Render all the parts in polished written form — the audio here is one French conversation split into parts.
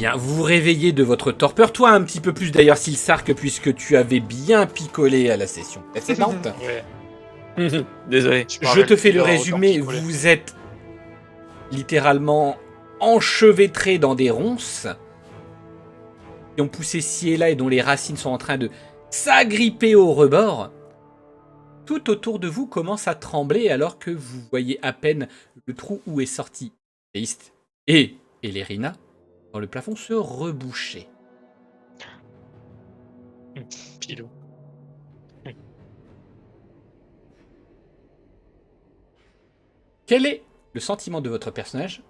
bien, vous vous réveillez de votre torpeur. Toi, un petit peu plus d'ailleurs, Silsark, puisque tu avais bien picolé à la session précédente. Ouais. Désolé. Je te fais le résumé. Vous êtes littéralement enchevêtrés dans des ronces qui ont poussé ci et là et dont les racines sont en train de s'agripper au rebord. Tout autour de vous commence à trembler alors que vous voyez à peine le trou où est sorti Feist et Elérina dans le plafond se reboucher. Pilou. Quel est le sentiment de votre personnage?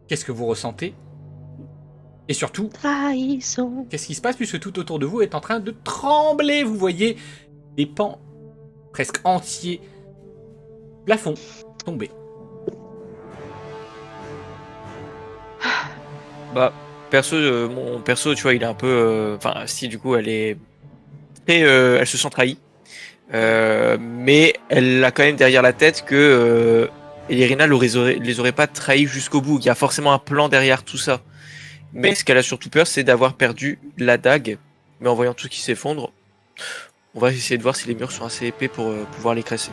Qu'est-ce que vous ressentez? Et surtout, Trahison. qu'est-ce qui se passe puisque tout autour de vous est en train de trembler? Vous voyez des pans presque entiers plafond tomber. Bah, perso, mon perso, tu vois, il est un peu... Enfin, si du coup, elle est... très, elle se sent trahie. Mais elle a quand même derrière la tête que Elérina les aurait pas trahis jusqu'au bout. Il y a forcément un plan derrière tout ça. Mais ce qu'elle a surtout peur, c'est d'avoir perdu la dague. Mais en voyant tout qui s'effondre, on va essayer de voir si les murs sont assez épais pour pouvoir les casser.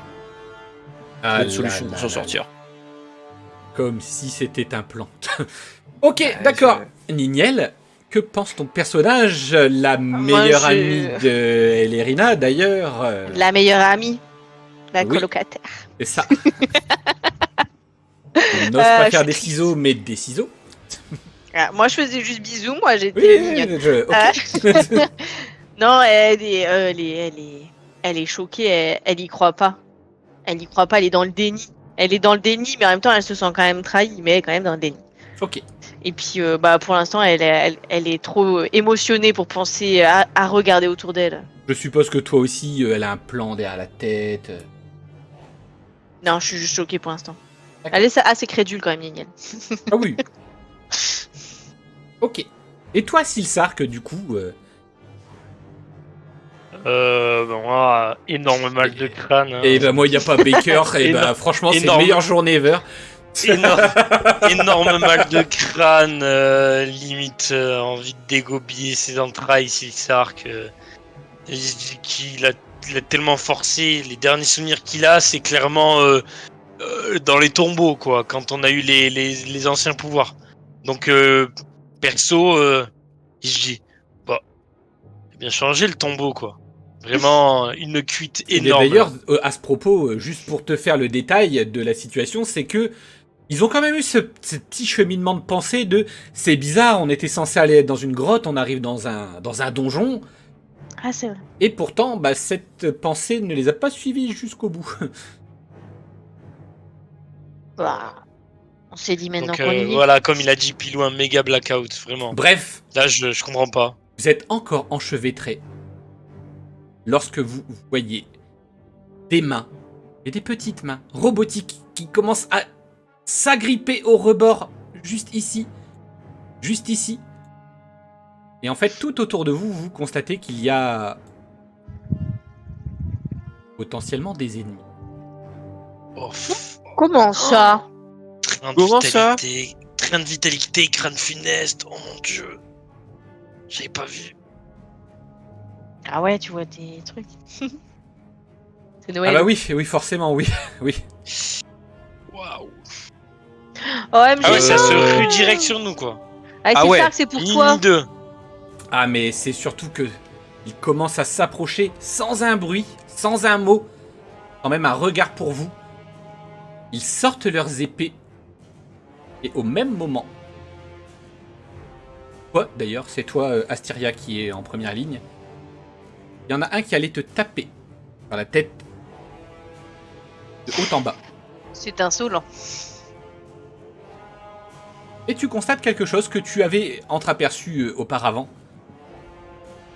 Ah Une solution pour s'en sortir. Comme si c'était un plan. Ok, d'accord. Niniel, que pense ton personnage? La meilleure amie de Elérina, d'ailleurs. La meilleure amie. La Oui. colocataire. C'est ça. On n'ose pas faire je- des ciseaux, mais des ciseaux. Ah, moi, je faisais juste bisous. Moi, j'étais mignonne. Ok. Non, elle est choquée. Elle y croit pas. Elle y croit pas. Elle est dans le déni. Elle est dans le déni, mais en même temps, elle se sent quand même trahie, mais elle est quand même dans le déni. Ok. Et puis, pour l'instant, elle est trop émotionnée pour penser à regarder autour d'elle. Je suppose que toi aussi, elle a un plan derrière la tête. Non, je suis juste choquée pour l'instant. D'accord. Elle est assez crédule quand même, Nignel. Ah oui. Ok. Et toi, Silsark, du coup, Moi, énorme mal de crâne. Hein. et ben moi, il n'y a pas Baker. Et ben franchement, c'est la meilleure journée ever. Énorme mal de crâne, limite envie de dégobiller ses entrailles, Silsark. Il a tellement forcé. Les derniers souvenirs qu'il a, c'est clairement dans les tombeaux, quoi, quand on a eu les anciens pouvoirs. Donc, perso, je dis, bah, il a bien changé le tombeau, quoi. Vraiment une cuite Et énorme. d'ailleurs, à ce propos, juste pour te faire le détail de la situation, c'est que ils ont quand même eu ce petit cheminement de pensée de c'est bizarre, on était censé aller être dans une grotte, on arrive dans un donjon, Ah, c'est vrai. et pourtant, bah, cette pensée ne les a pas suivis jusqu'au bout. Bah, on s'est dit maintenant Donc, qu'on y est. voilà, comme il a dit Pilou, un méga blackout, vraiment. Bref, Là, je comprends pas. vous êtes encore enchevêtrés lorsque vous voyez des mains, et des petites mains robotiques qui commencent à s'agripper au rebord juste ici. Et en fait, tout autour de vous, vous constatez qu'il y a potentiellement des ennemis. Oh, Comment ça? train de Comment ça vitalité, train de vitalité, crâne funeste, oh mon dieu. J'avais pas vu. Ah ouais, tu vois des trucs. C'est Ah Noël. bah oui, forcément, oui. oui. Waouh. OMG, Ah ouais, ça non. se rue direct sur nous, quoi. Avec Ah tes ouais. sacs, c'est pour Ni toi. 2. Ah mais c'est surtout que ils commencent à s'approcher sans un bruit, sans un mot, sans même un regard pour vous. Ils sortent leurs épées. Et au même moment... Toi, d'ailleurs, c'est toi, Astyria, qui est en première ligne. Il y en a un qui allait te taper dans la tête de haut en bas. C'est insolent. Et tu constates quelque chose que tu avais entreaperçu auparavant.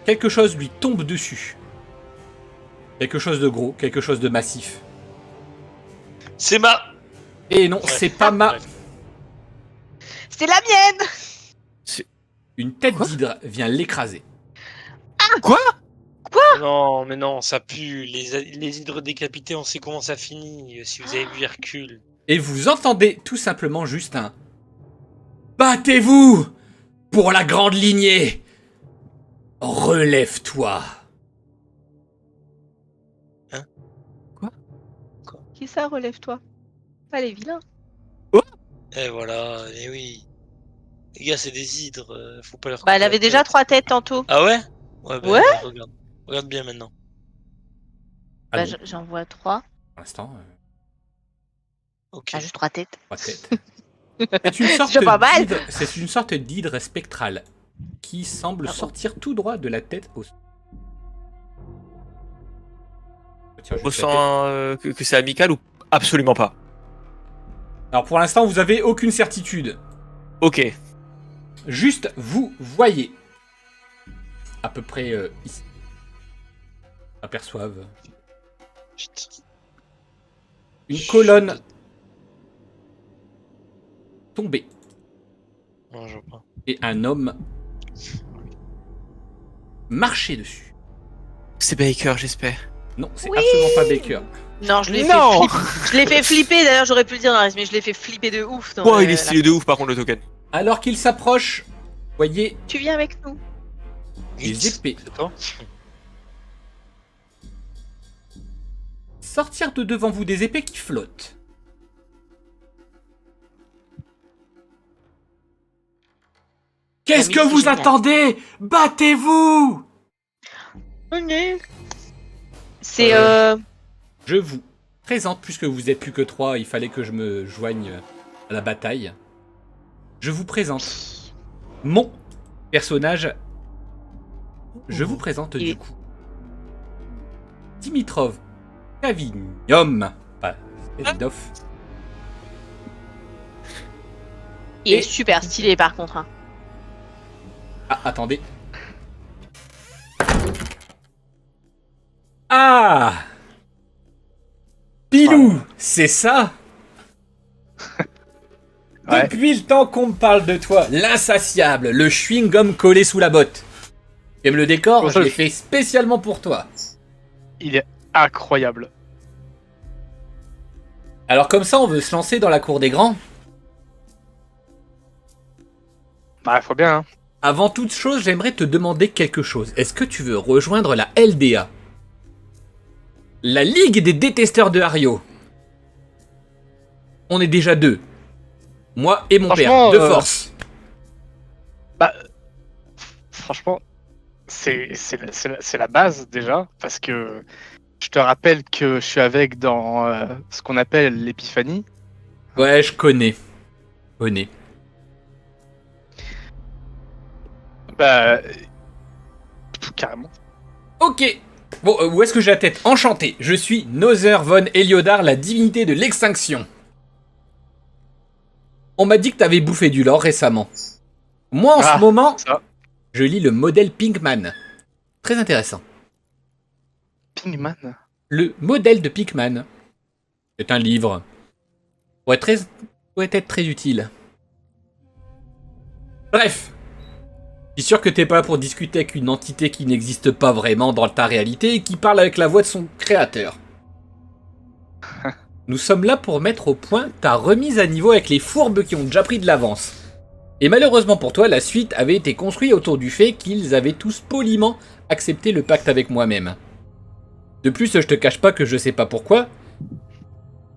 Quelque chose lui tombe dessus. Quelque chose de gros, quelque chose de massif. C'est ma. Et non, Ouais. c'est pas ma... Ouais. C'est la mienne. Une tête d'hydre vient l'écraser. Non, mais non, ça pue. Les hydres décapités, on sait comment ça finit. Si vous avez vu Hercule. Et vous entendez tout simplement juste un... Battez-vous! Pour la grande lignée, relève-toi. Qui ça, relève-toi? Pas les vilains. Et voilà, et oui. Les gars, c'est des hydres, faut pas leur Bah, elle couper avait la déjà tête. 3 têtes tantôt. Ah ouais? Ouais, bah, Ouais. regarde. Regarde bien maintenant. Ah Bah, non, j'en vois 3. pour l'instant, Ok. Ah, juste 3 têtes. 3 têtes. C'est une C'est sorte déjà pas mal. d'hydre. C'est une sorte d'hydre spectrale qui semble Ah bon. sortir tout droit de la tête au. Tiens, On juste la tête. ressent que c'est amical ou absolument pas? Alors pour l'instant, vous avez aucune certitude. Ok. Juste, vous voyez à peu près ici. Aperçoivent Chut. une colonne tombée Non, je vois pas. et un homme marcher dessus. C'est Baker, j'espère. Non, c'est Oui. absolument pas Baker. Non, je l'ai fait Non. flipper. Je l'ai fait flipper, d'ailleurs, j'aurais pu le dire dans le reste, mais je l'ai fait flipper de ouf. Dans Oh, il est la- stylé de ouf par contre le token. Alors qu'il s'approche, voyez Tu viens avec nous. les Vite, épées c'est toi? sortir de devant vous, des épées qui flottent. Qu'est-ce que musique est vous géniale. attendez? Battez-vous! C'est Je vous présente, puisque vous êtes plus que 3, il fallait que je me joigne à la bataille. Je vous présente mon personnage. Je vous présente Il du est- coup Dimitrov Kavinium. Pas Davidoff. il est Et- super stylé par contre. Hein. Ah, attendez. Ah! Pilou, c'est ça? Ouais. Depuis le temps qu'on me parle de toi, l'insatiable, le chewing-gum collé sous la botte. Tu aimes le décor? Pour Je ça, l'ai je- fait spécialement pour toi. Il est incroyable. Alors comme ça, on veut se lancer dans la cour des grands. Bah, faut bien, hein. Avant toute chose, j'aimerais te demander quelque chose. Est-ce que tu veux rejoindre la LDA? La Ligue des détesteurs de Hario. On est déjà 2. Moi et mon père, Franchement, de force. Franchement, c'est la base déjà, parce que je te rappelle que je suis avec dans ce qu'on appelle l'épiphanie. Ouais, je connais. Connais. Bah, carrément. Ok. Bon, où est-ce que j'ai la tête? Enchanté. Je suis Nother von Heliodar, la divinité de l'extinction. On m'a dit que t'avais bouffé du lore récemment. Moi, en ce Ah, moment, ça. je lis le modèle Pinkman. Très intéressant. Pingman. Le modèle de Pinkman. C'est un livre. Pourrait être très utile. Bref. Je suis sûr que t'es pas là pour discuter avec une entité qui n'existe pas vraiment dans ta réalité et qui parle avec la voix de son créateur. Nous sommes là pour mettre au point ta remise à niveau avec les fourbes qui ont déjà pris de l'avance. Et malheureusement pour toi, la suite avait été construite autour du fait qu'ils avaient tous poliment accepté le pacte avec moi-même. De plus, je te cache pas que je sais pas pourquoi,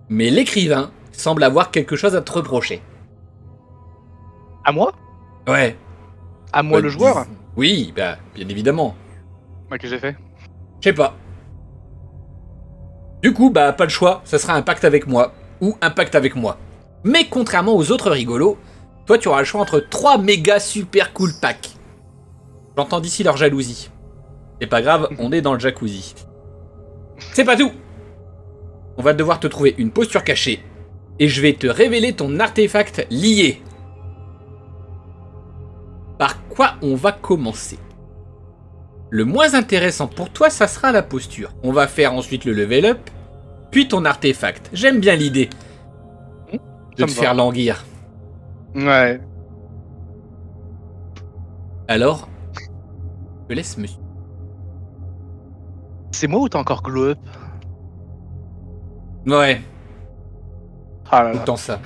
mais l'écrivain semble avoir quelque chose à te reprocher. À moi Ouais. À moi le joueur Oui, bah, bien évidemment. Moi que j'ai fait. Je sais pas. Du coup, bah, pas le choix, ça sera un pacte avec moi, ou un pacte avec moi. Mais contrairement aux autres rigolos, toi tu auras le choix entre 3 méga super cool packs. J'entends d'ici leur jalousie. C'est pas grave, on est dans le jacuzzi. C'est pas tout. On va devoir te trouver une posture cachée, et je vais te révéler ton artefact lié. Par quoi on va commencer? Le moins intéressant pour toi, ça sera la posture. On va faire ensuite le level up, puis ton artefact. J'aime bien l'idée de Ça te me va. faire languir. Ouais. Alors, je te laisse me... C'est moi ou t'as encore glow up? Ouais, Ah là tout là. le temps ça.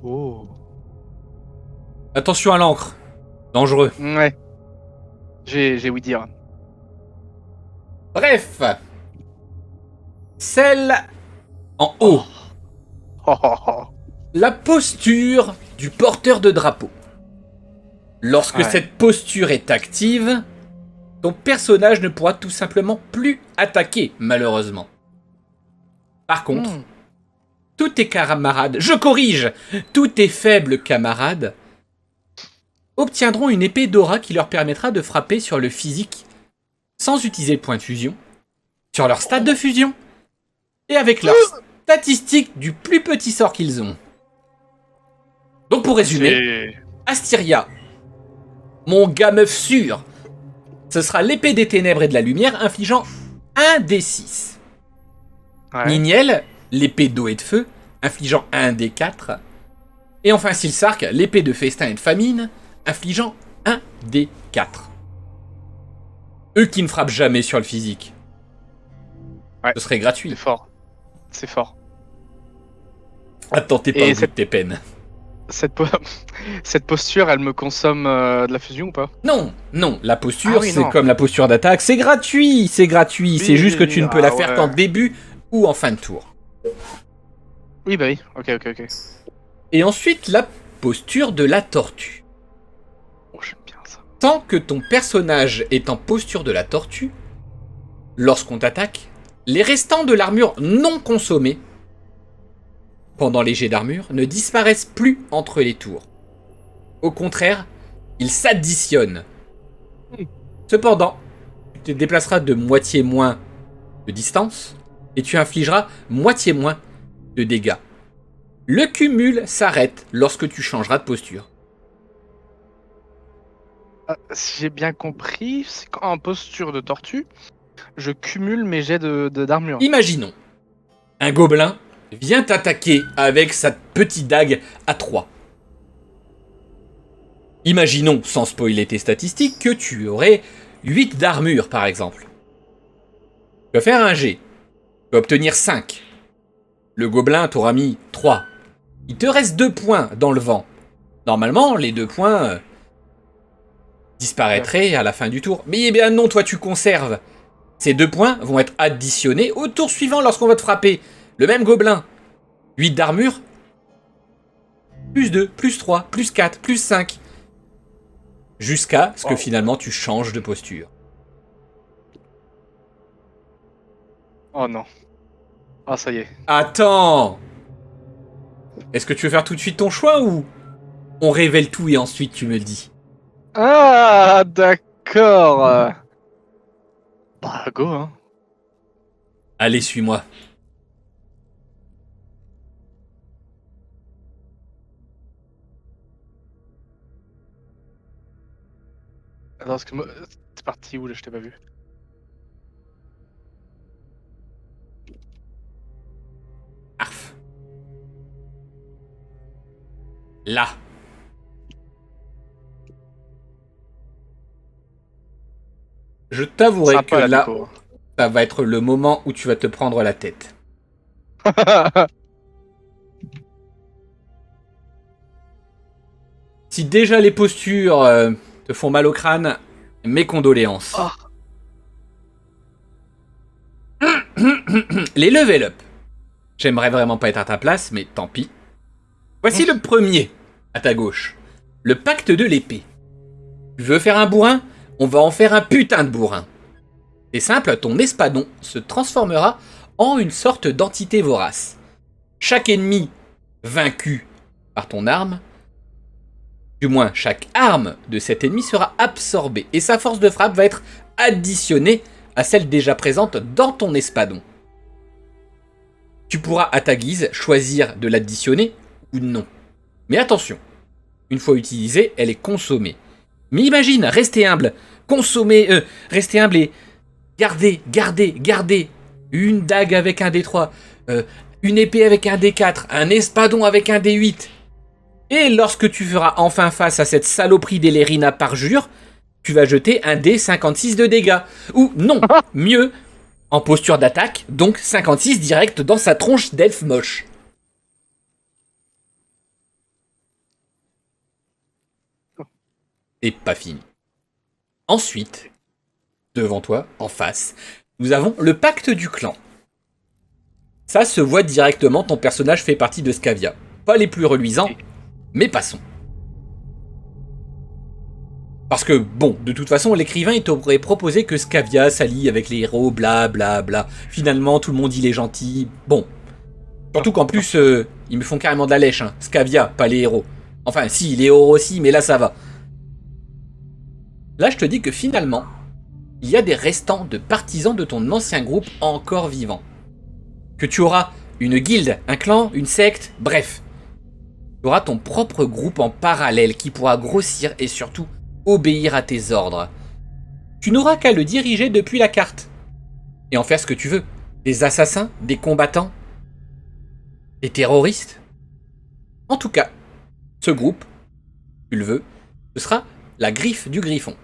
Oh. Attention à l'encre. Dangereux. Ouais. J'ai ouï dire. Bref. Celle en haut. Oh, oh, oh. La posture du porteur de drapeau. Lorsque Ouais. cette posture est active, ton personnage ne pourra tout simplement plus attaquer, malheureusement. Par contre, Hmm. tous tes camarades, je corrige, tous tes faibles camarades obtiendront une épée d'aura qui leur permettra de frapper sur le physique sans utiliser le point de fusion, sur leur stade de fusion, et avec leurs statistiques du plus petit sort qu'ils ont. Donc pour résumer, C'est- Astyria, mon gars meuf sûr, ce sera l'épée des ténèbres et de la lumière infligeant 1 des 6. Ouais. Niniel, l'épée d'eau et de feu, infligeant 1 des 4. Et enfin Silsark, l'épée de festin et de famine, infligeant 1 des 4. Eux qui ne frappent jamais sur le physique. Ouais. Ce serait gratuit. C'est fort. C'est fort. Attends, t'es pas Et au bout de cette- tes peines. Cette, po- cette posture, elle me consomme de la fusion ou pas? Non, non, la posture, Ah oui, c'est non. comme la posture d'attaque, c'est gratuit, c'est gratuit. Oui, C'est juste que oui, tu ne oui, peux la ah faire ouais. qu'en début ou en fin de tour. Oui, bah oui. Ok. Et ensuite, la posture de la tortue. Oh, j'aime bien ça. Tant que ton personnage est en posture de la tortue, lorsqu'on t'attaque, les restants de l'armure non consommée pendant les jets d'armure ne disparaissent plus entre les tours. Au contraire, ils s'additionnent. Cependant, tu te déplaceras de moitié moins de distance et tu infligeras moitié moins de dégâts. Le cumul s'arrête lorsque tu changeras de posture. Si j'ai bien compris, c'est qu'en posture de tortue, je cumule mes jets d'armure. Imaginons, un gobelin vient t'attaquer avec sa petite dague à 3. Imaginons, sans spoiler tes statistiques, que tu aurais 8 d'armure par exemple. Tu vas faire un jet. Tu vas obtenir 5. Le gobelin t'aura mis 3. Il te reste 2 points dans le vent. Normalement, les 2 points disparaîtraient à la fin du tour. Mais eh bien non, toi tu conserves. Ces 2 points vont être additionnés au tour suivant lorsqu'on va te frapper. Le même gobelin. 8 d'armure. Plus 2, plus 3, plus 4, plus 5. Jusqu'à ce que finalement tu changes de posture. Oh non. Ah, ça y est. Attends! Est-ce que tu veux faire tout de suite ton choix ou on révèle tout et ensuite tu me le dis? Ah, d'accord. Bah, go, hein. Allez, suis-moi. Attends, excuse-moi. C'est parti où, là? Je t'ai pas vu. Arf. Là. Je t'avouerai que Sympa, la là, déco. ça va être le moment où tu vas te prendre la tête. Si déjà les postures te font mal au crâne, mes condoléances. Oh. Les level up. J'aimerais vraiment pas être à ta place, mais tant pis. Voici le premier, à ta gauche. Le pacte de l'épée. Tu veux faire un bourrin? On va en faire un putain de bourrin. C'est simple, ton espadon se transformera en une sorte d'entité vorace. Chaque ennemi vaincu par ton arme, du moins chaque arme de cet ennemi sera absorbée et sa force de frappe va être additionnée à celle déjà présente dans ton espadon. Tu pourras à ta guise choisir de l'additionner ou non. Mais attention, une fois utilisée, elle est consommée. Mais imagine, restez humble, restez humble et gardez une dague avec un D3, une épée avec un D4, un espadon avec un D8. Et lorsque tu feras enfin face à cette saloperie d'Elérina parjure, tu vas jeter un D56 de dégâts. Ou non, mieux, en posture d'attaque, donc 56 direct dans sa tronche d'elfe moche. c'est pas fini. Ensuite, devant toi, en face, nous avons le pacte du clan. Ça se voit directement, ton personnage fait partie de Scavia. Pas les plus reluisants, mais passons. Parce que, bon, de toute façon, l'écrivain, il t'aurait proposé que Scavia s'allie avec les héros, bla bla bla. Finalement, tout le monde, il est gentil. Bon. Surtout qu'en plus, ils me font carrément de la lèche, hein. Scavia, pas les héros. Enfin, si, les héros aussi, mais là, ça va. Là, je te dis que finalement, il y a des restants de partisans de ton ancien groupe encore vivants. Que tu auras une guilde, un clan, une secte, bref. Tu auras ton propre groupe en parallèle qui pourra grossir et surtout obéir à tes ordres. Tu n'auras qu'à le diriger depuis la carte. Et en faire ce que tu veux. Des assassins, des combattants, des terroristes. En tout cas, ce groupe, tu le veux, ce sera la griffe du griffon.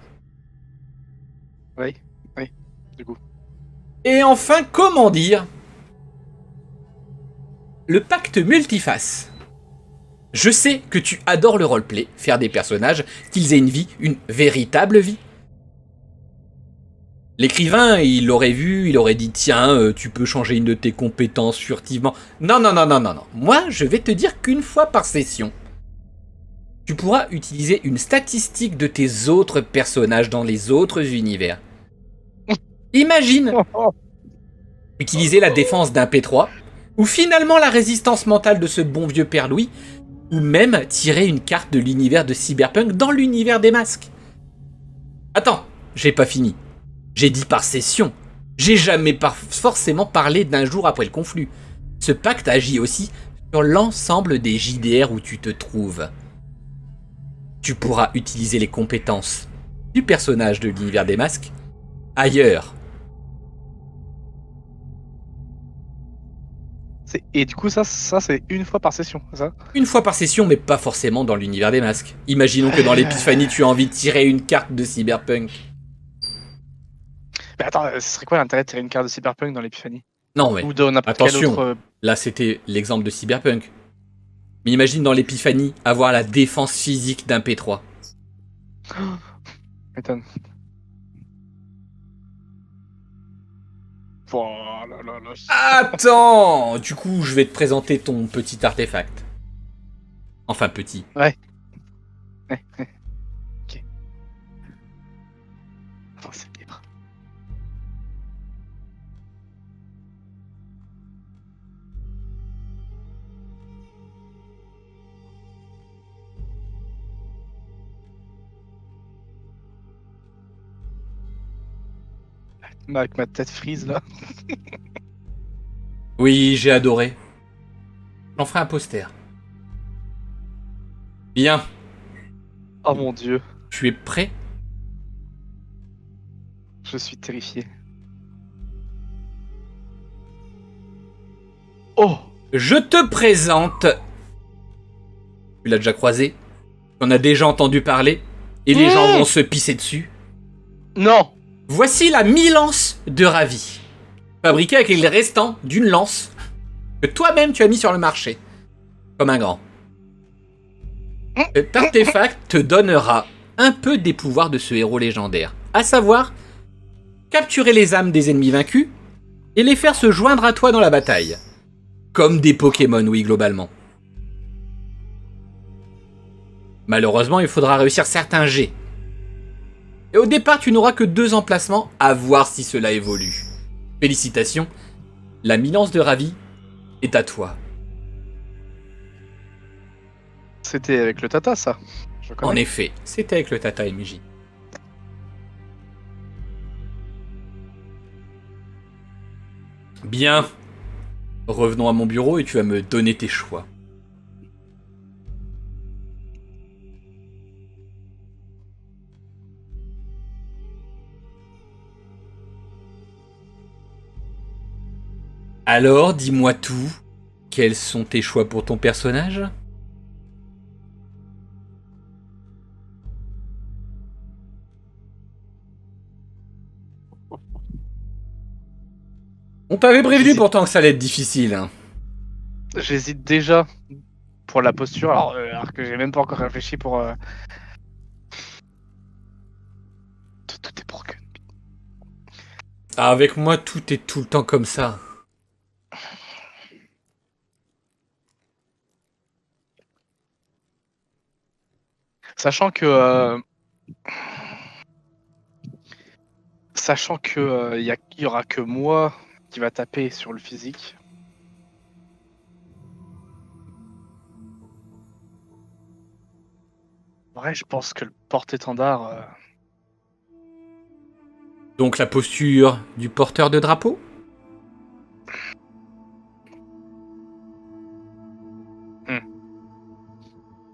Oui, du coup. Et enfin, comment dire ? Le pacte multiface. Je sais que tu adores le roleplay, faire des personnages, qu'ils aient une vie, une véritable vie. L'écrivain, il l'aurait vu, il aurait dit tiens, tu peux changer une de tes compétences furtivement. Non. Moi, je vais te dire qu'une fois par session, tu pourras utiliser une statistique de tes autres personnages dans les autres univers. Imagine utiliser la défense d'un P3, ou finalement la résistance mentale de ce bon vieux Père Louis, ou même tirer une carte de l'univers de Cyberpunk dans l'univers des masques. Attends, j'ai pas fini. J'ai dit par session. J'ai jamais forcément parlé d'un jour après le conflit. Ce pacte agit aussi sur l'ensemble des JDR où tu te trouves. Tu pourras utiliser les compétences du personnage de l'univers des masques ailleurs. Et du coup, ça c'est une fois par session, c'est ça? Une fois par session, mais pas forcément dans l'univers des masques. Imaginons que dans l'épiphanie, tu as envie de tirer une carte de Cyberpunk. Mais attends, ce serait quoi l'intérêt de tirer une carte de Cyberpunk dans l'épiphanie? Non, mais Ou de n'importe quel attention, autre... là c'était l'exemple de Cyberpunk. Mais imagine dans l'épiphanie avoir la défense physique d'un P3. M'étonne. Oh là là là. Attends, du coup, je vais te présenter ton petit artefact. Enfin, petit. Ouais. Ok. Attends, c'est libre. Avec ma tête frise là. Oui, j'ai adoré. J'en ferai un poster. Bien, Oh mon dieu, tu es prêt ? je suis terrifié. Oh, Je te présente... Tu l'as déjà croisé ? On a déjà entendu parler ? Et les gens vont se pisser dessus ? non. Voici la mi-lance de Ravi. Fabriquée avec les restants d'une lance que toi-même tu as mis sur le marché. Comme un grand. Cet artefact te donnera un peu des pouvoirs de ce héros légendaire. À savoir, capturer les âmes des ennemis vaincus et les faire se joindre à toi dans la bataille. Comme des Pokémon, oui, globalement. Malheureusement, il faudra réussir certains jets. Et au départ, tu n'auras que 2 emplacements, à voir si cela évolue. Félicitations, la mi-lance de Ravi est à toi. C'était avec le Tata ça. Je En connais. effet, c'était avec le Tata MJ. Bien. Revenons à mon bureau et tu vas me donner tes choix. Alors, dis-moi tout. Quels sont tes choix pour ton personnage ? On t'avait prévenu pourtant que ça allait être difficile. Hein. J'hésite déjà pour la posture, alors que j'ai même pas encore réfléchi pour. Ah, avec moi, tout est tout le temps comme ça. Sachant que il y aura que moi qui va taper sur le physique. En vrai, je pense que le porte-étendard. Donc la posture du porteur de drapeau?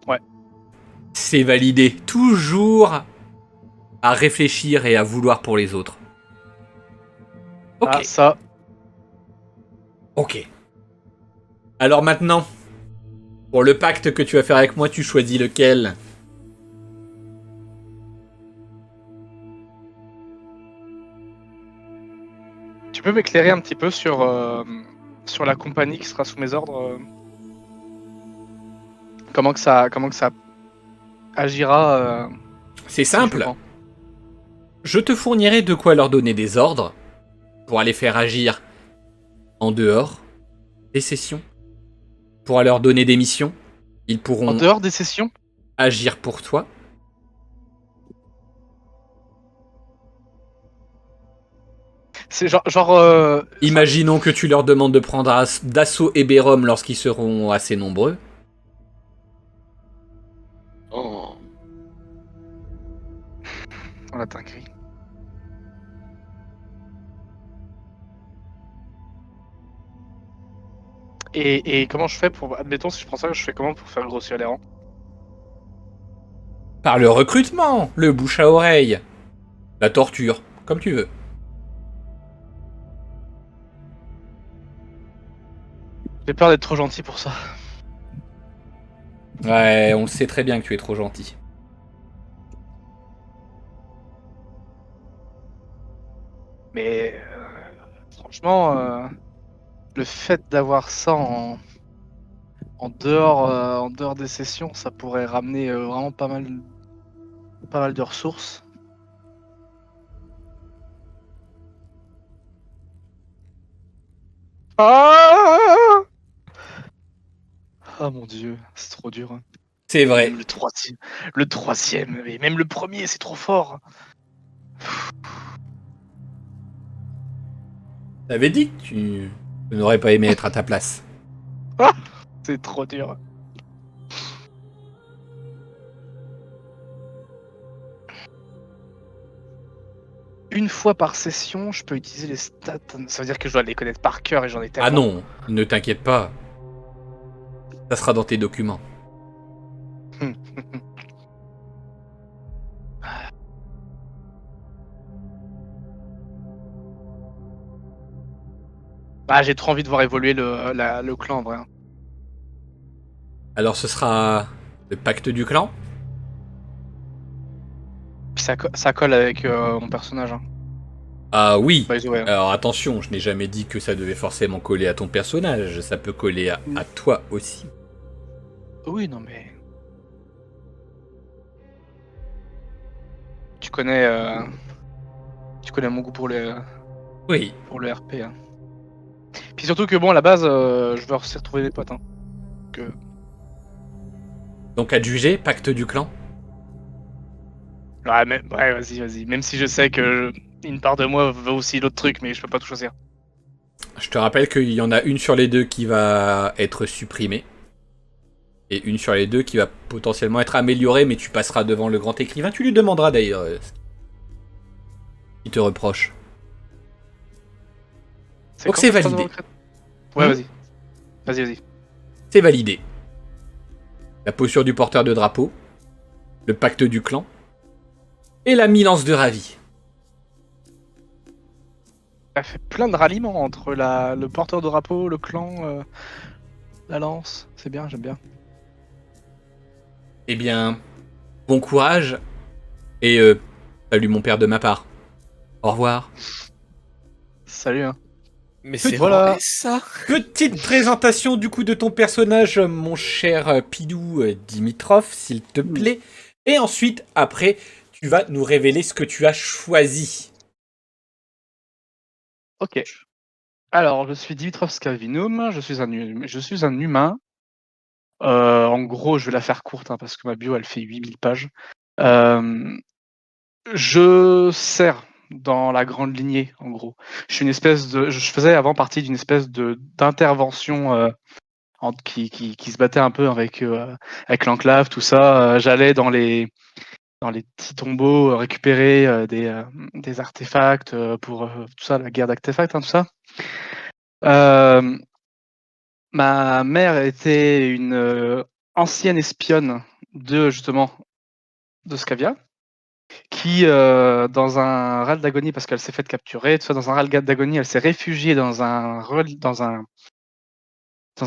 Ouais. C'est validé. Toujours à réfléchir et à vouloir pour les autres. Ok. Ah, ça. Ok. Alors maintenant, pour le pacte que tu vas faire avec moi, tu choisis lequel? Tu peux m'éclairer un petit peu sur la compagnie qui sera sous mes ordres comment que ça agira C'est si je simple. prends. Je te fournirai de quoi leur donner des ordres pour aller faire agir en dehors des sessions. Pour leur donner des missions. Ils En pourront dehors des sessions? agir pour toi. C'est genre Imaginons que tu leur demandes de prendre d'assaut Eberron lorsqu'ils seront assez nombreux. Oh. on la dinguerie. Et comment je fais pour... Admettons, si je prends ça, je fais comment pour faire grossir les rangs? Par le recrutement, le bouche à oreille, la torture, comme tu veux. J'ai peur d'être trop gentil pour ça. Ouais, on le sait très bien que tu es trop gentil. Mais franchement, le fait d'avoir ça en dehors des sessions, ça pourrait ramener vraiment pas mal de ressources. Ah, ah mon dieu, c'est trop dur. Hein. C'est vrai. Même le troisième, mais même le premier, c'est trop fort. T'avais dit que tu n'aurais pas aimé être à ta place. C'est trop dur. Une fois par session, je peux utiliser les stats. Ça veut dire que je dois les connaître par cœur et j'en ai tellement. Ah non, ne t'inquiète pas. Ça sera dans tes documents. Ah, j'ai trop envie de voir évoluer le clan en vrai. Alors ce sera le pacte du clan. Puis ça colle avec mon personnage. Hein. Ah oui. By the way. Alors attention, je n'ai jamais dit que ça devait forcément coller à ton personnage. Ça peut coller à toi aussi. Oui, non mais. Tu connais mon goût pour le Oui. RP. Hein. Puis surtout que bon, à la base, je veux aussi retrouver mes potes. Hein. Donc à juger, pacte du clan. Ouais, ouais, vas-y. Même si je sais que une part de moi veut aussi l'autre truc, mais je peux pas tout choisir. Je te rappelle qu'il y en a une sur les deux qui va être supprimée. Et une sur les deux qui va potentiellement être améliorée, mais tu passeras devant le grand écrivain. Tu lui demanderas d'ailleurs ce qu'il te reproche. Donc c'est validé. Ouais, Hmm. Vas-y. C'est validé. La posture du porteur de drapeau, le pacte du clan, et la mi-lance de Ravi. Ça fait plein de ralliements entre le porteur de drapeau, le clan, la lance. C'est bien, j'aime bien. Eh bien, bon courage, et salut mon père de ma part. Au revoir. Salut. Hein. Mais c'est Voilà. vrai ça. Petite présentation du coup de ton personnage, mon cher Pidou Dimitrov, s'il te plaît. Et ensuite, après, tu vas nous révéler ce que tu as choisi. Ok. Alors, je suis Dimitrov Skavinum, je suis un humain. En gros, je vais la faire courte, parce que ma bio, elle fait 8000 pages. Je sers dans la grande lignée, en gros. Je faisais avant partie d'une espèce d'intervention qui se battait un peu avec l'enclave, tout ça. J'allais dans les petits tombeaux récupérer des artefacts pour tout ça, la guerre d'artefacts, tout ça. Ma mère était une ancienne espionne justement de Scavia, qui dans un râle d'agonie, parce qu'elle s'est faite capturer, tout ça, dans un râle d'agonie, elle s'est réfugiée dans un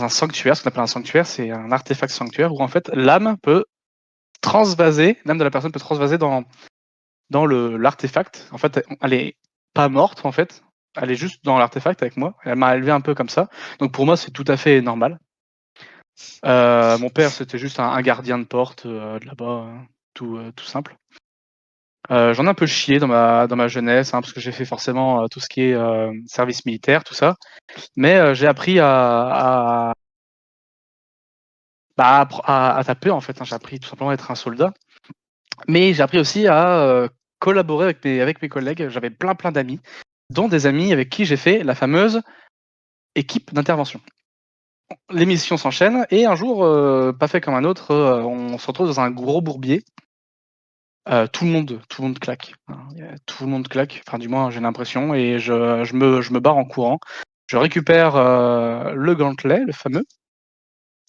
sanctuaire. Ce qu'on appelle un sanctuaire, c'est un artefact sanctuaire où en fait l'âme de la personne peut transvaser dans l'artefact. En fait, elle est pas morte, en fait. Elle est juste dans l'artefact avec moi. Elle m'a élevé un peu comme ça. Donc pour moi, c'est tout à fait normal. Mon père, c'était juste un gardien de porte de là-bas, tout simple. J'en ai un peu chié dans ma jeunesse, parce que j'ai fait forcément tout ce qui est service militaire, tout ça. Mais j'ai appris à taper, en fait. J'ai appris tout simplement à être un soldat. Mais j'ai appris aussi à collaborer avec mes collègues. J'avais plein d'amis, dont des amis avec qui j'ai fait la fameuse équipe d'intervention. Les missions s'enchaînent et un jour, pas fait comme un autre, on se retrouve dans un gros bourbier. Tout le monde claque. Tout le monde claque. Enfin, du moins, j'ai l'impression. Et je me barre en courant. Je récupère le gantelet, le fameux,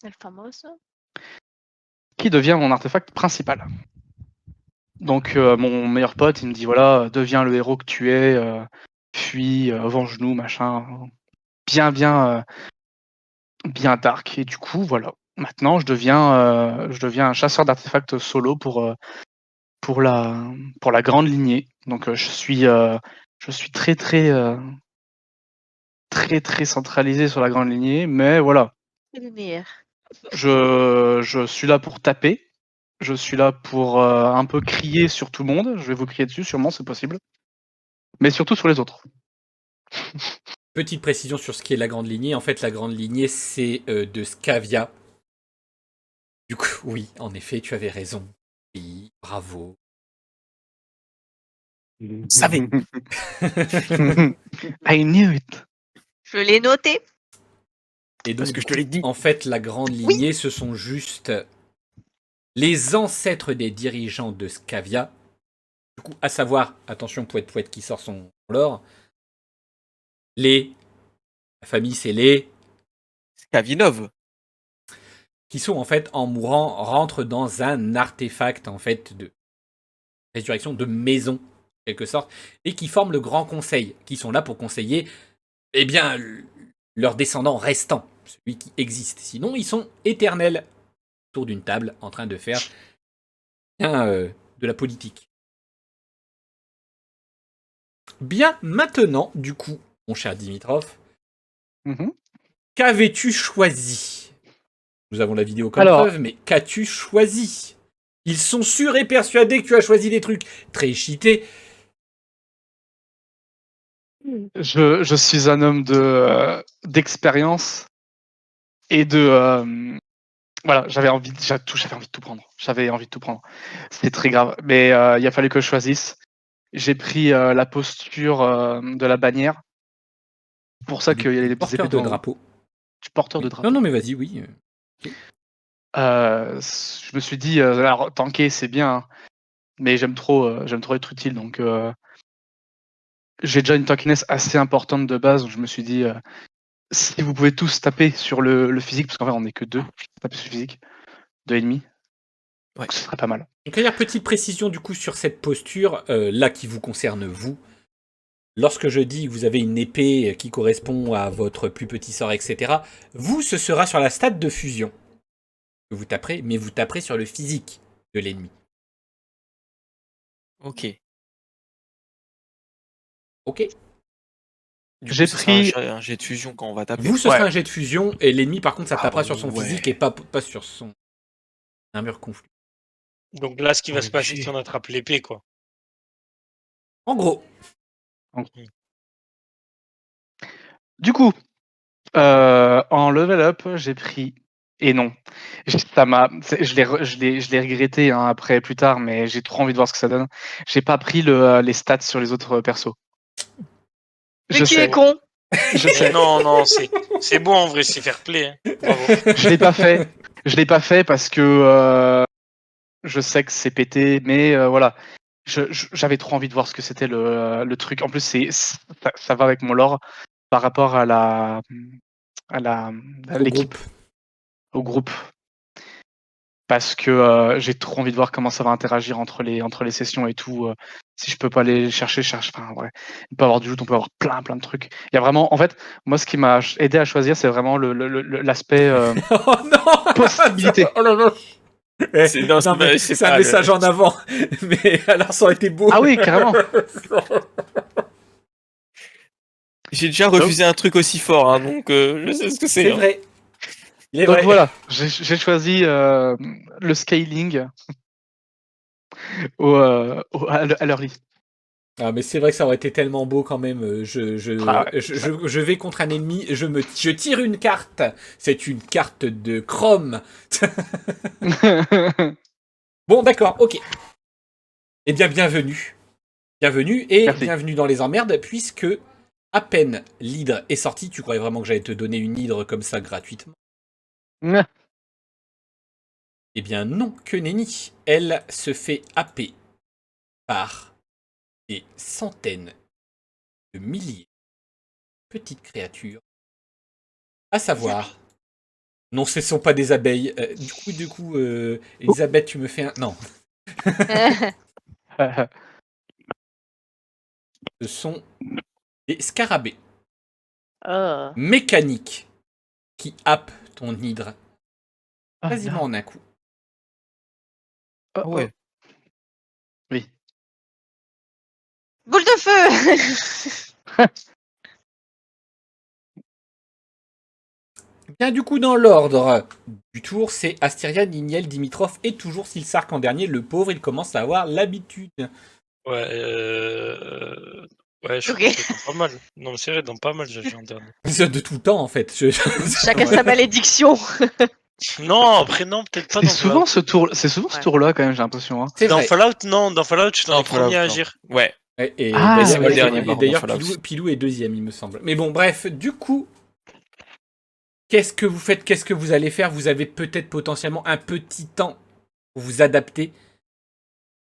El famoso. qui devient mon artefact principal. Donc, mon meilleur pote, il me dit voilà, deviens le héros que tu es, fuis, venge-nous, machin. Bien dark. Et du coup, voilà. Maintenant, je deviens un chasseur d'artefacts solo pour la grande lignée. Donc, je suis très centralisé sur la grande lignée, mais voilà. C'est le meilleur. Je suis là pour taper. Je suis là pour un peu crier sur tout le monde. Je vais vous crier dessus, sûrement, c'est possible. Mais surtout sur les autres. Petite précision sur ce qui est la grande lignée. En fait, la grande lignée, c'est de Scavia. Du coup, oui, en effet, tu avais raison. Oui, bravo. Savez. I knew it. Je l'ai noté. Et donc, Parce que je te l'ai dit. en fait, la grande lignée, ce sont juste les ancêtres des dirigeants de Scavia. Du coup, à savoir, attention, Pouette qui sort son lore. La famille, c'est les Kavinov. qui sont en fait, en mourant, rentrent dans un artefact en fait de résurrection de maison, en quelque sorte, et qui forment le Grand Conseil, qui sont là pour conseiller, eh bien, leurs descendants restants, celui qui existe. Sinon, ils sont éternels autour d'une table en train de faire de la politique. Bien, maintenant, du coup, mon cher Dimitrov, qu'avais-tu choisi? Nous avons la vidéo comme preuve, mais qu'as-tu choisi? Ils sont sûrs et persuadés que tu as choisi des trucs très cheatés. Je suis un homme d'expérience et voilà, j'avais envie de tout prendre. C'était très grave, mais il a fallu que je choisisse. J'ai pris la posture de la bannière. Pour ça qu'il y a des porteurs de drapeau. Du porteur de drapeau. Non, mais vas-y, oui. Okay. Je me suis dit, alors tanker c'est bien, mais j'aime trop être utile, donc j'ai déjà une tankiness assez importante de base, donc je me suis dit, si vous pouvez tous taper sur le physique, parce qu'en fait on n'est que deux, taper sur le physique, 2 ennemis, ouais. Ce serait pas mal. Donc, il y a petite précision du coup sur cette posture, là qui vous concerne vous. Lorsque je dis que vous avez une épée qui correspond à votre plus petit sort, etc., vous, ce sera sur la stade de fusion que vous taperez, mais vous taperez sur le physique de l'ennemi. Ok. Ok. J'ai pris un jet de fusion quand on va taper. Vous, ce sera un jet de fusion, et l'ennemi, par contre, ça tapera sur son physique et pas sur son armure conflit. Donc là, ce qui va se passer, c'est qu'on attrape l'épée, quoi. En gros. Du coup, en level up, j'ai pris. Et non. Je l'ai regretté hein, après, plus tard, mais j'ai trop envie de voir ce que ça donne. J'ai pas pris les stats sur les autres persos. Mais Je qui sais. est con? Je Mais sais. non, c'est bon en vrai, c'est fair play. Hein. Bravo. Je l'ai pas fait. Je l'ai pas fait parce que je sais que c'est pété, mais voilà. J'avais trop envie de voir ce que c'était le truc. En plus, ça va avec mon lore par rapport à Au l'équipe, groupe. au groupe. Parce que j'ai trop envie de voir comment ça va interagir entre les sessions et tout. Si je peux pas aller chercher, je cherche. Enfin, ouais. On peut avoir du loot, on peut avoir plein de trucs. Il y a vraiment, en fait, moi, ce qui m'a aidé à choisir, c'est vraiment l'aspect Oh non possibilité. Oh là là Non, non, mais c'est c'est un pas message en avant. Mais alors, ça aurait été beau. Ah oui, carrément. J'ai déjà refusé un truc aussi fort, hein, donc je sais ce que c'est. C'est Hein. vrai. Il est Donc vrai. voilà, j'ai choisi le scaling à leur lit. Ah, mais c'est vrai que ça aurait été tellement beau quand même. Ah ouais. Je vais contre un ennemi, je tire une carte. C'est une carte de Chrome. Bon, d'accord, ok. Eh bien, bienvenue. Bienvenue et Merci. bienvenue dans les emmerdes, puisque à peine l'hydre est sorti, tu croyais vraiment que j'allais te donner une hydre comme ça gratuitement? Eh bien non, que nenni. Elle se fait happer par des centaines de milliers de petites créatures. À savoir... Non, ce ne sont pas des abeilles. Du coup, Elisabeth, tu me fais un... Non, ce sont des scarabées Oh. mécaniques qui happent ton hydre Ah, quasiment non. en un coup. Oh, ouais. Oui. Boule de feu. Bien, du coup, dans l'ordre du tour, c'est Asteria, Niniel, Dimitrov et toujours Silsark en dernier. Le pauvre, il commence à avoir l'habitude. Ouais, ouais, je Ok. crois que dans pas mal. Non, mais c'est vrai, dans pas mal, j'avais en dernier. De tout le temps, en fait. Chacun Ouais. sa malédiction. Non, après, non, peut-être pas C'est dans souvent Fallout. c'est souvent ce Ouais. tour-là quand même, j'ai l'impression. Hein. C'est Dans vrai. Fallout, non, dans Fallout, je suis dans Non, les premiers à Fallout, non. agir. Ouais. Et Ah, c'est moi le ouais, dernier, et par d'ailleurs, contre, Fallout. Pilou est deuxième, il me semble. Mais bon, bref, du coup, qu'est-ce que vous faites? Qu'est-ce que vous allez faire? Vous avez peut-être potentiellement un petit temps pour vous adapter.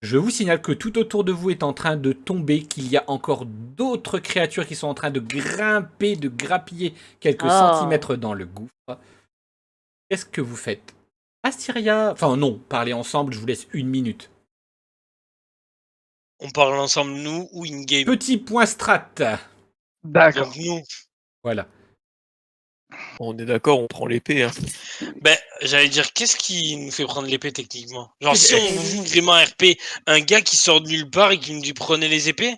Je vous signale que tout autour de vous est en train de tomber, qu'il y a encore d'autres créatures qui sont en train de grimper, de grappiller quelques centimètres dans le gouffre. Qu'est-ce que vous faites? Astyria... Enfin non, parlez ensemble, je vous laisse 1 minute. On parle ensemble, nous, ou in-game. Petit point strat. D'accord. Donc, nous. Voilà. On est d'accord, on prend l'épée. Hein. Ben, j'allais dire, qu'est-ce qui nous fait prendre l'épée techniquement? Genre, si on joue vraiment RP, un gars qui sort de nulle part et qui nous dit prenez les épées?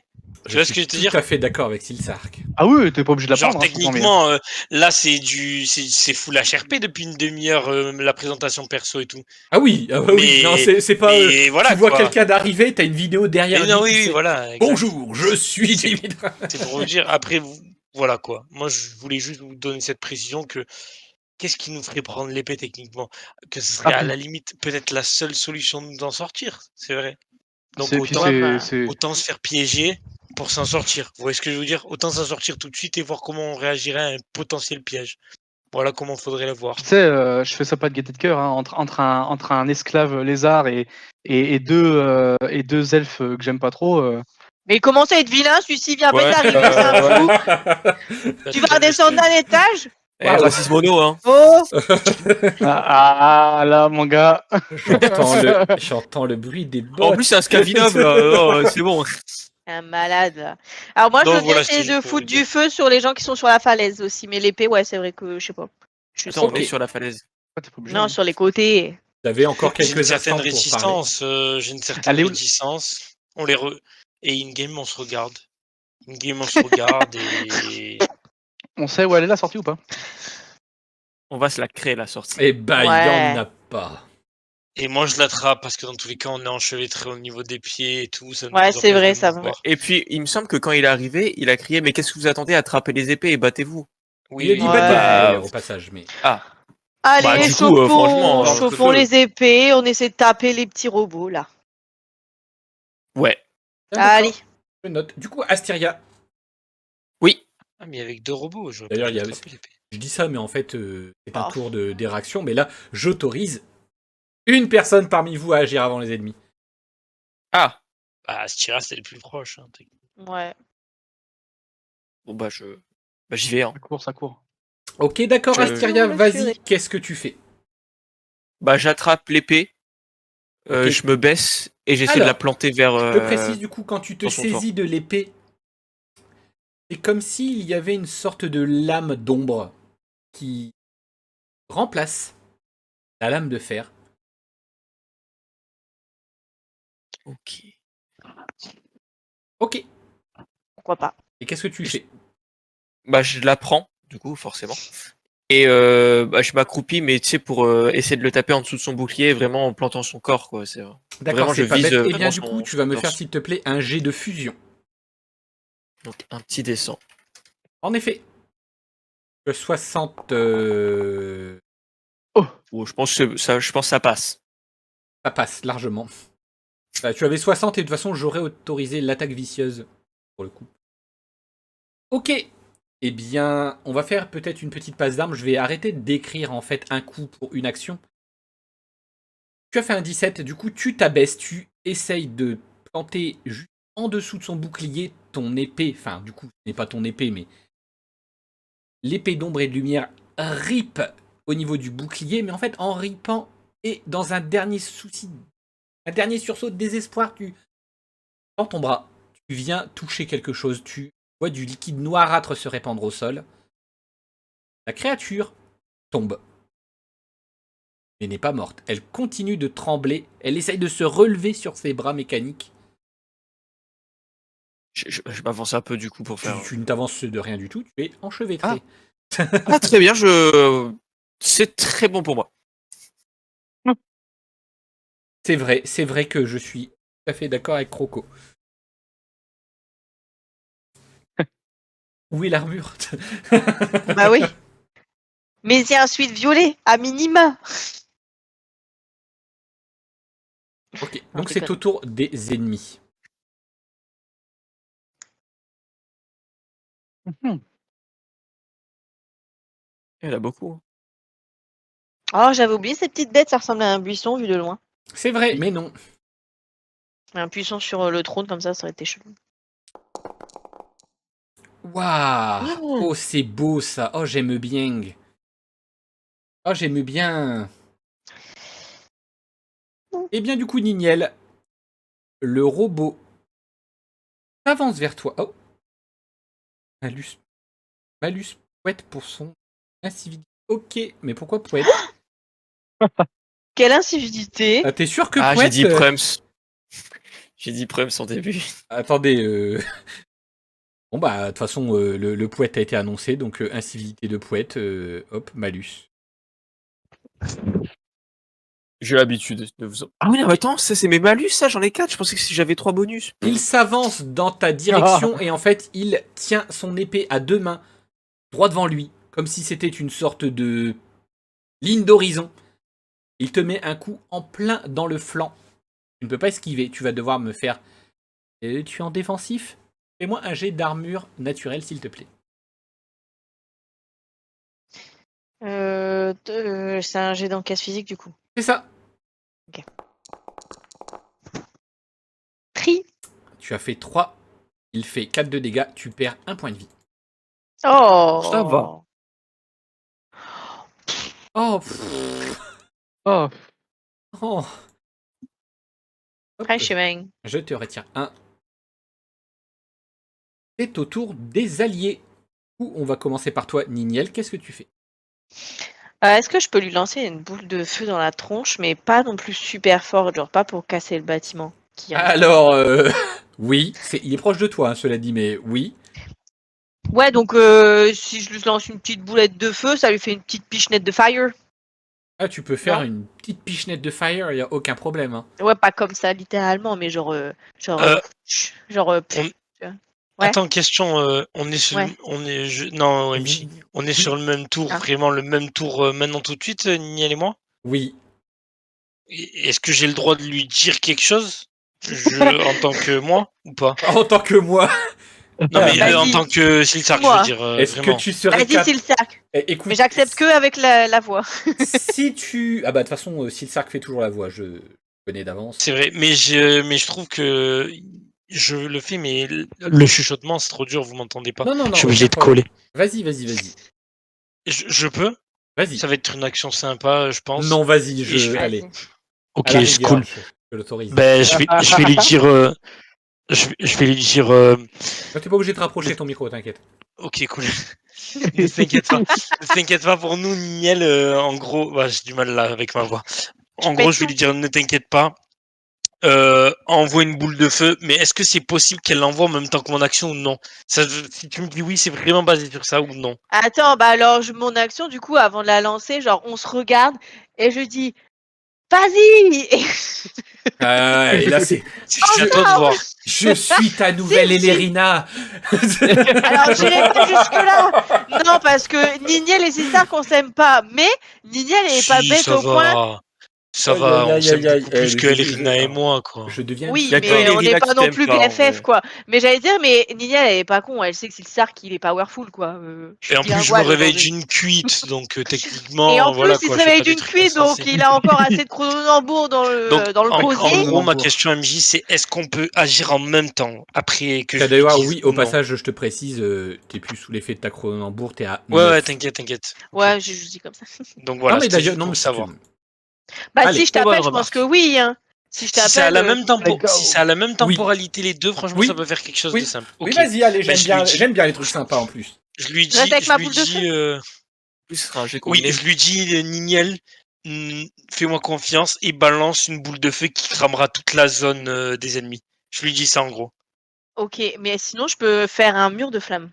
Tu vois ce que je veux te dire? Tout à fait d'accord avec Silsark. Ah oui, t'es pas obligé de la Genre, prendre. Hein, je comprends bien. techniquement, là, c'est full HRP depuis une demi-heure, la présentation perso et tout. Ah oui, oui, non, c'est pas... mais voilà, tu vois quoi. quelqu'un d'arriver, t'as une vidéo derrière Et lui non, qui oui, fait, voilà. exact. bonjour, je suis Dimitri. C'est pour vous dire, après, voilà quoi. Moi, je voulais juste vous donner cette précision que qu'est-ce qui nous ferait prendre l'épée techniquement? Que ce serait à la limite peut-être la seule solution de nous en sortir, c'est vrai. Donc Puis autant, c'est autant se faire piéger pour s'en sortir. Vous voyez ce que je veux dire? Autant s'en sortir tout de suite et voir comment on réagirait à un potentiel piège. Voilà comment faudrait la voir. Tu sais, je fais ça pas de gaieté de cœur, hein, entre un esclave lézard et deux elfes que j'aime pas trop. Mais il commence à être vilain, celui-ci vient à peine Ouais, d'arriver, c'est un fou. Bah, Tu vas redescendre d'un étage? Eh, racisme mono, hein. Oh. Là, mon gars. J'entends le bruit des bottes. En plus, c'est un Scavinov, là. Oh, c'est bon. Un malade là. Alors moi je Donc, veux bien voilà, essayer c'était de juste pour foutre vous dire. du feu sur les gens qui sont sur la falaise aussi, mais l'épée ouais c'est vrai que je sais pas. Je suis Attends, on trop- est sur la falaise. T'es pas obligé, Non hein. sur les côtés. Vous avez encore J'ai une quelques certaine instants pour parler. résistance. J'ai une certaine Elle est où- réticence. On les Et in-game, on se regarde. In-game, on se regarde et. On sait où elle est la sortie ou pas? On va se la créer, la sortie. Eh ben, il y Ouais. en a pas. Et moi, je l'attrape parce que dans tous les cas, on est enchevêtré au niveau des pieds et tout. Ça nous Ouais, c'est empêche vrai, de ça nous va. voir. Et puis, il me semble que quand il est arrivé, il a crié « Mais qu'est-ce que vous attendez? Attrapez les épées et battez-vous » Il a dit oui, bateau bah, d'ailleurs, au passage, mais... Allez, Bah, du coup, chauffons, franchement, chauffons les épées, on essaie de taper les petits robots là. Ouais. Ah, d'accord, Allez. je note. Du coup, Asteria. Oui. Ah, mais avec 2 robots, j'aurais D'ailleurs, pas il dû y a... attraper l'épée. je dis ça, mais en fait, c'est un Oh. tour des réactions. Mais là, j'autorise une personne parmi vous à agir avant les ennemis. Ah. Bah, Styra, c'était le plus proche. Hein. Ouais. Bon bah j'y vais. Hein. Ça court. Ok, d'accord, Je- Asteria, le vas-y, furet. qu'est-ce que tu fais? Bah j'attrape l'épée, Ok. je me baisse et j'essaie de Alors, la planter vers. Je précise du coup, quand tu te dans son saisis de l'épée, c'est comme s'il y avait une sorte de lame d'ombre qui remplace la lame de fer. Ok. Ok. Pourquoi pas. Et qu'est-ce que tu fais? Bah je la prends du coup forcément. Et bah, je m'accroupis mais tu sais pour essayer de le taper en dessous de son bouclier vraiment en plantant son corps quoi. C'est D'accord, vraiment je c'est pas vise bête. Eh bien, vraiment du coup, son tu vas me faire, torse. s'il te plaît, un jet de fusion. Donc un petit descend. En effet. 60... Oh, je pense que ça passe. Ça passe largement. Tu avais 60 et de toute façon, j'aurais autorisé l'attaque vicieuse pour le coup. Ok. Eh bien, on va faire peut-être une petite passe d'armes. Je vais arrêter de décrire en fait un coup pour une action. Tu as fait un 17, du coup tu t'abaisses, tu essayes de planter juste en dessous de son bouclier ton épée. Enfin, du coup, ce n'est pas ton épée, mais l'épée d'ombre et de lumière rip au niveau du bouclier. Mais en fait, en ripant et dans un dernier souci, un dernier sursaut de désespoir, dans ton bras, tu viens toucher quelque chose. Tu vois du liquide noirâtre se répandre au sol. La créature tombe, mais n'est pas morte. Elle continue de trembler. Elle essaye de se relever sur ses bras mécaniques. Je m'avance un peu du coup pour faire. Tu ne t'avances de rien du tout. Tu es enchevêtré. Ah très bien, c'est très bon pour moi. C'est vrai que je suis tout à fait d'accord avec Croco. Où est l'armure? Bah oui. Mais il y a un suite violet, à minima. Ok, Non, donc je c'est déconne. au tour des ennemis. Mhm. Il y en a beaucoup. Hein. Oh, j'avais oublié ces petites bêtes, ça ressemble à un buisson vu de loin. C'est vrai, mais non. Un buisson sur le trône comme ça aurait été chelou. Waouh! Oh, c'est beau ça. Oh, j'aime bien. Oh, j'aime bien. Eh bien, du coup, Niniel, le robot avance vers toi. Oh! Malus poète pour son incivilité. Ok, mais pourquoi poète? Quelle incivilité. Ah, t'es sûr que Ah j'ai poète dit Prums. J'ai dit Prums en début. Attendez, bon bah, de toute façon, le poète a été annoncé, donc incivilité de poète, hop, malus. J'ai l'habitude de vous. Ah oui, non, mais attends, ça c'est mes malus, ça j'en ai 4. Je pensais que j'avais 3 bonus. Il s'avance dans ta direction et en fait, il tient son épée à deux mains, droit devant lui, comme si c'était une sorte de ligne d'horizon. Il te met un coup en plein dans le flanc. Tu ne peux pas esquiver, tu vas devoir me faire... tu es en défensif? Fais-moi un jet d'armure naturelle, s'il te plaît. C'est un jet d'encaisse physique du coup. C'est ça. Tri. Tu as fait 3. Il fait 4 de dégâts, tu perds un point de vie. Oh. Ça va. Oh, pff, Oh, oh. Hop, Très chemin. je te retire 1. C'est au tour des alliés. On va commencer par toi, Niniel. Qu'est-ce que tu fais? Est-ce que je peux lui lancer une boule de feu dans la tronche, mais pas non plus super fort, genre pas pour casser le bâtiment qui est en face. Alors, oui, il est proche de toi, hein, cela dit, mais oui. Ouais, donc si je lui lance une petite boulette de feu, ça lui fait une petite pichenette de fire. Ah, tu peux faire Non. une petite pichenette de fire, il n'y a aucun problème. Hein. Ouais, pas comme ça littéralement, mais genre, Euh, genre, on- tu vois. Ouais. Attends, question, on est sur Ouais. non, MJ. On est sur le même tour, Ah. vraiment le même tour maintenant tout de suite, Niel et moi? Oui. Est-ce que j'ai le droit de lui dire quelque chose? En tant que moi, ou pas? En tant que moi, Non, mais Vas-y. en tant que Silsark, je veux Dis-moi. dire, est-ce que vraiment. tu serais Vas-y, c'est le cercle. Écoute, Mais j'accepte que avec la voix. si tu... Ah bah de toute façon, Silsark fait toujours la voix, je connais d'avance. C'est vrai, mais je trouve que je le fais, mais le chuchotement, c'est trop dur, vous m'entendez pas. Non, Je suis obligé de aucun problème. coller. Vas-y. Je peux? Vas-y. Ça va être une action sympa, je pense. Non, vas-y, je vais- Allez, Ok, à la c'est rigueur, cool. je l'autorise. Ben, je vais lui dire. Je vais lui dire. T'es pas obligé de te rapprocher ton micro, t'inquiète. Ok, cool. Ne t'inquiète pas. Ne t'inquiète pas pour nous, Niel. En gros, bah, j'ai du mal là avec ma voix. En gros, je vais lui dire ne t'inquiète pas. Envoie une boule de feu, mais est-ce que c'est possible qu'elle l'envoie en même temps que mon action ou non? Si tu me dis oui, c'est vraiment basé sur ça ou non? Attends, bah alors mon action, du coup, avant de la lancer, genre on se regarde et je dis vas-y. Et là, c'est... C'est à toi de voir. Je suis ta nouvelle Si. Elérina. Alors j'irai pas jusque là. Non, parce que Niniel et Silsark on s'aime pas, mais Niniel elle est pas Si, bête ça au point. va. Ça Aïe, va, aïe, on aïe, s'aime aïe, aïe. beaucoup plus que Elrina et moi, quoi. Je deviens... Oui, Y a que mais on Elérina n'est pas qui non t'aime plus pas, en BFF vrai. quoi. Mais j'allais dire, mais Niniel elle est pas con, elle sait que Silsark il est powerful quoi. Et en plus, je me réveille d'une cuite, donc Et en techniquement, plus, voilà il quoi. se je fais réveille pas des d'une trucs cuite, donc insensés. il a encore assez de Cronenbourg dans Donc, le en gosier. gros, ma question MJ, c'est est-ce qu'on peut agir en même temps après que je lui D'ailleurs, dise oui, ou au non? passage, je te précise, t'es plus sous l'effet de ta Cronenbourg, t'es à Ouais, 9. t'inquiète. Ouais, je dis comme ça. Donc voilà, non, mais c'était d'ailleurs, juste non, pour mais savoir. Bah Allez, si je très bonne t'appelle, je pense remarque. que oui. Hein. Si je Si ça a t'appelle, la même Let's go. si ça a la même Oui. temporalité les deux, franchement, Oui. ça peut faire quelque chose Oui. de simple. Oui, Ok. vas-y, allez, Bah, j'aime bien les trucs sympas en plus. Je lui reste dis, avec ma boule de Plus ce sera un jet oui, combiné. je lui dis, Niniel, fais-moi confiance et balance une boule de feu qui cramera toute la zone des ennemis. Je lui dis ça en gros. Ok, mais sinon je peux faire un mur de flammes.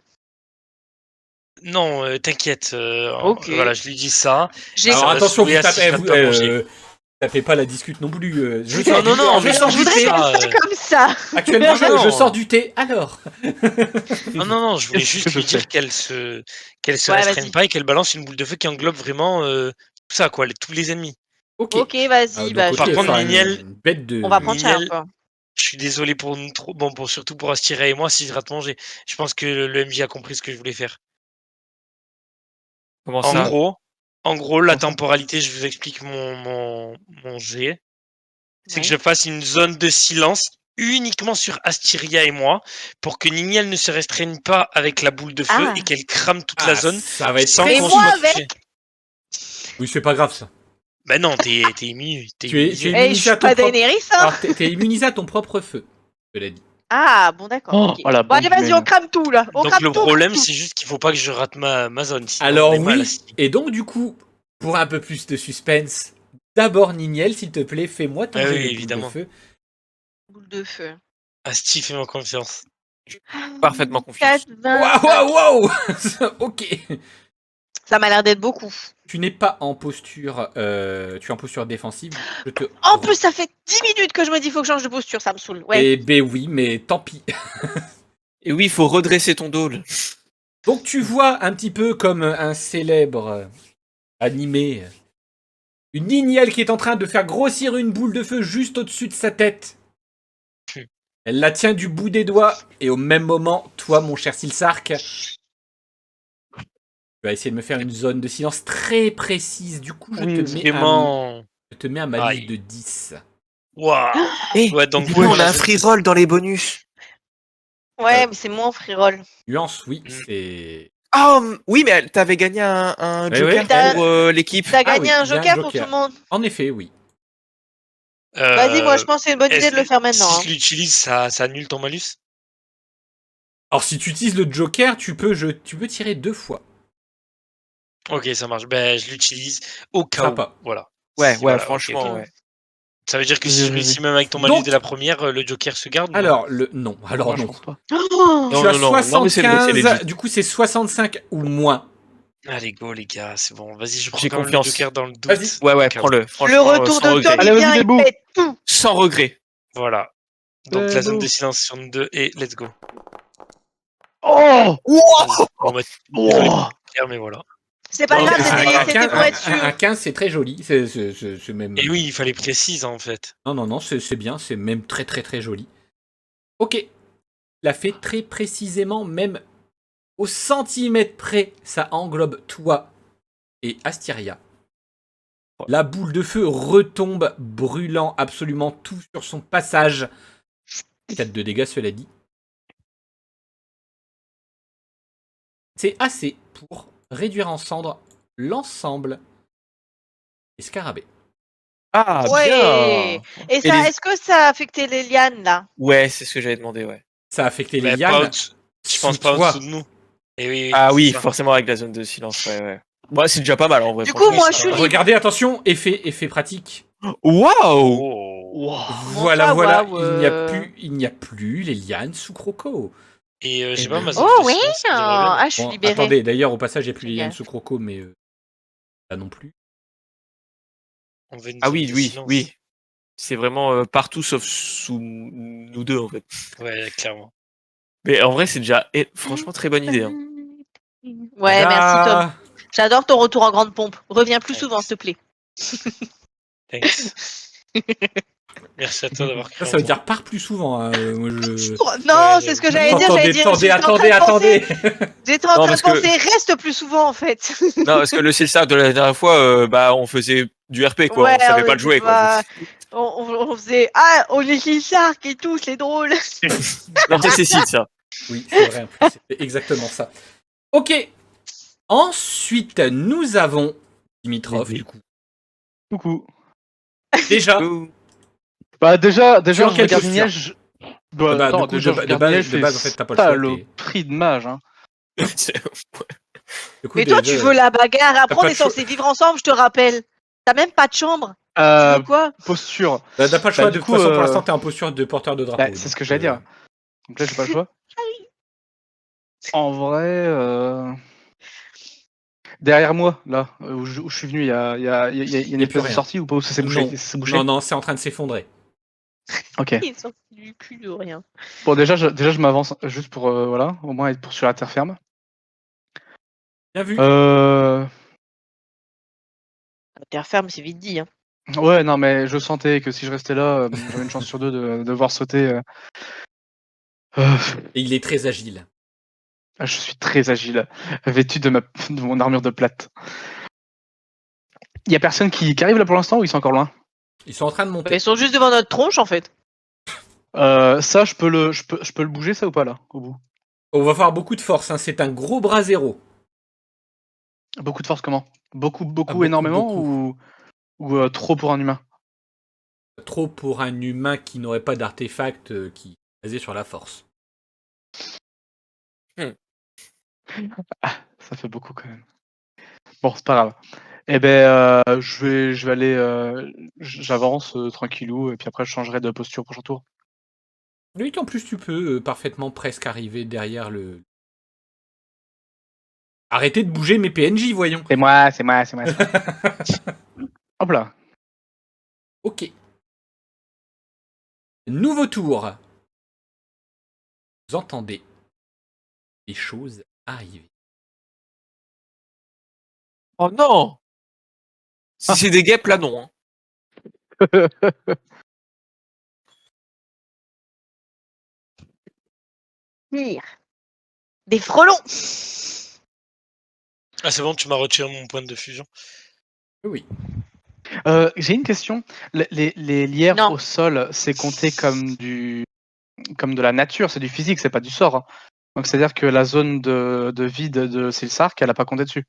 Non, t'inquiète. Ok. Voilà, je lui dis ça. J'ai- Alors Ça va attention, saouler vous à si tapez, je rate pas manger. tapez pas la discute non plus. Je Non, sors non, du, non, alors, mais je sors je du voudrais thé. ça, faire ça comme ça. Actuellement, Non, je non. sors du thé. Alors. Non, je voulais Qu'est-ce juste que je lui dire fais qu'elle se Ouais, restreigne vas-y. pas et qu'elle balance une boule de feu qui englobe vraiment tout ça, quoi, tous les ennemis. Ok. Ok, vas-y. Donc, Bah, ok, Par contre, enfin, Niniel, une bête de. on va prendre cher Niniel, encore. je suis désolé pour nous trop. Bon, surtout pour Astira et moi si je rate manger. Je pense que le MJ a compris ce que je voulais faire. Comment En ça? gros, la Comment ça temporalité, je vous explique mon jet. C'est que Ouais. je fasse une zone de silence uniquement sur Astyria et moi pour que Niniel ne se restreigne pas avec la boule de feu Ah. et qu'elle crame toute la zone ça va être sans très Et qu'on moi soit avec touché. Oui, c'est pas grave ça. Bah non, t'es immu. T'es Tu es immunisé. immunisé Eh, je suis à ton pas propre. Daenerys, hein. Alors, t'es immunisé à ton propre feu. Je l'ai dit. Ah, bon, d'accord. Oh, ok. oh, la Bon, allez, bombe vas-y, humaine. on crame tout, là. On Donc crame le tout, problème, crame tout. c'est juste qu'il faut pas que je rate ma zone. Sinon, Alors on est mal oui. assis. Et donc du coup, pour un peu plus de suspense, d'abord Niniel, s'il te plaît, fais-moi ton Ah jet oui, de boule de évidemment. feu. Boule de feu. Asti, fais-moi confiance. Parfaitement confiance. 4, 20. Waouh. Ok. Ça m'a l'air d'être beaucoup. Tu n'es pas en posture, tu es en posture défensive. Je te... En plus, ça fait 10 minutes que je me dis faut que je change de posture, ça me saoule. Ouais. Eh ben oui, mais tant pis. Et oui, il faut redresser ton dos. Donc tu vois un petit peu comme un célèbre animé, une Niniel qui est en train de faire grossir une boule de feu juste au-dessus de sa tête. Elle la tient du bout des doigts et au même moment, toi, mon cher Silsark, tu vas essayer de me faire une zone de silence très précise. Du coup, je Vraiment. te mets un malus Aïe. de 10. Waouh. Eh, Ouais, donc on a voilà, un free roll dans les bonus. Ouais, mais c'est moins free roll. Nuance, oui, Mm. c'est... Ah, oui, mais t'avais gagné un Ouais, joker ouais. pour l'équipe. T'as Ah gagné oui, un il y a un joker pour tout joker. le monde. En effet, oui. Vas-y, moi je pense que c'est une bonne idée de le faire maintenant. Si hein. je l'utilise, ça annule ton malus. Alors, si tu utilises le joker, tu peux tirer 2 fois. Ok, ça marche. Ben, je l'utilise au cas Fera où. pas. Voilà. Ouais, Si, voilà, franchement, ok. ouais. Ça veut dire que si Vas-y, je vas-y. réussis même avec ton malus Donc- dès la première, le joker se garde ou non? Alors, non. Alors, Moi, je non. pense pas. Oh Non, Tu as non, non. Non, mais c'est 75, legit. du coup, c'est 65 ou moins. Allez, go, les gars, c'est bon. Vas-y, je prends J'ai quand même confiance. le joker dans le doute. Vas-y. Ouais, Au cas où. prends-le. le Franchement, retour sans de regret. Tom, Allez, il vas-y, vient, il debout. pète tout. Sans regret. Voilà. Donc, la zone Debout. de silence sur nous deux et let's go. Oh Bon, bah, désolé, Pierre, mais voilà. C'est pas Non, grave, mais c'était pour être un sûr. 15, c'est très joli. C'est même... Et oui, il fallait préciser en fait. Non, c'est bien. C'est même très, très, très joli. Ok. La fait très précisément, même au centimètre près, ça englobe toi et Astyria. La boule de feu retombe, brûlant absolument tout sur son passage. 4 de dégâts, cela dit. C'est assez pour réduire en cendres l'ensemble des scarabées. Ah, Ouais. bien. Et ça, est-ce que ça a affecté les lianes là? Ouais, c'est ce que j'avais demandé, ouais. Ça a affecté les Mais pas lianes. au-dessous- je sous pense pas en toi. dessous de nous. Et oui, Ah c'est oui, ça. forcément avec la zone de silence, ouais. Moi, c'est déjà pas mal en vrai. Du coup, franchement. moi, je suis libre. Regardez, attention, effet pratique. Waouh. Oh. Wow. Voilà, Waouh, il n'y a plus les lianes sous Croco. Et Eh j'ai pas ben. ma zone Oh de oui, silence, j'aimerais bien. ah, je suis Bon, libérée. attendez, d'ailleurs, au passage, il n'y a plus les Génial. lianes sous Croco, mais là non plus. On veut une Ah zone oui, de oui, silence. oui. C'est vraiment partout sauf sous nous deux en fait. Ouais, clairement. Mais en vrai, c'est déjà franchement très bonne idée. Hein. Ouais, merci Tom. Tada. J'adore ton retour en grande pompe. Reviens plus souvent, s'il te plaît. Thanks. Merci à toi d'avoir créé. Ça veut dire part plus souvent. Hein. Moi, je... Non, Ouais, c'est ce que j'allais dire. Attendez. J'étais en Non, train de parce que- penser, reste plus souvent en fait. Non, parce que le Silsar de la dernière fois, bah on faisait du RP quoi, Ouais, on savait on pas le jouer était quoi. pas- on faisait on est les Shark et tout, c'est drôle. Non, ça c'est Sid ça. Oui, c'est vrai, en plus, c'est exactement ça. Ok. Ensuite, nous avons Dimitrov, du coup. Coucou. Déjà, Bah déjà, Tu es en je quelle regarde posture Niège. Bah, bah, attends, du coup, déjà, de je regarde base, Niège, de base, en fait, t'as pas le choix. saloperie de mage. Hein. Du coup, Mais toi, tu veux la bagarre. Après, T'as on pas est de choix. censé vivre ensemble, je te rappelle. T'as même pas de chambre. Tu veux quoi? Posture. T'as pas le choix, Bah, de du toute coup, façon, pour l'instant, t'es en posture de porteur de drapeau. Bah, c'est ce que j'allais dire. Donc là, j'ai pas le choix. En vrai, derrière moi, là, où je suis venu, il y a une plus espèce de rien. sortie ou pas où ça s'est bouché, Non, c'est en train de s'effondrer. Ok. Il est sorti du cul de rien. Bon, déjà, je m'avance juste pour, voilà, au moins être pour sur la terre ferme. Bien vu. La terre ferme, c'est vite dit. Hein. Ouais, non, mais je sentais que si je restais là, j'avais une chance sur deux de voir sauter. Et il est très agile. Je suis très agile, vêtu de mon armure de plate. Il y a personne qui arrive là pour l'instant ou ils sont encore loin? Ils sont en train de monter. Ils sont juste devant notre tronche, en fait. Ça, je peux le bouger, ça ou pas là, au bout? On va faire beaucoup de force. Hein. C'est un gros bras zéro. Beaucoup de force, comment? Beaucoup, beaucoup, énormément beaucoup. ou trop pour un humain? Trop pour un humain qui n'aurait pas d'artefact qui est basé sur la force. Ça fait beaucoup quand même. Bon, c'est pas grave. Eh ben, je vais aller. J'avance tranquillou et puis après je changerai de posture au prochain tour. Oui, en plus, tu peux parfaitement presque arriver derrière le. Arrêtez de bouger mes PNJ, voyons. C'est moi. Hop là. Ok. Nouveau tour. Vous entendez des choses arriver. Oh non. Si c'est des guêpes là non. Hein. Des frelons. Ah, c'est bon, tu m'as retiré mon point de fusion. Oui. J'ai une question. Les lierres Non. au sol, c'est compté comme de la nature, c'est du physique, c'est pas du sort. Hein. Donc c'est-à-dire que la zone de vide de Silsark, elle a pas compté dessus.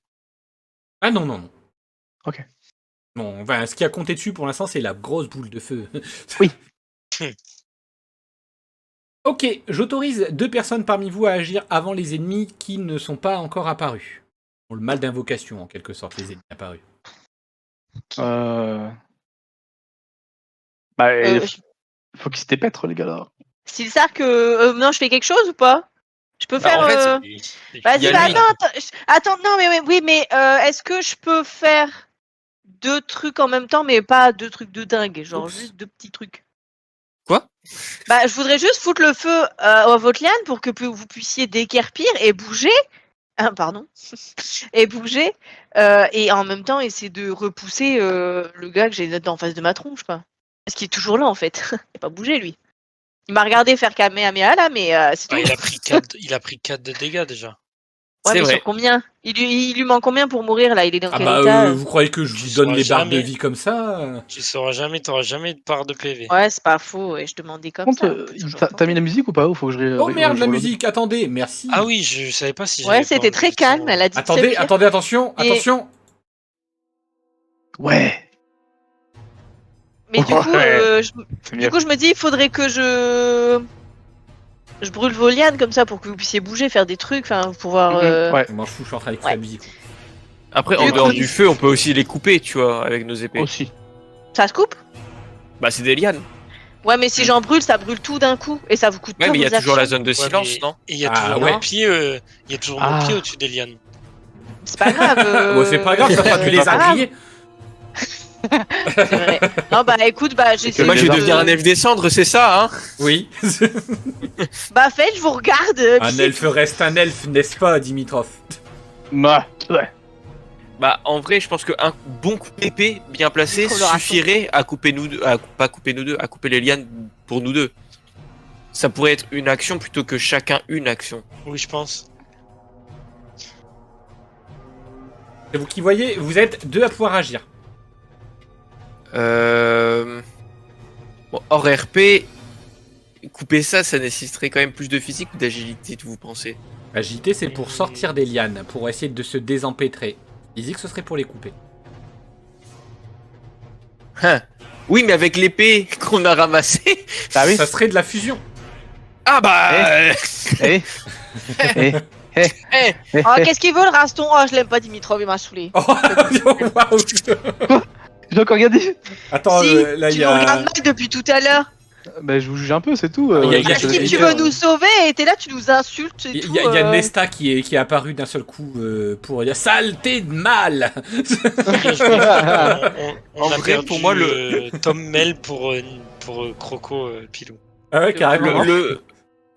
Ah non. Ok. Non, enfin, ce qui a compté dessus pour l'instant, c'est la grosse boule de feu. Oui. Ok, j'autorise 2 personnes parmi vous à agir avant les ennemis qui ne sont pas encore apparus. Bon, le mal d'invocation, en quelque sorte, les ennemis apparus. Faut qu'ils se dépètrent, les gars là. Silsark, non, je fais quelque chose ou pas? Je peux faire. en fait, Vas-y, il y a bah lui. attends, non, mais oui, mais est-ce que je peux faire 2 trucs en même temps, mais pas 2 trucs de dingue, genre Oups. juste 2 petits trucs? Bah, je voudrais juste foutre le feu à votre liane pour que vous puissiez déguerpir et bouger. Pardon. Et bouger. Et en même temps, essayer de repousser le gars que j'ai en face de ma tronche, quoi. Parce qu'il est toujours là, en fait. Il n'a pas bougé, lui. Il m'a regardé faire Kamehameha, là, mais c'est tout. Ah, il a pris 4 de dégâts déjà. Ouais, C'est mais vrai. sur combien il lui manque combien pour mourir, là? Il est dans Ah quel bah, état vous croyez que je Tu vous donne sauras les barres de jamais. vie comme ça? Tu sauras jamais, t'auras jamais de part de PV. Ouais, c'est pas faux. Ouais, je demandais comme Par ça. contre, t'as mis la musique ou pas? Ou faut que je Oh merde, je la reload musique, attendez, merci. Ah oui, je savais pas si Ouais, j'avais c'était pas très enlevé calme. son- Elle a dit Attendez, très pire. attendez, attention, Et- attention. Ouais. Mais du coup, Ouais. je... C'est Du mieux. coup, je me dis, il faudrait que je brûle vos lianes comme ça pour que vous puissiez bouger, faire des trucs, enfin, pouvoir. Ouais. Je m'en fous, je suis en train d'écouter Ouais. la musique. Après, Du en coup, dehors il- du feu, on peut aussi les couper, tu vois, avec nos épées. Aussi. Ça se coupe? Bah, c'est des lianes. Ouais, mais si j'en brûle, ça brûle tout d'un coup et ça vous coûte Ouais, pas mais il y a vos toujours la actions. zone de Ouais, silence, mais- non? Et il y a Ah, toujours ouais. mon pied, il y a toujours mon Ah. pied au-dessus des lianes. C'est pas grave. Ouais, c'est pas grave, ça fera que c'est les pas as grave, grillés. c'est vrai. Non, bah écoute, bah j'essaie. Moi, je vais les devenir un elfe des cendres, c'est ça, hein? Oui. Bah faites, je vous regarde. Un qui elfe reste un elfe, n'est-ce pas, Dimitrov? Bah, ouais. Bah, en vrai, je pense qu'un bon coup d'épée bien placé Coloration. suffirait à couper nous deux, pas couper nous deux, à couper les lianes pour nous deux. Ça pourrait être une action plutôt que chacun une action. Oui, je pense. C'est vous qui voyez, vous êtes deux à pouvoir agir. Bon, hors RP, couper ça, ça nécessiterait quand même plus de physique ou d'agilité, vous pensez? Agilité, c'est pour sortir des lianes, pour essayer de se désempêtrer. Physique, ce serait pour les couper. Hein. Oui, mais avec l'épée qu'on a ramassée. Ah oui. Ça serait de la fusion. Ah bah. Eh. Eh. Oh, qu'est-ce qu'il veut le raston? Oh, je l'aime pas, Dimitrov, il m'a saoulé. Oh, waouh. J'ai encore rien dit. Attends, Si, là, il tu y nous regardes a... mal depuis tout à l'heure. Bah, je vous juge un peu, c'est tout. Il y a- il y a- Parce que tu veux nous sauver et t'es là, tu nous insultes et Il tout. y a Nesta qui est apparu d'un seul coup pour dire saleté de mal. On En a vrai, perdu pour moi, Tom Mel pour Croco Pilou. Ah ouais, carrément.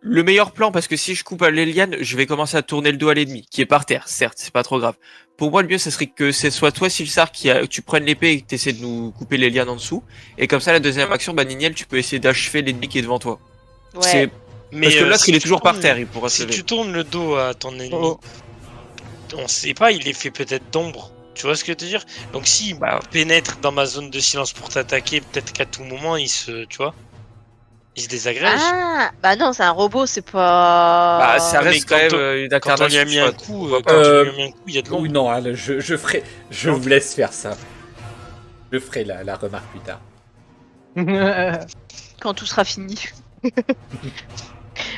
Le meilleur plan, parce que si je coupe à l'Eliane, je vais commencer à tourner le dos à l'ennemi, qui est par terre, certes, c'est pas trop grave. Pour moi, le mieux, ce serait que ce soit toi, Silsar, tu prennes l'épée et que tu essaies de nous couper les lianes en dessous. Et comme ça, la deuxième action, bah, Niniel, tu peux essayer d'achever l'ennemi qui est devant toi. Ouais. C'est... Mais Parce que l'autre, si il est tu toujours par tournes- terre, il pourra se Si lever. tu tournes le dos à ton ennemi, Oh. on sait pas, il est fait peut-être d'ombre. Tu vois ce que je veux dire? Donc s'il pénètre dans ma zone de silence pour t'attaquer, peut-être qu'à tout moment il se, tu vois, il se désagrège. Ah, bah non, c'est un robot, c'est pas. Bah, ça mais reste quand quand même on- une Quand on lui a incarnation. mis tu un vois. coup, il y a de l'ombre. Oui, non, là, je vous laisse faire ça. Je ferai la remarque plus tard. Quand tout sera fini.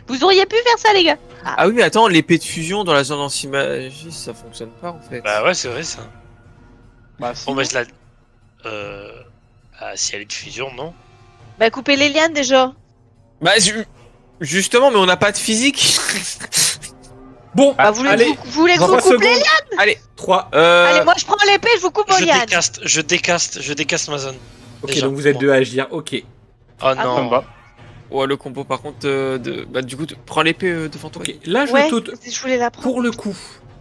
Vous auriez pu faire ça, les gars. Ah oui, mais attends, l'épée de fusion dans la zone anti-magie, ça fonctionne pas en fait. Bah ouais, c'est vrai ça. Bah, si. Bon bah je la... si elle est de fusion, non? Bah, coupez les lianes déjà. Bah, justement, mais on n'a pas de physique. Bon, Bah, vous voulez allez, que vous voulez que je 3 vous coupe les secondes. lianes? Allez. 3. Allez, moi je prends l'épée, je vous coupe vos lianes. Je décaste ma zone. Ok, déjà, donc vous êtes moi. deux à agir. Ok. Oh Ah, Ça me non. va. Ouais, le combo par contre, bah du coup, prends l'épée devant toi. Ok. Là, Ouais, je je voulais la prendre. pour le coup,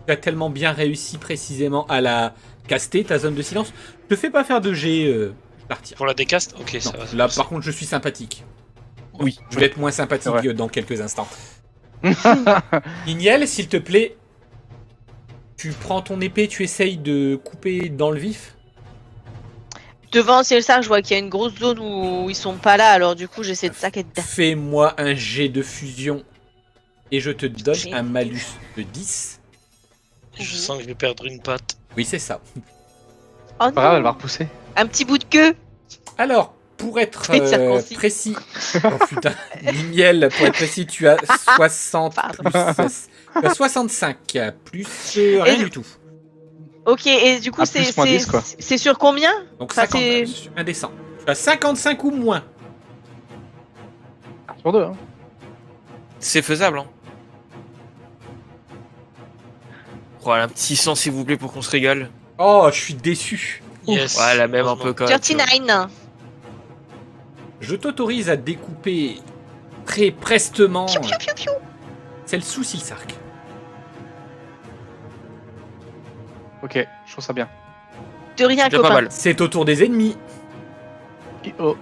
tu as tellement bien réussi précisément à la caster, ta zone de silence. Je te fais pas faire de jet. Je la retire. Pour la décaste? Ok, ça Non, va. là, par contre, je suis sympathique. Oui. Je vais être moins sympathique Ouais. dans quelques instants. Ignel, s'il te plaît, tu prends ton épée, tu essayes de couper dans le vif. Devant Cielsar, je vois qu'il y a une grosse zone où ils sont pas là, alors du coup j'essaie de saquer dedans. Fais-moi un jet de fusion et je te donne Jet. un malus de 10. Je sens que je vais perdre une patte. Oui, c'est ça. Oh Pas grave, elle va non, repousser. un petit bout de queue. Alors, pour être Oui, circoncis. précis, oh putain, Limiel, pour être précis, tu as 60 Pardon. plus, tu as 65 plus rien du tout. Ok, et du coup Ah, plus moins 10, quoi. c'est sur combien? Donc Ça, 50, c'est- indécent. Tu as 55 ou moins. Sur deux, hein. C'est faisable, hein. Voilà, un petit sang s'il vous plaît pour qu'on se régale. Oh, je suis déçu. Yes. Ouais, la même un peu quand même. tu vois. 39. Je t'autorise à découper très prestement Piou, piou, piou, piou. celle sous Silsark. Ok, je trouve ça bien. De rien, Déjà pas copain. mal. C'est au tour des ennemis. Oh.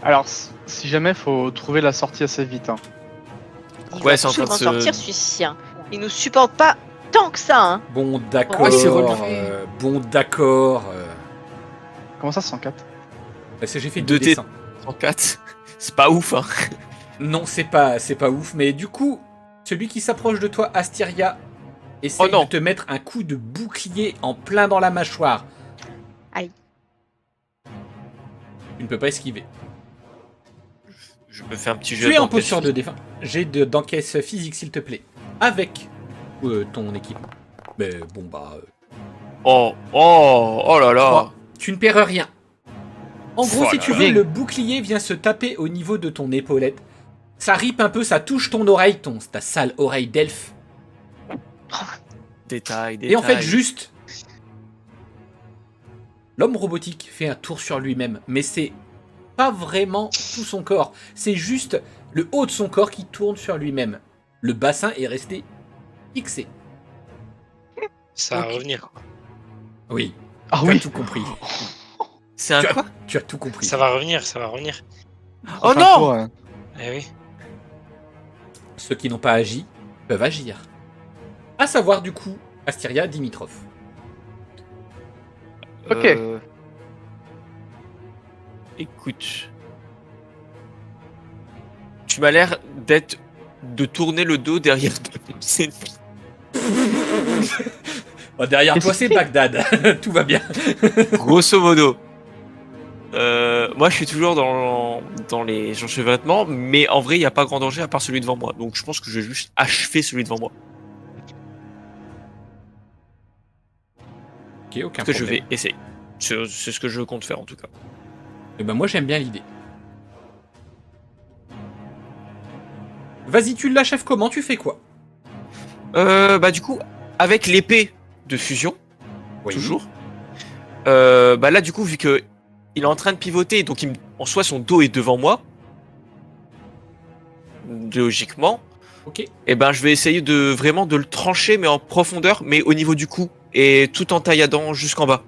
Alors, si jamais, faut trouver la sortie assez vite. Hein. Il Ouais, va c'est en train de sûrement se- sortir celui-ci. Hein. Il nous supporte pas tant que ça. Hein. Bon, d'accord. Ouais, c'est relevé. Bon, d'accord. Comment ça, 104? J'ai fait Deux deux dessins. 104. C'est pas ouf, hein. Non, c'est pas ouf. Mais du coup, celui qui s'approche de toi, Asteria, essaye Oh non. de te mettre un coup de bouclier en plein dans la mâchoire. Aïe. Tu ne peux pas esquiver. Je me fais un petit jeu. Tu es en d'enquête. posture de défense. J'ai d'encaisse physique, s'il te plaît. Avec ton équipement. Mais bon, bah. Oh là là. Trois. Tu ne perds rien. En gros, Oh si là tu là. veux, le bouclier vient se taper au niveau de ton épaulette. Ça ripe un peu, ça touche ton oreille, ta sale oreille d'elfe. Détail. Et en fait, juste. L'homme robotique fait un tour sur lui-même, mais c'est pas vraiment tout son corps. C'est juste le haut de son corps qui tourne sur lui-même. Le bassin est resté fixé. Ça va Ok. revenir. Oui, Ah tu as oui. tout compris. C'est un Tu as, quoi tu as tout compris. Ça va revenir, ça va revenir. Oh Enfin, non quoi, hein. Eh oui. Ceux qui n'ont pas agi peuvent agir. À savoir du coup, Asteria Dimitrov. Ok. Écoute. Tu m'as l'air de tourner le dos derrière ton ennemi. Oh, derrière toi, c'est Bagdad. Tout va bien. Grosso modo. Moi, je suis toujours dans les enchevêtrements, mais en vrai, il n'y a pas grand danger à part celui devant moi. Donc, je pense que je vais juste achever celui devant moi. Ok, aucun Que je problème. vais essayer. C'est ce que je compte faire en tout cas. Eh ben moi, j'aime bien l'idée. Vas-y, tu l'achèves comment? Tu fais quoi? Bah, du coup, avec l'épée de fusion, Oui. toujours. Bah, là, du coup, vu que il est en train de pivoter, donc en soi, son dos est devant moi. Logiquement. Ok. Et ben, je vais essayer de vraiment de le trancher, mais en profondeur, mais au niveau du cou. Et tout en tailladant jusqu'en bas.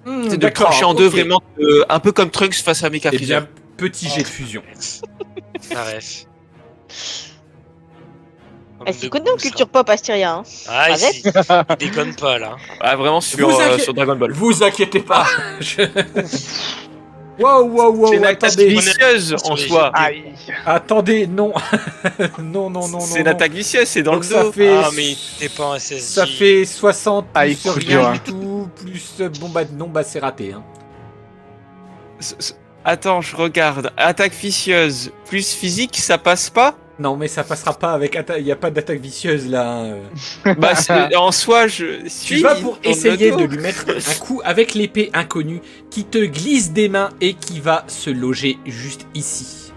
C'est de le trancher en deux, ok. vraiment, un peu comme Trunks face à Mecha Eh Freezer. bien, petit jet de fusion. Ça rêve. Eh, c'est quoi donc culture pop Asteria hein. Ah, Avec. ici. Il déconne pas là. Ah, vraiment sur, Vous inquiétez- sur Dragon Ball. Vous inquiétez pas. Wow, C'est une attaque attendez. vicieuse en Sur les soi. jets. Aïe. Attendez, non. non. C'est une attaque vicieuse, c'est dans Donc le ça dos. fait... Ah, mais t'es pas en SSJ. Ça fait 60 plus Aïe, coup rien dur, hein. du tout, plus... Bon bah non, bah c'est raté. Hein. Attends, je regarde. Attaque vicieuse plus physique, ça passe pas? Non, mais ça passera pas avec... Il n'y a pas d'attaque vicieuse là. Hein. Bah, en soi, je Tu suis. vas pour dans le essayer dos. de lui mettre un coup avec l'épée inconnue qui te glisse des mains et qui va se loger juste ici.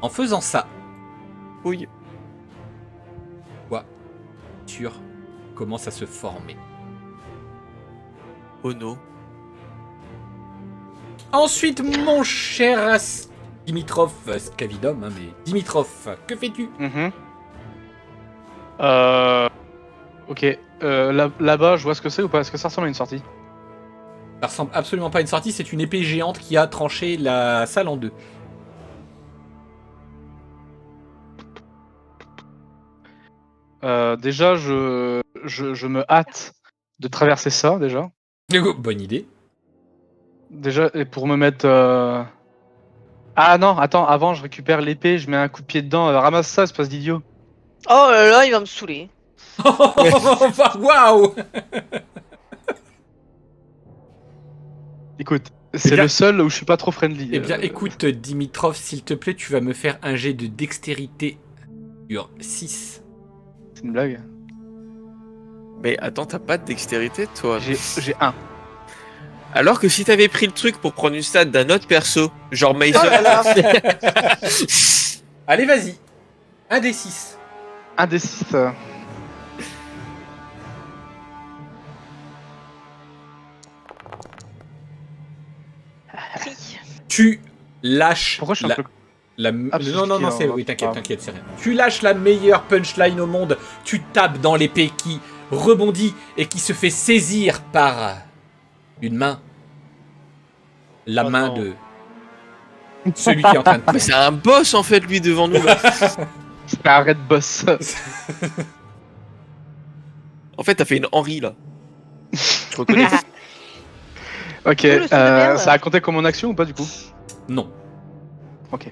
En faisant ça, Oui. sur commence à se former. Oh non. Ensuite, mon cher Dimitrov, Scavidum, hein, mais Dimitrov, que fais-tu? Mhm. Ok. Là-bas, je vois ce que c'est ou pas? Est-ce que ça ressemble à une sortie? Ça ressemble absolument pas à une sortie, c'est une épée géante qui a tranché la salle en deux. Déjà, je me hâte de traverser ça, déjà. Bonne idée. Déjà, et pour me mettre... Ah non, attends, avant, je récupère l'épée, je mets un coup de pied dedans. Ramasse ça, espèce d'idiot. Oh là là, il va me saouler. Waouh! Écoute, c'est bien- le seul où je suis pas trop friendly. Eh bien, écoute, Dimitrov, s'il te plaît, tu vas me faire un jet de dextérité sur 6. C'est une blague. Mais attends, t'as pas de dextérité, toi? J'ai un. Alors que si t'avais pris le truc pour prendre une stat d'un autre perso, genre Mason. Oh là là. Allez, vas-y. Un des 6. Un des 6. Tu lâches Pourquoi je suis un peu... non, parce que non, non, je c'est... dis, Oui, t'inquiète, ah. t'inquiète, c'est rien. Tu lâches la meilleure punchline au monde, tu tapes dans l'épée qui rebondit et qui se fait saisir par une main. La Oh main non. de celui qui est en train de Mais c'est un boss en fait lui devant nous là. C'est un red boss. En fait t'as fait une Henri là. Je reconnais. Ok, le son de merde. ça a compté comme mon action ou pas du coup? Non. Ok.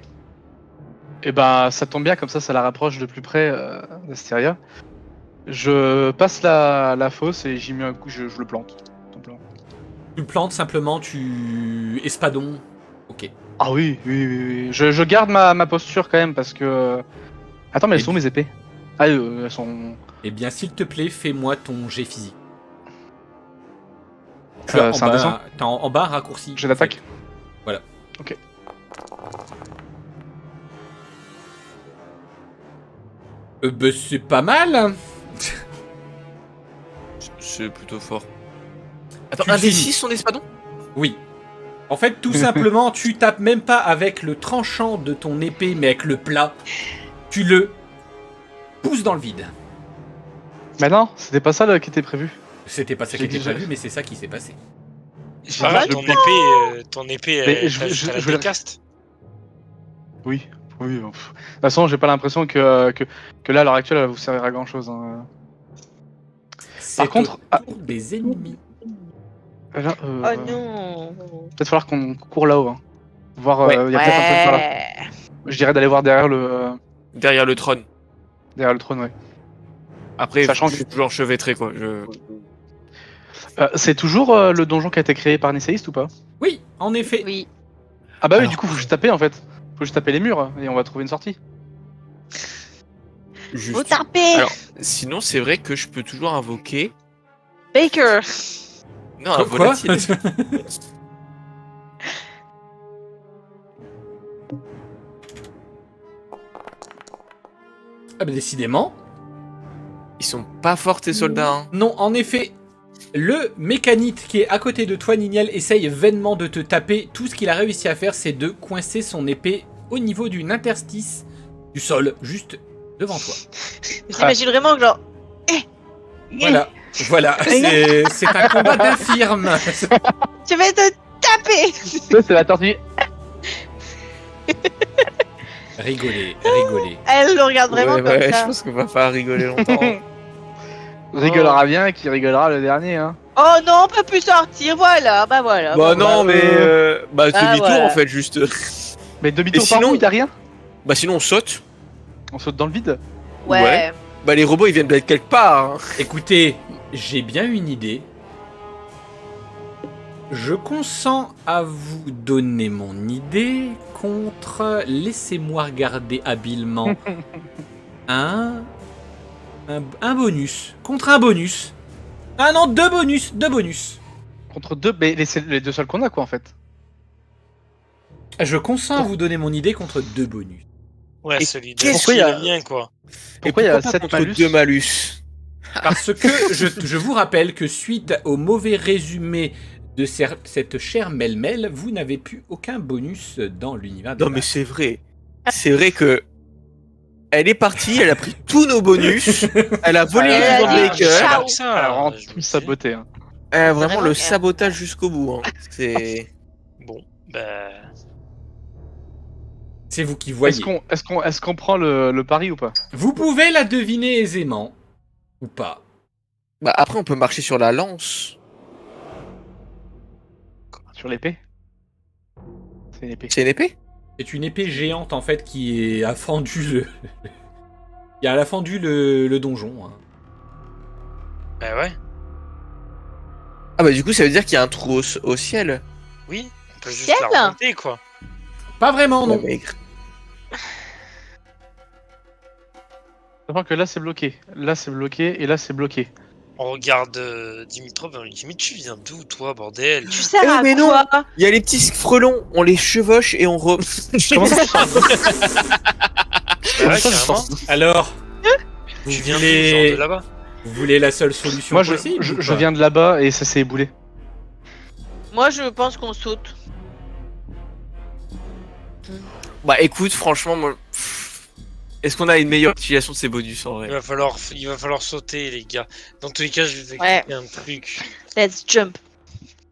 Et ben ça tombe bien, comme ça la rapproche de plus près d'Astéria. Je passe la fosse et j'y mets un coup, je le plante. tout simplement. Tu le plantes simplement, tu... Espadon. Ok. Ah oui, oui, oui, oui. Je garde ma posture quand même parce que... Attends, mais elles Et sont où mes épées? Ah, elles sont... Eh bien, s'il te plaît, fais-moi ton jet physique. c'est un dessin. T'as en bas un raccourci. J'ai l'attaque. Voilà. Ok. Bah, c'est pas mal. C'est plutôt fort. Attends, Tu un des finis. 6 son espadon? Oui. En fait, tout simplement, tu tapes même pas avec le tranchant de ton épée, mais avec le plat. Tu le pousses dans le vide. Mais non, c'était pas ça là, qui était prévu. C'était pas ça qui J'ai était déjà- prévu, mais c'est ça qui s'est passé. C'est pas mal, je- ton épée, Mais elle, je- elle, je- elle je voulais- décaste. Oui, oui. De toute façon, j'ai pas l'impression que là, à l'heure actuelle, elle va vous servir à grand chose. C'est Par contre, au tour des ennemis. Là, Oh non. peut-être falloir qu'on court là-haut. Hein. Voir, Ouais. y a peut-être un truc par là. Ouais. Je dirais d'aller voir derrière le Derrière le trône. trône, ouais. Après, Sachant je suis toujours enchevêtré quoi. C'est toujours le donjon qui a été créé par Nisséiste ou pas? Oui, en effet. Oui. Ah bah oui, Alors- du coup, faut juste taper en fait. Faut juste taper les murs et on va trouver une sortie. Juste. Vous tapez. Alors, sinon c'est vrai que je peux toujours invoquer. Baker. Non, un Quoi volatile. Ah bah décidément. Ils sont pas forts tes soldats. Hein. Non, en effet, le mécanite qui est à côté de toi, Nignel, essaye vainement de te taper. Tout ce qu'il a réussi à faire, c'est de coincer son épée au niveau d'une interstice du sol, juste devant toi. J'imagine vraiment que genre. Voilà, voilà, c'est un combat d'infirme. Je vais te taper. Ça, c'est la tortue. Rigolez, rigolez. Elle le regarde vraiment Ouais, comme ouais, je ça. pense qu'on va pas rigoler longtemps. Rigolera bien, qui rigolera le dernier. Hein. Oh non, on peut plus sortir. Voilà, bah voilà. Bah non, bah, mais bah demi-tour voilà. en fait juste. Mais demi-tour Et par sinon- où, y'a rien? Bah sinon on saute. On saute dans le vide. Ouais. Ouais. Bah les robots ils viennent d'être quelque part. Hein. Écoutez, j'ai bien une idée. Je consens à vous donner mon idée contre, laissez-moi regarder habilement, un bonus. Contre un bonus. Ah non, deux bonus. Contre deux, mais c'est les deux seuls qu'on a quoi en fait. Je consens à vous donner mon idée contre deux bonus. Ouais, Et celui de qu'est-ce qu'il y a- le mien, quoi. Pourquoi il y a pas 7 contre malus? 2 malus? Parce que je vous rappelle que suite au mauvais résumé de cette chère Melmel, vous n'avez plus aucun bonus dans l'univers. Non mais c'est vrai. C'est vrai que elle est partie, elle a pris tous nos bonus, elle a volé Elle les a gens de dit Baker, ciao. Ça, Alors, on je me tout dis, saboté. Hein. elle a vraiment Vraiment, le sabotage jusqu'au bout. Hein. C'est. Bon, bah. C'est vous qui voyez. Est-ce qu'on prend le pari ou pas? Vous pouvez la deviner aisément, ou pas. Bah après on peut marcher sur la lance. Sur l'épée? C'est une épée. C'est une épée? C'est une épée géante en fait qui a fendu qui a fendu le donjon. Hein. Bah ouais. Ah bah du coup ça veut dire qu'il y a un trou au ciel. Oui, on peut juste Ciel. la remonter, quoi. Pas vraiment, non. Ouais, mais- Sachant que là c'est bloqué, et là c'est bloqué. On regarde Dimitrov et on lui dit: mais tu viens d'où, toi, bordel? Tu sers Eh à mais non. quoi? Il y a les petits frelons, on les chevauche et on re. Comment ça Bah ouais, carrément. Alors, vous Tu viens d'où, genre de là-bas? vous voulez la seule solution Moi possible ou je pas viens de là-bas et ça s'est éboulé. Moi, je pense qu'on saute. Bah écoute, franchement, moi... Est-ce qu'on a une meilleure utilisation de ces bonus en vrai? Il va falloir sauter, les gars. Dans tous les cas, je vais vous expliquer un truc. Let's jump.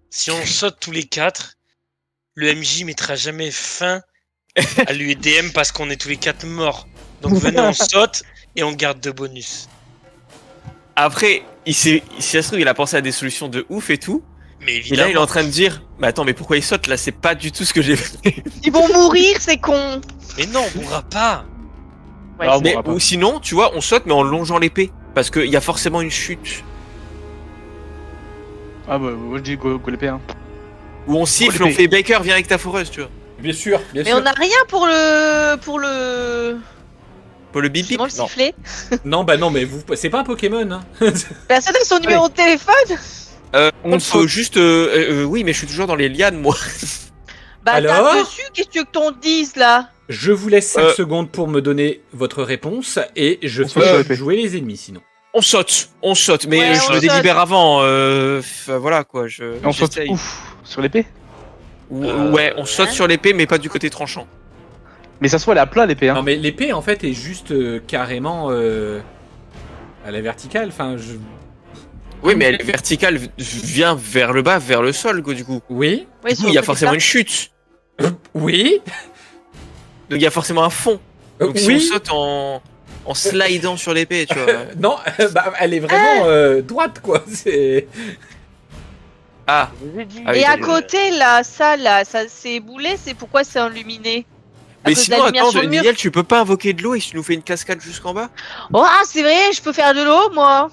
Si on saute tous les 4, le MJ mettra jamais fin à l'UEDM parce qu'on est tous les 4 morts. Donc venez, on saute et on garde 2 bonus. Après, si ça se trouve, il a pensé à des solutions de ouf et tout. Mais Et évidemment. là, il est en train de dire, mais attends, mais pourquoi il saute là? C'est pas du tout ce que j'ai fait. Ils vont mourir, c'est con. Mais non, on mourra pas. Ouais, Alors, c'est- bon, Mais, va pas. ou sinon, tu vois, on saute mais en longeant l'épée. Parce qu'il y a forcément une chute. Ah bah, moi je dis go l'épée, hein. Où on siffle, l'épée. on fait Baker, viens avec ta foreuse, tu vois. Bien sûr, bien Mais sûr. on n'a rien pour le Pour le bip bip. justement, le Non. sifflet. Non, bah non, mais vous, c'est pas un Pokémon. Hein. Personne n'a son numéro de téléphone. On peut juste. Oui, mais je suis toujours dans les lianes, moi. Bah Alors tape dessus, qu'est-ce que tu veux que t'en dise là? Je vous laisse 5 Euh. secondes pour me donner votre réponse et je On saute sur fais l'épée. jouer les ennemis sinon. On saute, mais Ouais, je on le saute. délibère avant. Voilà quoi. Et on saute j'essaye. ouf sur l'épée. Ouais, on saute ouais. sur l'épée, mais pas du côté tranchant. Mais ça se voit, elle est à plat l'épée, hein. Non mais l'épée en fait est juste carrément à la verticale. Enfin, je... Oui, mais elle est verticale, vient vers le bas, vers le sol, quoi, du coup. Oui, Ouais, Du sur coup, le il y a côté forcément plat. une chute. oui, Donc il y a forcément un fond. Donc si on oui. saute en slidant sur l'épée, tu vois. Non, bah, elle est vraiment droite quoi. C'est Ah, Ah, Et oui, à donc, côté là, ça c'est boulé, c'est pourquoi c'est illuminé? À mais cause de la sinon, lumière attends, sur le mur. Niel, tu peux pas invoquer de l'eau et tu nous fais une cascade jusqu'en bas? Oh, ah, c'est vrai, je peux faire de l'eau, moi.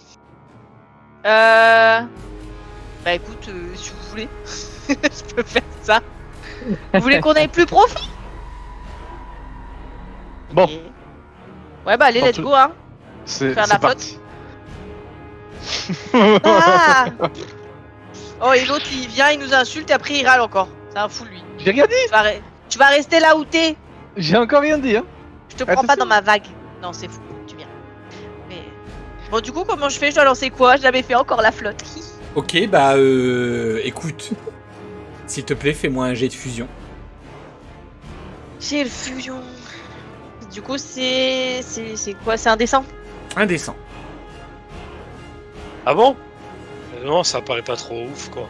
Bah écoute, si vous voulez, je peux faire ça. Vous voulez qu'on aille plus profond? Bon, Ouais, bah allez, Dans let's tout- go, hein. c'est Faire la parti. Ah Oh, et l'autre, il vient, il nous insulte et après il râle encore. C'est un fou, lui. J'ai rien dit, Tu vas rester là où t'es. j'ai encore rien dit, hein. Je te prends pas dans ma vague. Non, c'est fou, tu viens. Mais... Bon, du coup, comment je fais? Je dois lancer quoi? Je l'avais fait encore la flotte. ok. Bah écoute, s'il te plaît, fais-moi un jet de fusion. J'ai le fusion. Du coup, c'est quoi? C'est indécent? Indécent. Ah bon? Non, ça paraît pas trop ouf, quoi.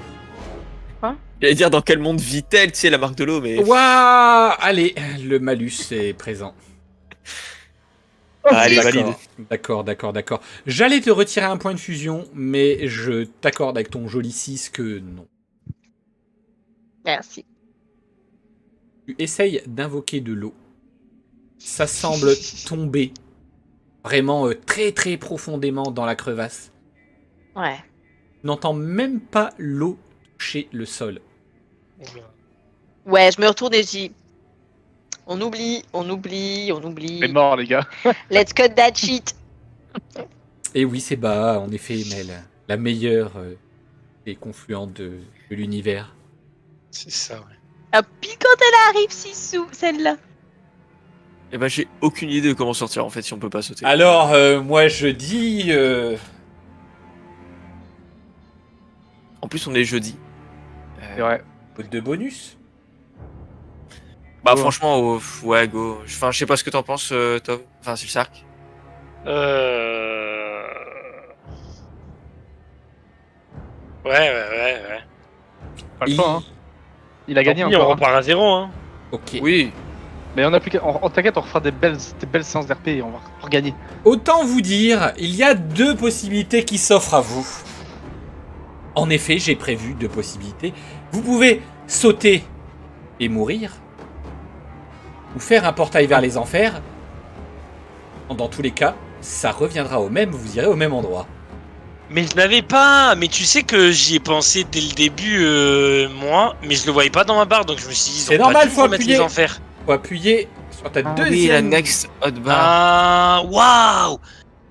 J'allais dire dans quel monde vit-elle, tu sais, la marque de l'eau, mais. Waouh, allez, le malus est présent. Ah, elle est D'accord, valide. d'accord. J'allais te retirer un point de fusion, mais je t'accorde avec ton joli 6 que non. Merci. Tu essayes d'invoquer de l'eau. Ça semble tomber vraiment très très profondément dans la crevasse. Ouais. Tu n'entends même pas l'eau toucher le sol. Ouais, je me retourne et je dis... On oublie. On est mort, les gars. Let's cut that shit. Et oui, c'est bas, en effet, Mel. La meilleure des confluentes de l'univers. C'est ça, ouais. Ah, puis quand elle arrive, Sissou, celle-là. Eh ben, j'ai aucune idée de comment sortir en fait si on peut pas sauter. Alors, moi je dis... En plus, on est jeudi. C'est vrai. de bonus. Bah, Go. franchement, ouais, go. Enfin, je sais pas ce que t'en penses, Tom. Enfin, c'est le Sark. Ouais. Pas le choix, hein. Il a gagné Tant pis, on encore, hein. repart à 0, hein. Ok. Oui. Mais on a plus qu'à... T'inquiète, on refera des belles séances d'RP et on va regagner. Autant vous dire, il y a 2 possibilités qui s'offrent à vous. En effet, j'ai prévu 2 possibilités. Vous pouvez sauter et mourir, ou faire un portail vers les enfers. Dans tous les cas, ça reviendra au même, vous irez au même endroit. Mais je n'avais pas. Mais tu sais que j'y ai pensé dès le début, moi, mais je le voyais pas dans ma barre, donc je me suis dit. ils ont C'est pas normal, dû faut remettre appuyer. les enfers. Faut appuyer sur ta Oui, la deuxième... next hotbar. Ah, waouh!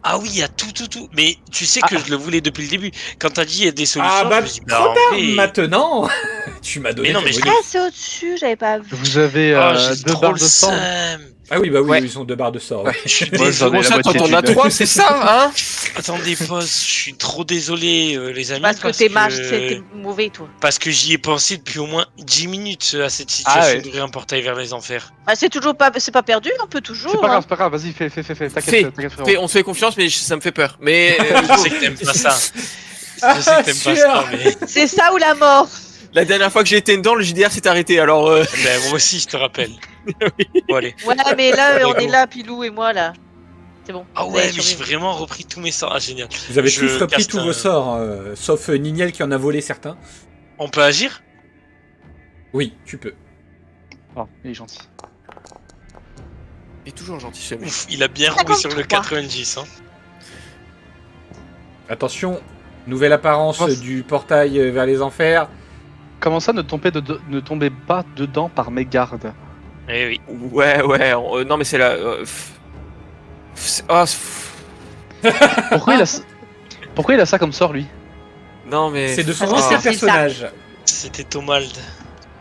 Ah oui, il y a tout. Mais tu sais que je le voulais depuis le début. Quand t'as dit il y a des solutions, Ah bah, je me suis dit, trop en tard fait- maintenant. Tu m'as donné Mais non, ton mais je bonus. Ah, c'est au-dessus, j'avais pas vu. Vous avez Oh, j'ai 2 trop barres le de sang. seum. Ah oui, bah oui, Ouais. ils sont 2 barres de sort. Ouais. Je suis Moi, j'en ai Bon, la ça, quand moitié on a d'une. 3, c'est ça, hein? Attendez, pause, je suis trop désolé, les amis. Parce que t'es mauvais, toi. Parce que j'y ai pensé depuis au moins 10 minutes à cette Ah situation ouais. d'ouvrir un portail vers les enfers. Bah, c'est pas perdu, on peut toujours. C'est pas grave, vas-y, fais, t'inquiète, frérot. On se fait confiance, mais ça me fait peur. Mais Je sais que t'aimes pas ça. Je sais que t'aimes pas ça, mais. C'est ça ou la mort. la dernière fois que j'ai été dedans, le JDR s'est arrêté. Alors, Ben, moi aussi, je te rappelle. Bon, allez. Ouais, mais là, Allez, on go. est là, Pilou et moi, là. C'est bon. Ah vous ouais, allez mais j'ai survivre. vraiment repris tous mes sorts. Ah, génial. Vous avez Je tous repris caste tous un- vos sorts, sauf Niniel qui en a volé certains. On peut agir? Oui, tu peux. Oh, il est gentil. il est toujours gentil chez moi. Ouf, il a bien roulé sur le 53. 90. Hein. Attention, nouvelle apparence Mince. du portail vers les enfers. Comment ça, ne tombez pas dedans par mégarde? Eh oui. Ouais, non, mais c'est la. Ah, Pourquoi il a ça comme sort, lui? non, mais. C'est de son Ah, ancien c'est ça. personnage. C'était Tomald.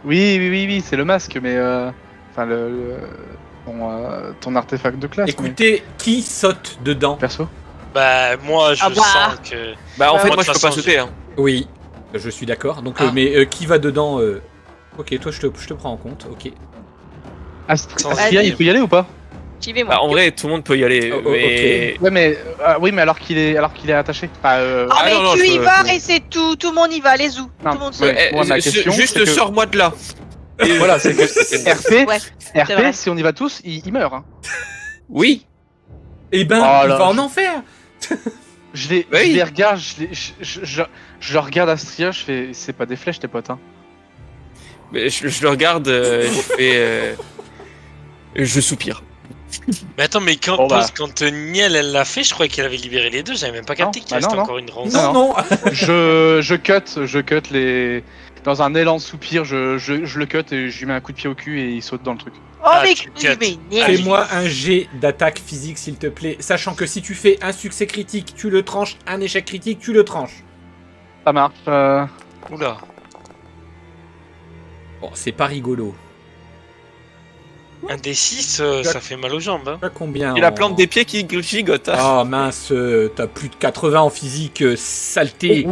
Oui, c'est le masque, mais enfin ton artefact de classe. Écoutez, qui saute dedans? mais perso. Bah, moi, je Ah bah. sens que. Bah, en Bah, fait, ouais. moi, je De peux toute pas façon, sauter. Hein. Oui, je suis d'accord. Donc, Ah. mais qui va dedans Ok, toi, je te prends en compte. Ok. Sans Astria, il peut y aller ou pas? J'y vais, moi. Bah, en vrai, tout le monde peut y aller. Oh, mais. Ouais, mais oui, mais alors qu'il est attaché. Enfin, Ah, mais non, tu y je- vas et c'est tout. Tout le monde y va, les où. Non, Tout le monde se. ouais. Moi, ma question, juste c'est que- sors-moi de là. voilà, c'est que RP, Ouais, c'est vrai. si on y va tous, il meurt. Hein. Oui. Eh ben, Oh il là, va en enfer. Je les Oui. regarde, je regarde Astria, je fais, c'est pas des flèches, tes potes. Hein. Mais je le regarde, je fais. Je soupire. Mais attends, mais quand, Bon, bah. quand Niel elle l'a fait, je croyais qu'elle avait libéré les deux. J'avais même pas capté Non, qu'il bah restait non, encore une ronde. Non, Non, non. je cut les. Dans un élan de soupir, je le cut et je lui mets un coup de pied au cul et il saute dans le truc. Oh, Ah, mais tu il cut. m'énerve. Fais-moi un jet d'attaque physique, s'il te plaît. Sachant que si tu fais un succès critique, tu le tranches. Un échec critique, tu le tranches. Ça marche. Oula. Bon, c'est pas rigolo. Un des 6, ça fait mal aux jambes. Hein. Pas combien Et la en- plante des pieds qui gigote. Hein. Oh mince, t'as plus de 80 en physique, saleté.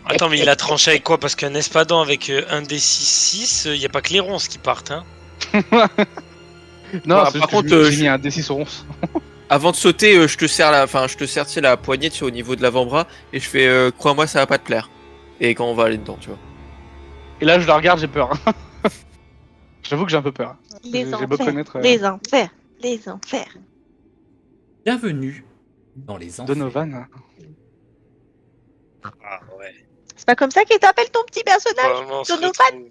Attends, mais il a tranché avec quoi? Parce qu'un espadon avec un des 6, il n'y a pas que les ronces qui partent. Hein. Non, Bah, c'est par juste contre, que j'ai mis un D6 au ronce. Avant de sauter, je te serre tu sais, la poignée au niveau de l'avant-bras et je fais crois-moi, ça va pas te plaire. Et quand on va aller dedans, tu vois. Et là, je la regarde, j'ai peur. J'avoue que j'ai un peu peur. Les J'ai beau enfers. connaître Les enfers. Les enfers. Bienvenue dans les enfers. Donovan. Ah ouais. C'est pas comme ça qu'il t'appelle ton petit personnage? Comment on se Donovan. retrouve?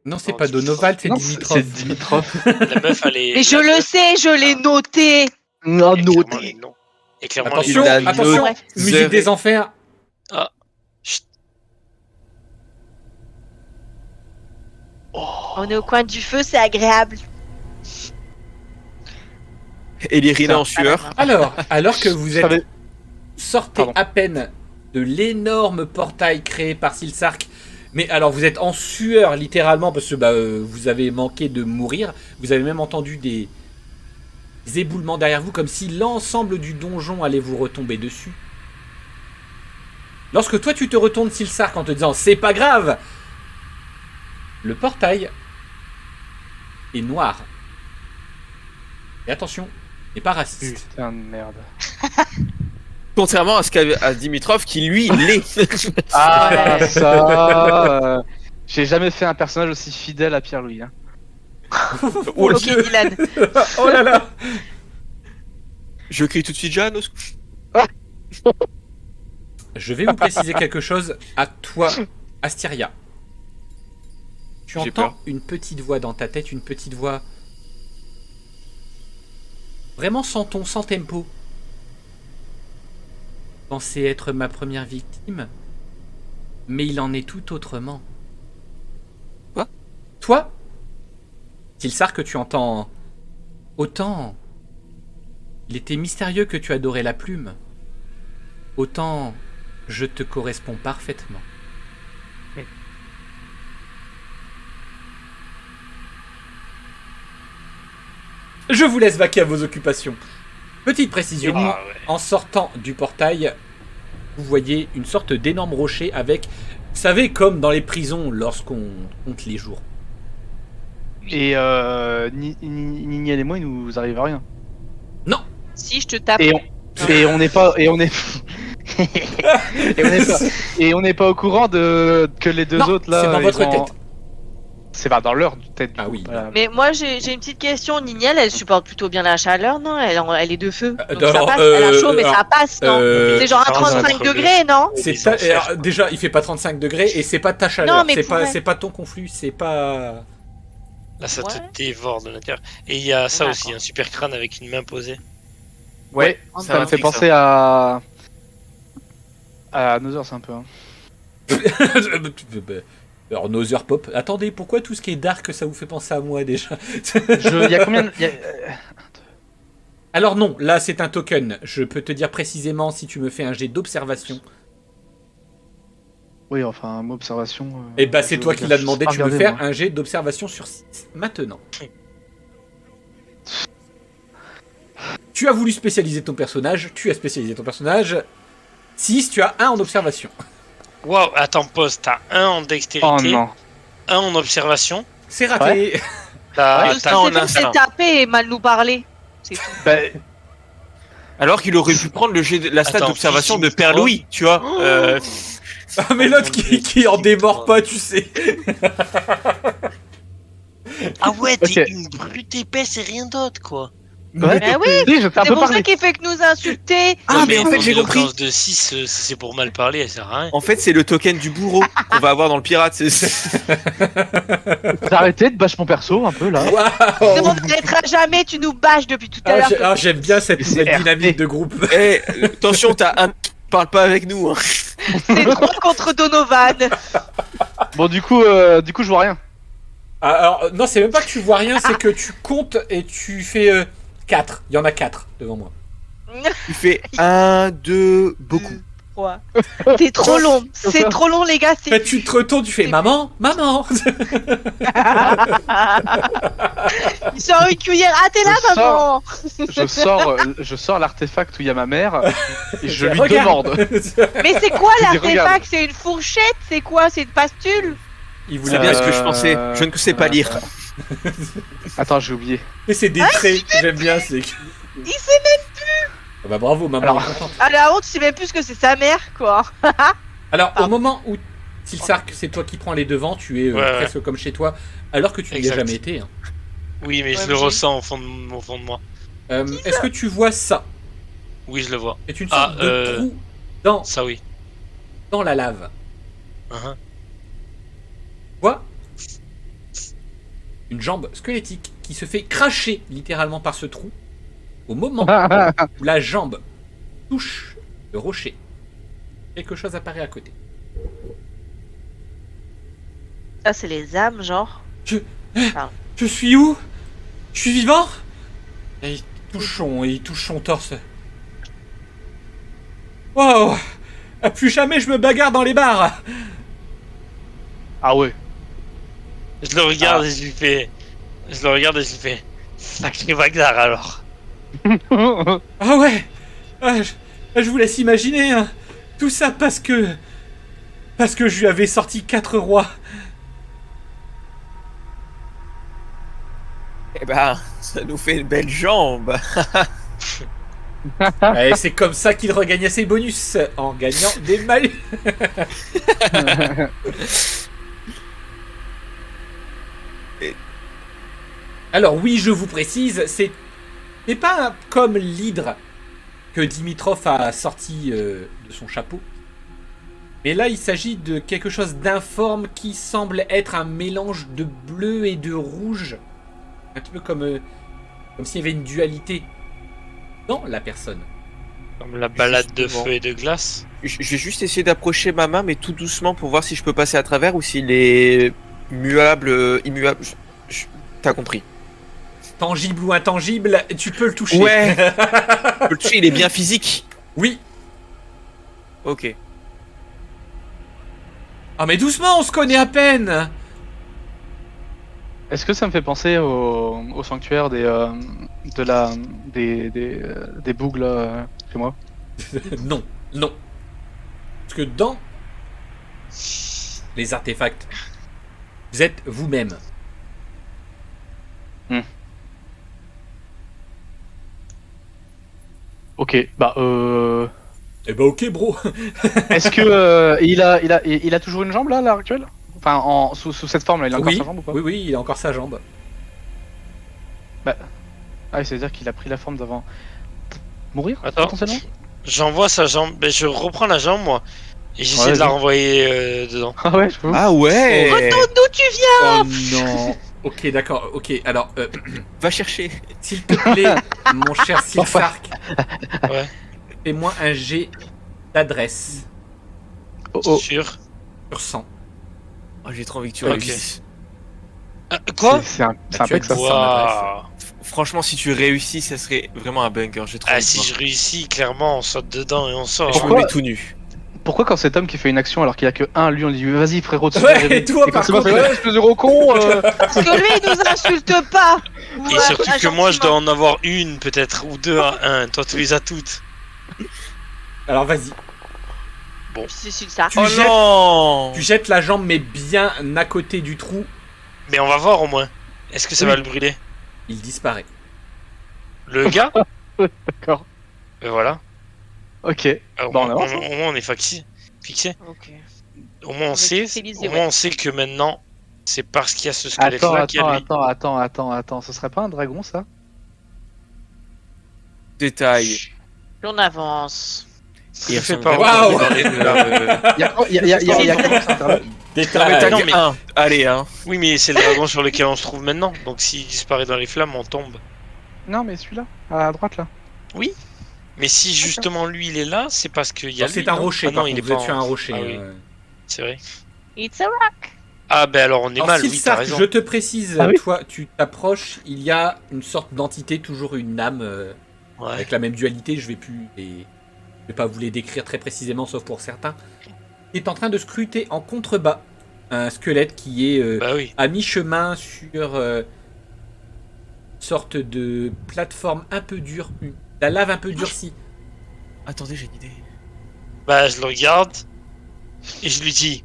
Non, c'est Non, pas Dimitrov. Donoval, c'est Non, Dimitrov. c'est Dimitrov. La meuf, elle est. Mais je la le meuf, sais, je l'ai noté. Non, et clairement, les noms. Et clairement, les Attention, Il a noms. attention, Ouais. musique des enfers. On est au coin du feu, c'est agréable. Et l'Irina en sueur. Alors que vous Je êtes savais- sortez Pardon. à peine de l'énorme portail créé par Silsark, mais alors vous êtes en sueur littéralement parce que vous avez manqué de mourir. Vous avez même entendu des éboulements derrière vous comme si l'ensemble du donjon allait vous retomber dessus. Lorsque toi tu te retournes Silsark en te disant c'est pas grave, le portail est noir. Et attention, n'est pas raciste. Putain de merde. Contrairement à ce qu'a Dimitrov qui lui l'est. Ah, Ouais. ça. J'ai jamais fait un personnage aussi fidèle à Pierre-Louis. Hein. Oh Ok, Dieu. Dylan. Oh là là. Je crie tout de suite Jeanne. au secours. Je vais vous préciser quelque chose à toi, Astyria. Tu J'ai entends peur. une petite voix dans ta tête, une petite voix vraiment sans ton, sans tempo. Pensez être ma première victime, mais il en est tout autrement. Quoi? Toi, Tilsar, que tu entends autant il était mystérieux que tu adorais la plume, autant je te corresponds parfaitement. Je vous laisse vaquer à vos occupations. Petite précision, Ah, ouais. en sortant du portail, vous voyez une sorte d'énorme rocher avec, vous savez, comme dans les prisons lorsqu'on compte les jours. Et Nignel et moi, il nous arrive à rien. Si je te tape. Et on n'est pas et on est et on n'est pas au courant de que les deux Non, autres là. c'est dans ils votre ont- tête. C'est pas dans leur tête. Ah oui. Voilà. Mais moi j'ai une petite question. Nignel, elle supporte plutôt bien la chaleur, non elle est de feu. Donc alors, ça passe. Elle a chaud, mais alors, ça passe, non C'est genre à alors, 35 entre degrés, non C'est Des ta- enfers. alors, déjà, il fait pas 35 degrés et c'est pas ta chaleur. Non, mais C'est pas ton conflit, c'est pas. Là, ça Ouais. te dévore de l'intérieur. Et il y a ça D'accord. aussi, un super crâne avec une main posée. Ouais, c'est ça un me fait truc, penser à Another, c'est un peu. Hein. Alors, Nother Pop. Attendez, pourquoi tout ce qui est dark, ça vous fait penser à moi déjà? Il y a combien Alors non, là c'est un token. Je peux te dire précisément si tu me fais un jet d'observation. Oui, enfin, un mot observation. Et bah c'est toi qui l'as demandé, tu veux Regardez, faire moi. un jet d'observation sur 6. Maintenant. Tu as voulu spécialiser ton personnage, tu as spécialisé ton personnage. 6, tu as 1 en observation. Waouh, attends, pause. T'as un en Oh dextérité, non. un en observation. C'est raté. T'as Tout ce t'as qu'il en sait faire, c'est instinct. taper et mal nous parler. C'est tout. Bah, Alors qu'il aurait pu prendre la stat Attends, d'observation de physique, Père oh. Louis, tu vois. Ah mais l'autre qui en démord pas, tu sais. Ah ouais, t'es Ok. une brute épaisse et rien d'autre, quoi. ouais. Mais oui, Si, je t'ai un c'est peu pour ça parlé. qu'il fait que nous insulter. Ah, mais en fait, une j'ai compris. éloquence de 6, c'est pour mal parler, elle sert à rien. En fait, c'est le token du bourreau qu'on va avoir dans le pirate. T'as arrêté de bâcher mon perso un peu là. Waouh. On n'arrêtera jamais, tu nous bâches depuis tout à l'heure. J'aime bien cette C'est nouvelle RP. dynamique de groupe. Eh, attention, t'as un qui parle pas avec nous. Hein. C'est 3 contre Donovan. Bon, du coup, je vois rien. Alors non, c'est même pas que tu vois rien, c'est que tu comptes et tu fais 4. Il y en a 4 devant moi. Tu fais 1, 2, beaucoup. Ouais. C'est trop long. C'est trop long, les gars. En fait, tu te retournes, tu fais maman, maman. Il sort une cuillère. Ah, t'es là, Je maman. Je sors l'artefact où il y a ma mère et je lui Regarde. demande. Mais c'est quoi Je dis, regarde. l'artefact? C'est une fourchette? C'est quoi? C'est une pastule? Il C'est voulait bien bien. ce que je pensais. Je ne sais pas lire. Attends, j'ai oublié. Mais c'est des traits, j'aime bien. C'est. Il sait même. Ah bah bravo, maman. Alors- est contente. À la honte, tu sais même plus ce que c'est sa mère, quoi. Alors au Pardon. moment où Tilsark, c'est toi qui prends les devants, tu es Ouais, presque comme chez toi, alors que tu n'y as Exact. jamais été. Hein. Oui, mais Ouais, je le mais- ressens au fond de moi. Est-ce que tu vois ça? Oui, je le vois. C'est une Ah, sorte de trou Ça, oui. dans la lave. Uh-huh. Quoi? Une jambe squelettique qui se fait cracher littéralement par ce trou au moment où la jambe touche le rocher. Quelque chose apparaît à côté. Ça, c'est les âmes, genre. Je suis où? Je suis vivant? Et il touche son torse. Wow! Ah, plus jamais je me bagarre dans les bars! Ah ouais. Je le regarde et je lui fais. Je le regarde et je lui fais. Sacré bagarre alors. Ah ouais! Ah, je vous laisse imaginer, hein. Tout ça parce que je lui avais sorti 4 rois. Eh ben, ça nous fait une belle jambe. Et c'est comme ça qu'il regagnait ses bonus, en gagnant des malus. Alors oui, je vous précise, c'est pas comme l'hydre que Dimitrov a sorti de son chapeau. Mais là, il s'agit de quelque chose d'informe qui semble être un mélange de bleu et de rouge. Un petit peu comme s'il y avait une dualité dans la personne. Comme la balade de Justement. feu et de glace. Je vais juste essayer d'approcher ma main, mais tout doucement pour voir si je peux passer à travers ou s'il est muable, immuable. T'as compris. Tangible ou intangible, tu peux le toucher. Ouais. Je peux le toucher, il est bien physique. Oui. Ok. Ah mais doucement, on se connaît à peine. Est-ce que ça me fait penser au sanctuaire des bougs là chez moi? Non, non. Parce que dans les artefacts, vous êtes vous-même. Ok, bah Eh ben ok, bro. est-ce que il a toujours une jambe là, à l'heure actuelle? Enfin, sous cette forme là, il a encore Oui, sa jambe ou pas? oui, oui, il a encore sa jambe. Ah, c'est-à-dire qu'il a pris la forme d'avant. Mourir, Attends. potentiellement? J'envoie sa jambe. Ben, je reprends la jambe, moi. Et j'essaie Ouais, de la vas-y. renvoyer dedans. Ah ouais, je peux. Ah ouais. Retourne d'où tu viens. Oh non. Ok, d'accord. Ok, alors, Va chercher. s'il te plaît, mon cher Silsark, Ouais. fais-moi un jet d'adresse Oh. Sûr. sur 100. Oh, j'ai trop envie que tu Ok. réussisses. Quoi? C'est un Bah, tu as pec ça. dit- Waouh. Franchement, si tu réussis, ça serait vraiment un bunker. J'ai trop Ah, envie de si voir. je réussis, clairement, on saute dedans et on Et sort. je me Pourquoi mets tout nu. Pourquoi quand cet homme qui fait une action alors qu'il a que un, lui on dit vas-y frérot dessus. Ouais, et toi, quand par c'est moi, contre, fait, ouais, espèce de gros con. Parce que lui, il nous insulte pas. Et surtout que moi, je dois en avoir une, peut-être, ou deux à un. Toi, tu les as toutes. alors vas-y. C'est ça. Tu Oh jettes- non. Tu jettes la jambe, mais bien à côté du trou, Mais on va voir au moins. Est-ce que ça Oui. va le brûler? il disparaît. Le gars? D'accord. Voilà. Ok. Au Bon, on moins, avance, hein. au moins, on est fixé. Ok. Au moins, on On est sait. fixé, Au ouais. moins, on sait que maintenant, c'est parce qu'il y a ce squelette-là Attends, qu'il y a lui. attends. Ce serait pas un dragon ça? Détail. Plus on avance. Il Je fais ressemble pas vraiment Waouh. dans les- Il y a comment ça internet? Non, mais t'as Non, dit mais- un. Allez, hein. Oui, mais c'est le dragon sur lequel on se trouve maintenant. Donc, s'il disparaît dans les flammes, on tombe. Non mais celui-là, à droite là. Mais si justement lui il est là, c'est parce qu'il y a. Alors, c'est lui, un non rocher, Ah par non, il contre, est vous pas êtes sur en- un rocher. Ah oui, c'est vrai. It's a rock. Ah, ben alors on est Alors, mal, oui, t'as Silsark, raison. je te précise, Ah oui. toi, tu t'approches, il y a une sorte d'entité, toujours une âme, Ouais. avec la même dualité, je vais pas vous les décrire très précisément, sauf pour certains, qui est en train de scruter en contrebas un squelette qui est Bah oui. à mi-chemin sur une sorte de plateforme un peu dure, la lave un peu durcie. Attendez, j'ai une idée. Bah je le regarde et je lui dis.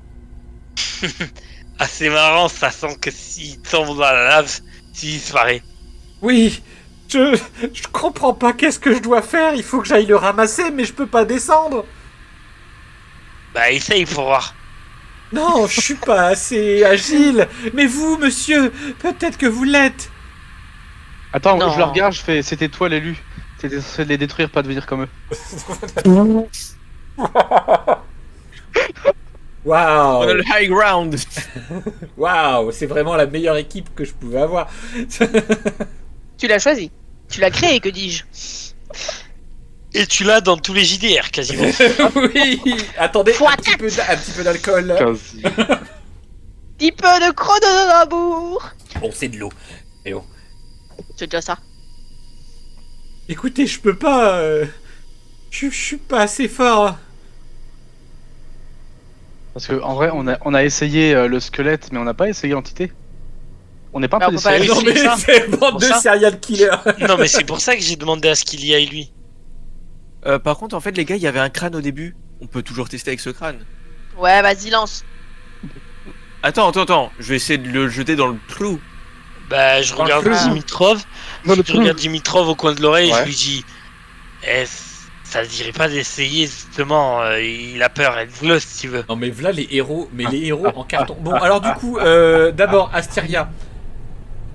Ah, c'est marrant, ça sent que s'il tombe dans la lave, il disparaît. Oui, je comprends pas qu'est-ce que je dois faire, il faut que j'aille le ramasser, mais je peux pas descendre. Bah essaye pour voir. Non, je suis pas assez agile. Mais vous, monsieur, peut-être que vous l'êtes. Attends, Non. je le regarde, je fais c'était toi l'élu. C'était censé les détruire, pas devenir comme eux. On a Waouh, le high ground. waouh, c'est vraiment la meilleure équipe que je pouvais avoir. Tu l'as choisi. Tu l'as créé, que dis-je. Et tu l'as dans tous les JDR quasiment. Oui, attendez, Fois un petit peu d'alcool. Quasi. Petit peu de chronobourg. Bon, c'est de l'eau. Et bon. C'est déjà ça. Écoutez, je peux pas. Je suis pas assez fort. Parce que en vrai, on a essayé le squelette, mais on n'a pas essayé l'entité. On n'est pas un Bah, peu on des peut pas serial Non essayer mais ça. c'est bande Pour de ça serial killers. Non mais c'est pour ça que j'ai demandé à ce qu'il y aille lui. Par contre, en fait, les gars, il y avait un crâne au début. On peut toujours tester avec ce crâne. Ouais, vas-y, lance. Attends. Je vais essayer de le jeter dans le trou. Bah je Dans le regarde flou. Dimitrov. Je regarde Dimitrov au coin de l'oreille et Ouais. je lui dis ça ne dirait pas d'essayer justement, il a peur, aide-le si tu veux. Non mais voilà les héros, en carton. Bon ah, alors du coup, d'abord Asteria,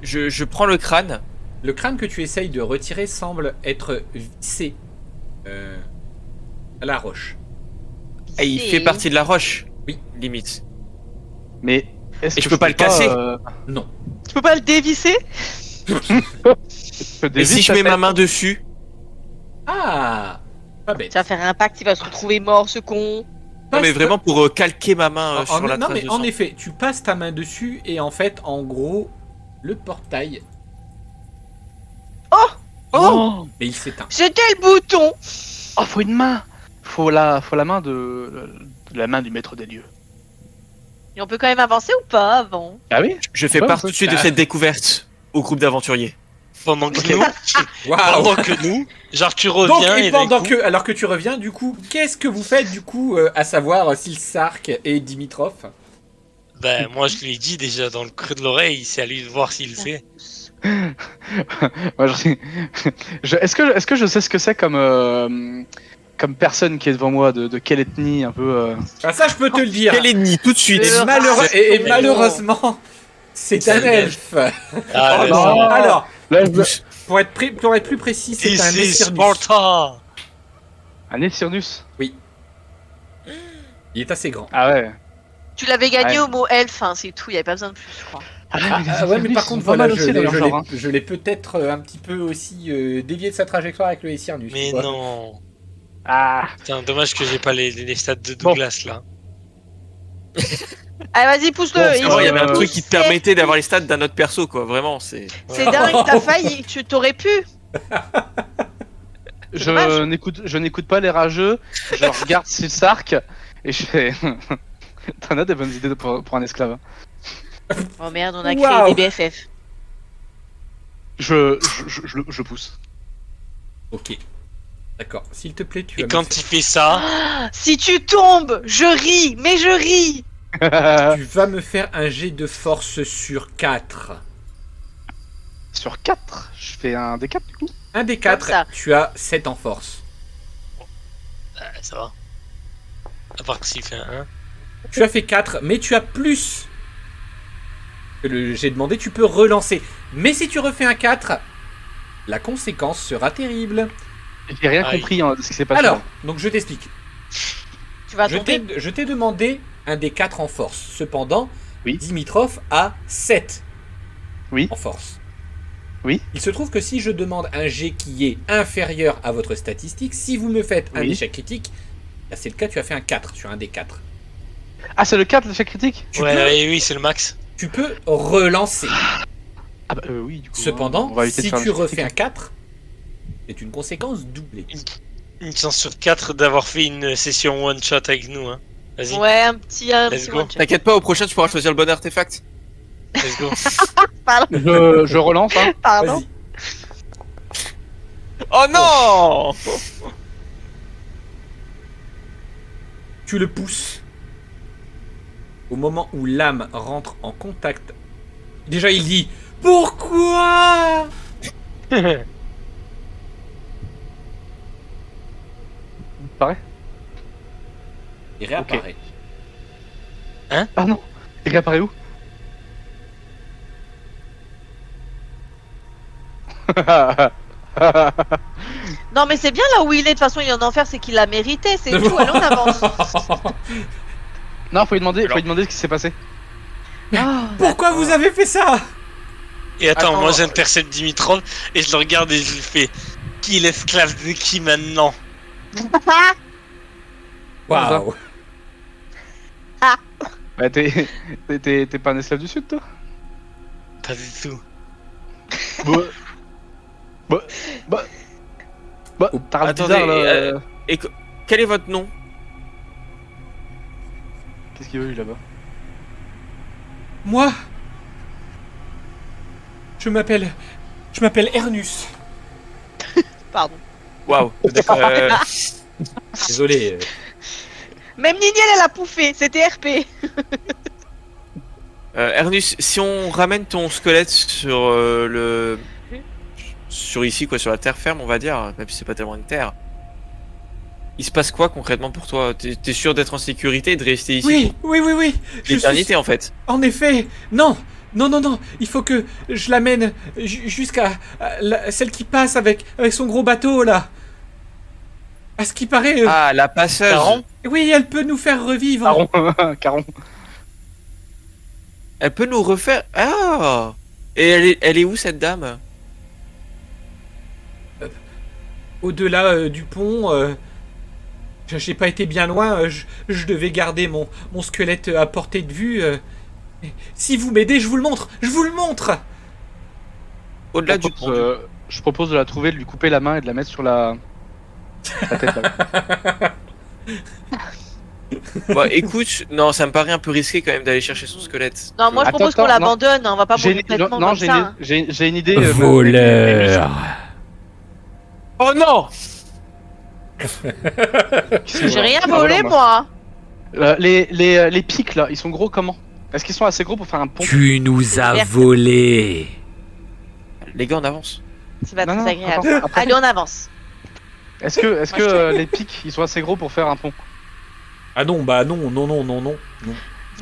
Je prends le crâne. le crâne que tu essayes de retirer semble être vissé à la roche. Et il Et- fait partie de la roche. Oui. Limite. Mais est-ce Et que je peux pas le casser. Non. Tu peux pas le dévisser? Et si je mets ma main dessus, Ah, pas bête. Ça va faire un impact, il va se retrouver mort, ce con. non mais Passe- vraiment pour calquer ma main En- sur la non trace mais de en sang. effet, tu passes ta main dessus et en fait, en gros, le portail, Oh, mais il s'éteint. C'était le bouton. oh, faut une main. Faut la main de la main du maître des lieux. Et on peut quand même avancer ou pas avant? Ah oui. Je fais Ouais, part ça, tout de suite de ah. cette découverte au groupe d'aventuriers. pendant que Ok. nous, Waouh. pendant que nous, genre tu Donc, reviens et et d'un pendant coup, alors que tu reviens, du coup, qu'est-ce que vous faites, du coup, à savoir Silsark et Dimitrov? ben moi je lui ai dit déjà dans le creux de l'oreille, c'est à lui de voir s'il le fait. Moi, est-ce que je sais ce que c'est comme personne qui est devant moi, de quelle ethnie un peu Ah, ça, je peux te le dire. Quel ennemi tout de suite. Et, Le et racisme. malheureusement, c'est C'est un un elfe. Ah, Oh le non. sang. Alors, Là, pour être plus précis, c'est This un is Essirnus. Sparta. un Essirnus. Il est assez grand. Ah ouais. Tu l'avais gagné Ouais. au mot elfe, hein, c'est tout, il n'y avait pas besoin de plus, je crois. Ouais, mais par contre, voilà, je l'ai l'ai. peut-être un petit peu aussi dévié de sa trajectoire avec le Essirnus. Mais tu vois. non. Ah. Putain, dommage que j'ai pas les stats de Douglas là. Allez, vas-y, pousse-le. Bon, Avant, il y avait un Euh, truc qui te permettait d'avoir les stats d'un autre perso, quoi. Vraiment, c'est. C'est dingue, t'as failli, tu t'aurais pu. Dommage. Je n'écoute pas les rageux. Je regarde Silsark et je fais. T'en as des bonnes idées pour un esclave. Oh merde, on a Waouh. créé des BFF. Je pousse. Ok. D'accord. S'il te plaît, tu Et vas me quand il fait ça, Si tu tombes, je ris, mais je ris. tu vas me faire un jet de force sur 4. Sur 4, je fais un D4 du coup. Un des 4, ça. tu as 7 en force. ça va. À part s'il fait un 1. Tu as fait 4, mais tu as plus que le jet demandé, tu peux relancer. Mais si tu refais un 4, la conséquence sera terrible. J'ai rien Aïe. compris de ce qui s'est passé. Alors, donc je t'explique. Tu vas Je tomber. t'ai demandé un des 4 en force. Cependant, Oui. Dimitrov a 7 Oui. en force. Oui. Il se trouve que si je demande un jet qui est inférieur à votre statistique, si vous me faites un Oui. échec critique, là c'est le cas, tu as fait un 4 sur un des 4. Ah, c'est le 4 l'échec critique. Oui, c'est le max. Tu peux relancer. Ah bah oui, du coup. Cependant, on va éviter de si faire tu l'échec refais un critique. 4, c'est une conséquence doublée. Une chance sur 4 d'avoir fait une session one shot avec nous. Hein. Vas-y, Ouais, un petit Let's go. one shot. T'inquiète pas, au prochain, tu pourras choisir le bon artefact. let's go. Je relance, hein. Pardon. Vas-y. Oh non! Tu le pousses. Au moment où l'âme rentre en contact. Déjà, il dit pourquoi? Pareil. Il réapparaît. Ah non. Il réapparaît où? Non, mais c'est bien là où il est. De toute façon, il est en enfer, c'est qu'il l'a mérité. C'est tout. Allez, on avance. Non, faut lui demander ce qui s'est passé. Ah, Pourquoi vous avez fait ça? Et attends, Attends, moi j'intercepte Dimitrov et je le regarde et je lui fais qui est l'esclave de qui maintenant? Waouh. Bah, t'es pas un esclave du Sud, toi? Pas du tout. T'as l'air Attendez, bizarre, là. Et quel est votre nom? Qu'est-ce qu'il veut, lui, là-bas? Moi, je m'appelle Ernus. Pardon. Waouh. Désolé. Même Niniel, elle a pouffé. C'était RP. Ernus, si on ramène ton squelette sur sur ici, quoi, sur la terre ferme, on va dire, même si c'est pas tellement une terre, il se passe quoi concrètement pour toi? T'es sûr d'être en sécurité et de rester ici Oui, oui, oui, oui. pour l'éternité en fait? En effet, non. Non, non, non, il faut que je l'amène jusqu'à celle qui passe avec son gros bateau, là. À ce qui paraît... Ah, la passeuse. Caron oui, elle peut nous faire revivre. Caron. Caron. Elle peut nous refaire. Ah. Et elle est où cette dame? Au-delà du pont, j'ai pas été bien loin, je devais garder mon squelette à portée de vue. Si vous m'aidez, je vous le montre. Je vous le montre. Au-delà du pont. Je propose de la trouver, de lui couper la main et de la mettre sur la tête, là. Bah écoute, non, ça me paraît un peu risqué quand même d'aller chercher son squelette. Non, moi je Attends, propose qu'on attends, l'abandonne, on va pas J'ai mourir une... complètement non, comme j'ai ça. une... hein. j'ai une idée. Voleur. Oh non! J'ai rien Ah, volé, voilà, moi. Les pics là, ils sont gros comment? Est-ce qu'ils sont assez gros pour faire un pont? Tu nous as Verte. volé. Les gars, on avance. C'est pas Non, très non, agréable. attends, après. Allez, on avance. Est-ce que Moi, je te- les pics ils sont assez gros pour faire un pont? Ah non, bah non. Venez, on Non,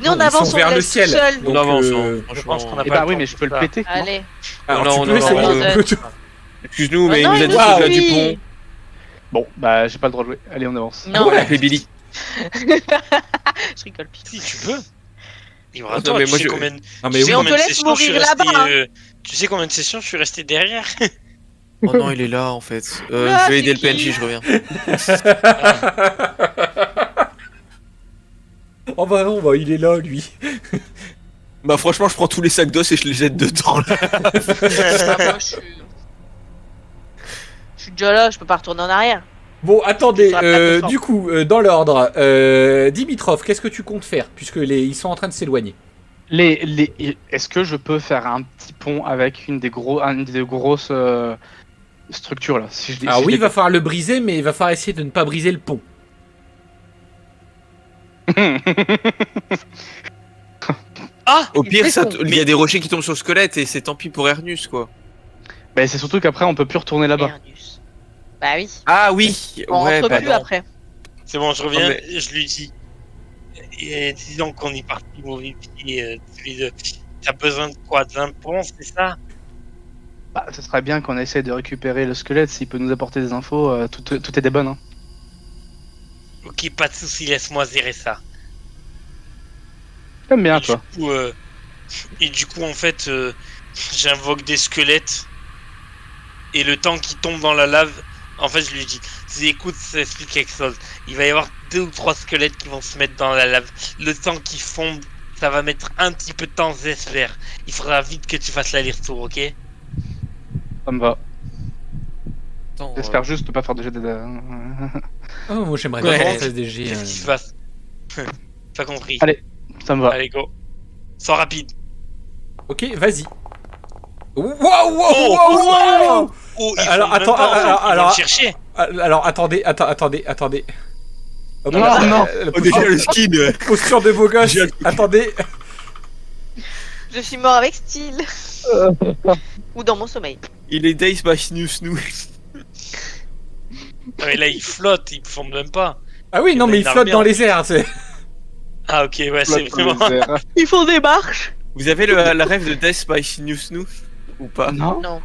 ils avance, sont on vers le le laisse tout ciel. seul. Donc, On avance, euh, Je pense qu'on a Eh pas bah le oui, temps mais de je peux le faire ça. péter. non Allez. Alors, Non, tu non, peux non, essayer. non, Excuse-nous, Oh mais non, il nous a il dit nous qu'il y a du suit. pont. Bon, bah j'ai pas le droit de jouer. Allez, on avance. Non. On va appeler Billy. Je rigole, pire. Si, tu peux. Libre à Non, toi, mais tu moi, sais je- combien Non, tu mais sais oui. on combien te de laisse sessions je suis mourir resté, là-bas, tu sais combien de sessions je suis resté derrière? Oh non, il est là en fait. Là, Je vais aider c'est le qui PNJ, je reviens. Oh bah non, bah il est là, lui. Bah franchement, je prends tous les sacs d'os et je les jette dedans là. Moi, je suis déjà là, je peux pas retourner en arrière. Bon, attendez, Sur la plateforme. du coup, dans l'ordre, Dimitrov, qu'est-ce que tu comptes faire? Puisque ils sont en train de s'éloigner. Est-ce que je peux faire un petit pont avec une des grosses structures là si je, Alors si je oui, les- il va falloir le briser, mais il va falloir essayer de ne pas briser le pont. Ah! Au pire, fait ça, con. il y a des rochers qui tombent sur le squelette et c'est tant pis pour Ernus quoi. Bah, c'est surtout qu'après on peut plus retourner là-bas. Ernus. Bah oui. Ah oui, On ouais, rentre bah plus non. après. C'est bon, je reviens, Non, mais- je lui dis. Et disons qu'on est parti mourir tous les deux. T'as besoin de quoi? D'un pont, c'est ça? Bah, ce serait bien qu'on essaie de récupérer le squelette s'il peut nous apporter des infos. Tout est des bonnes. Hein. Ok, pas de soucis, laisse-moi gérer ça. J'aime bien Et toi. du coup, en fait, j'invoque des squelettes. Et le temps qu'ils tombent dans la lave, en fait, je lui dis, écoute, ça explique quelque chose. Il va y avoir 2 ou 3 squelettes qui vont se mettre dans la lave. Le temps qu'ils fondent, ça va mettre un petit peu de temps, j'espère. Il faudra vite que tu fasses l'aller-retour, ok? Ça me va. Attends, J'espère juste ne pas faire de jet de... Oh, moi j'aimerais Ouais. bien faire SDG. Qu'est-ce qui se passe? T'as compris. Allez. Ça me va. Allez, go. Sois rapide. Ok, vas-y. Wow, wow, wow. Oh, ils Alors, font même attends, pas, en fait, ils vont alors- le chercher. Alors, attendez. Hop Non, là, non. la Oh, déjà le skin. posture de beau gosse. J'ai- Attendez. Je suis mort avec style. Ou dans mon sommeil. Il est Days by Snoo Snoo. Mais là, ils flottent, ils fondent même pas. Ah oui, non, mais il Une flotte armure. dans les airs. C'est... Ah, ok, ouais, c'est vraiment. Ils font des marches. Vous avez la rêve de Death by Snoo Snoo ou pas? Non. Non.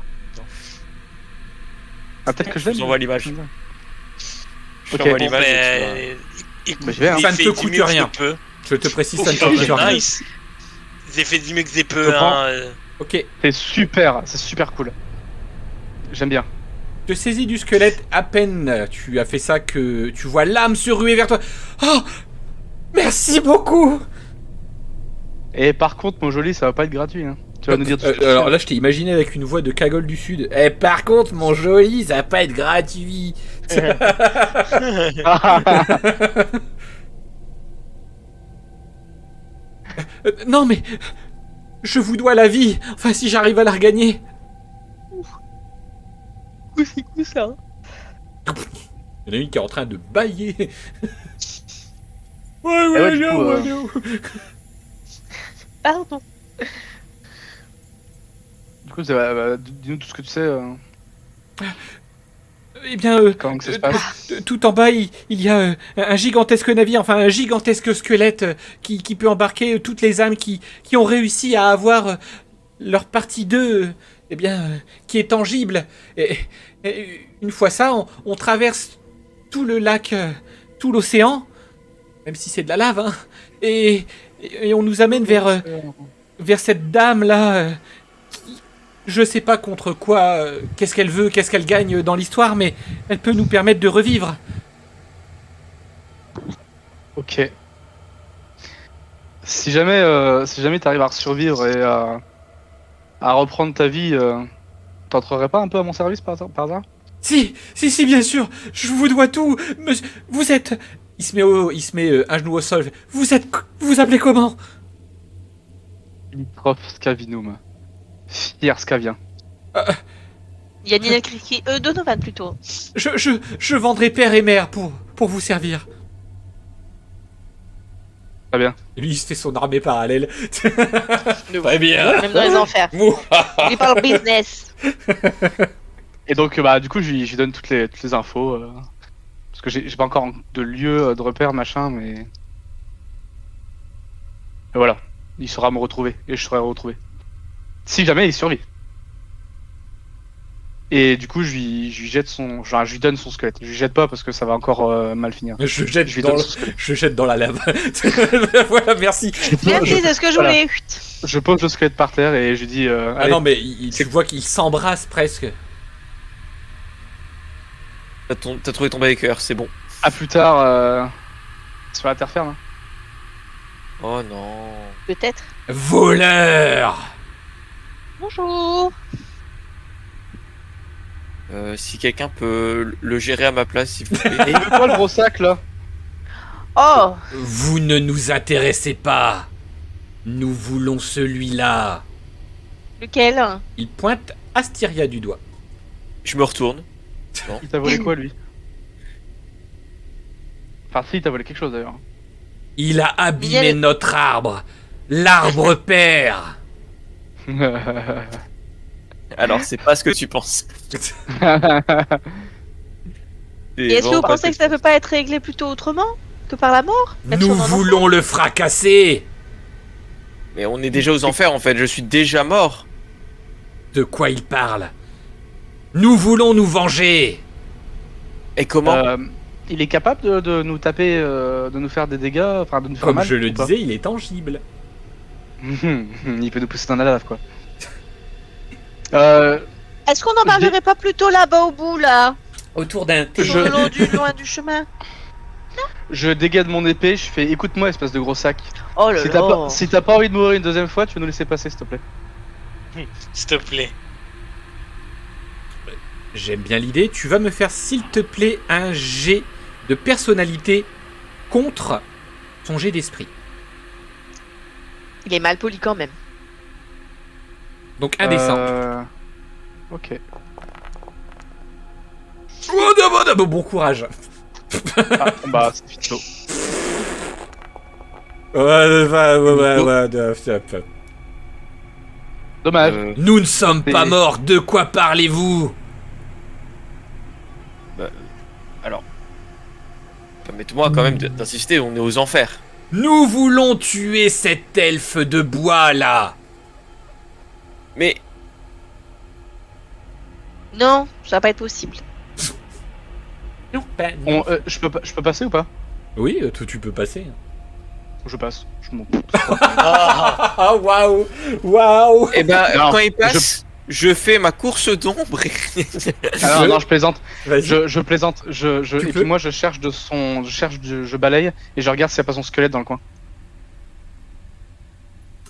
Ah, peut-être que je Je l'aime. vous envoie l'image. Ok. Je t'envoie Bon, l'image. ben, écoute, Bah, je vais, hein. j'ai Ça ne fait te du coûte mieux que rien. je peux. Je te précise, Oh, ça ne te putain, coûte rien. nice. J'ai fait du mieux que je Je peux, prends. hein. Ok. C'est super cool. J'aime bien. Te saisis du squelette à peine. Tu as fait ça que tu vois l'âme se ruer vers toi. Oh, merci beaucoup. Et par contre, mon joli, ça va pas être gratuit. Hein. Tu vas nous dire tout ce que tu alors sais. là, je t'ai imaginé avec une voix de cagole du sud. Eh, par contre, mon joli, ça va pas être gratuit. Non, mais je vous dois la vie. Enfin, si j'arrive à la regagner. C'est cool ça. Il y en a une qui est en train de bailler. ouais, du coup, Pardon. Du coup, dis-nous tout ce que tu sais. Eh bien, Comment que ça se passe. tout en bas, il y a un gigantesque navire, enfin un gigantesque squelette qui peut embarquer toutes les âmes qui ont réussi à avoir leur partie d'eux, eh bien, qui est tangible. Et une fois ça, on traverse tout le lac, tout l'océan, même si c'est de la lave, hein, et on nous amène vers cette dame-là. Je sais pas contre quoi, qu'est-ce qu'elle veut, qu'est-ce qu'elle gagne dans l'histoire, mais elle peut nous permettre de revivre. Ok. Si jamais t'arrives à survivre et à reprendre ta vie, t'entrerais pas un peu à mon service par hasard? Si, bien sûr, je vous dois tout. Vous êtes Il se met un genou au sol. Vous vous appelez comment? Dimitrov Scavinum. Fier Scavien. Yanina Kriki, Donovan plutôt. Je vendrai père et mère pour vous servir. Très bien. Lui, il se fait son armée parallèle. Très bien. Même dans les enfers. Il parle business. Et donc, du coup, je lui donne toutes les infos. Parce que j'ai pas encore de lieu de repère, machin, mais. Et voilà. Il saura me retrouver. Et je serai retrouvé. Si jamais il survit. Et du coup, je lui jette son. Genre, je lui donne son squelette. Je lui jette pas parce que ça va encore mal finir. Je jette lui dans donne son squelette. je jette dans la lave. Voilà, merci. Merci, c'est ce que je Voilà. voulais. Je pose le squelette par terre et je lui dis. Ah Allez, non, mais tu vois qu'il s'embrasse presque. T'as trouvé ton baker, c'est bon. à plus tard sur la terre ferme. Hein. Oh non. Peut-être. Voleur! Bonjour. Si quelqu'un peut le gérer à ma place, s'il vous plaît. Et quoi le gros sac là? Oh, Vous ne nous intéressez pas. Nous voulons celui-là. lequel? Il pointe Astyria du doigt. Je me retourne. Il t'a volé quoi lui? Enfin si, il t'a volé quelque chose d'ailleurs. Il a abîmé Miel. notre arbre. L'arbre père. Alors, c'est pas ce que tu penses. Et est-ce que vous pensez que ça peut pas être réglé plutôt autrement que par la mort? Même si Nous on en a- voulons le fracasser. Mais on est déjà aux enfers en fait, je suis déjà mort. De quoi il parle? Nous voulons nous venger. Et comment Il est capable de nous taper, de nous faire des dégâts, enfin de nous faire Comme mal je le ou pas? disais, il est tangible. Il peut nous pousser dans la lave quoi. Est-ce qu'on n'en parlerait pas plutôt là-bas au bout, là? Autour d'un thé. Sur le long du loin du chemin? Je dégaine mon épée, je fais écoute-moi espèce de gros sac. Oh là là. Si t'as pas envie de mourir une deuxième fois, tu veux nous laisser passer s'il te plaît. S'il te plaît. J'aime bien l'idée. Tu vas me faire, s'il te plaît, un jet de personnalité contre ton jet d'esprit. Il est mal poli quand même. Donc un dessin. Ok. Bon courage. Ah, bah c'est ficello. Dommage. Nous ne sommes pas C'est- morts. De quoi parlez-vous? Alors. Permettez-moi quand même d'insister, on est aux enfers. Nous voulons tuer cet elfe de bois là. Mais Non, ça va pas être possible. Non, pas- non. Je peux passer ou pas? Oui, tu peux passer. Je passe. Je m'en Ah, Ah waouh, waouh. eh ben, Non, quand il passe, je fais ma course d'ombre. Ah non, je plaisante. Vas-y. Je plaisante. Tu Et peux puis moi je cherche je balaye et je regarde s'il n'y a pas son squelette dans le coin.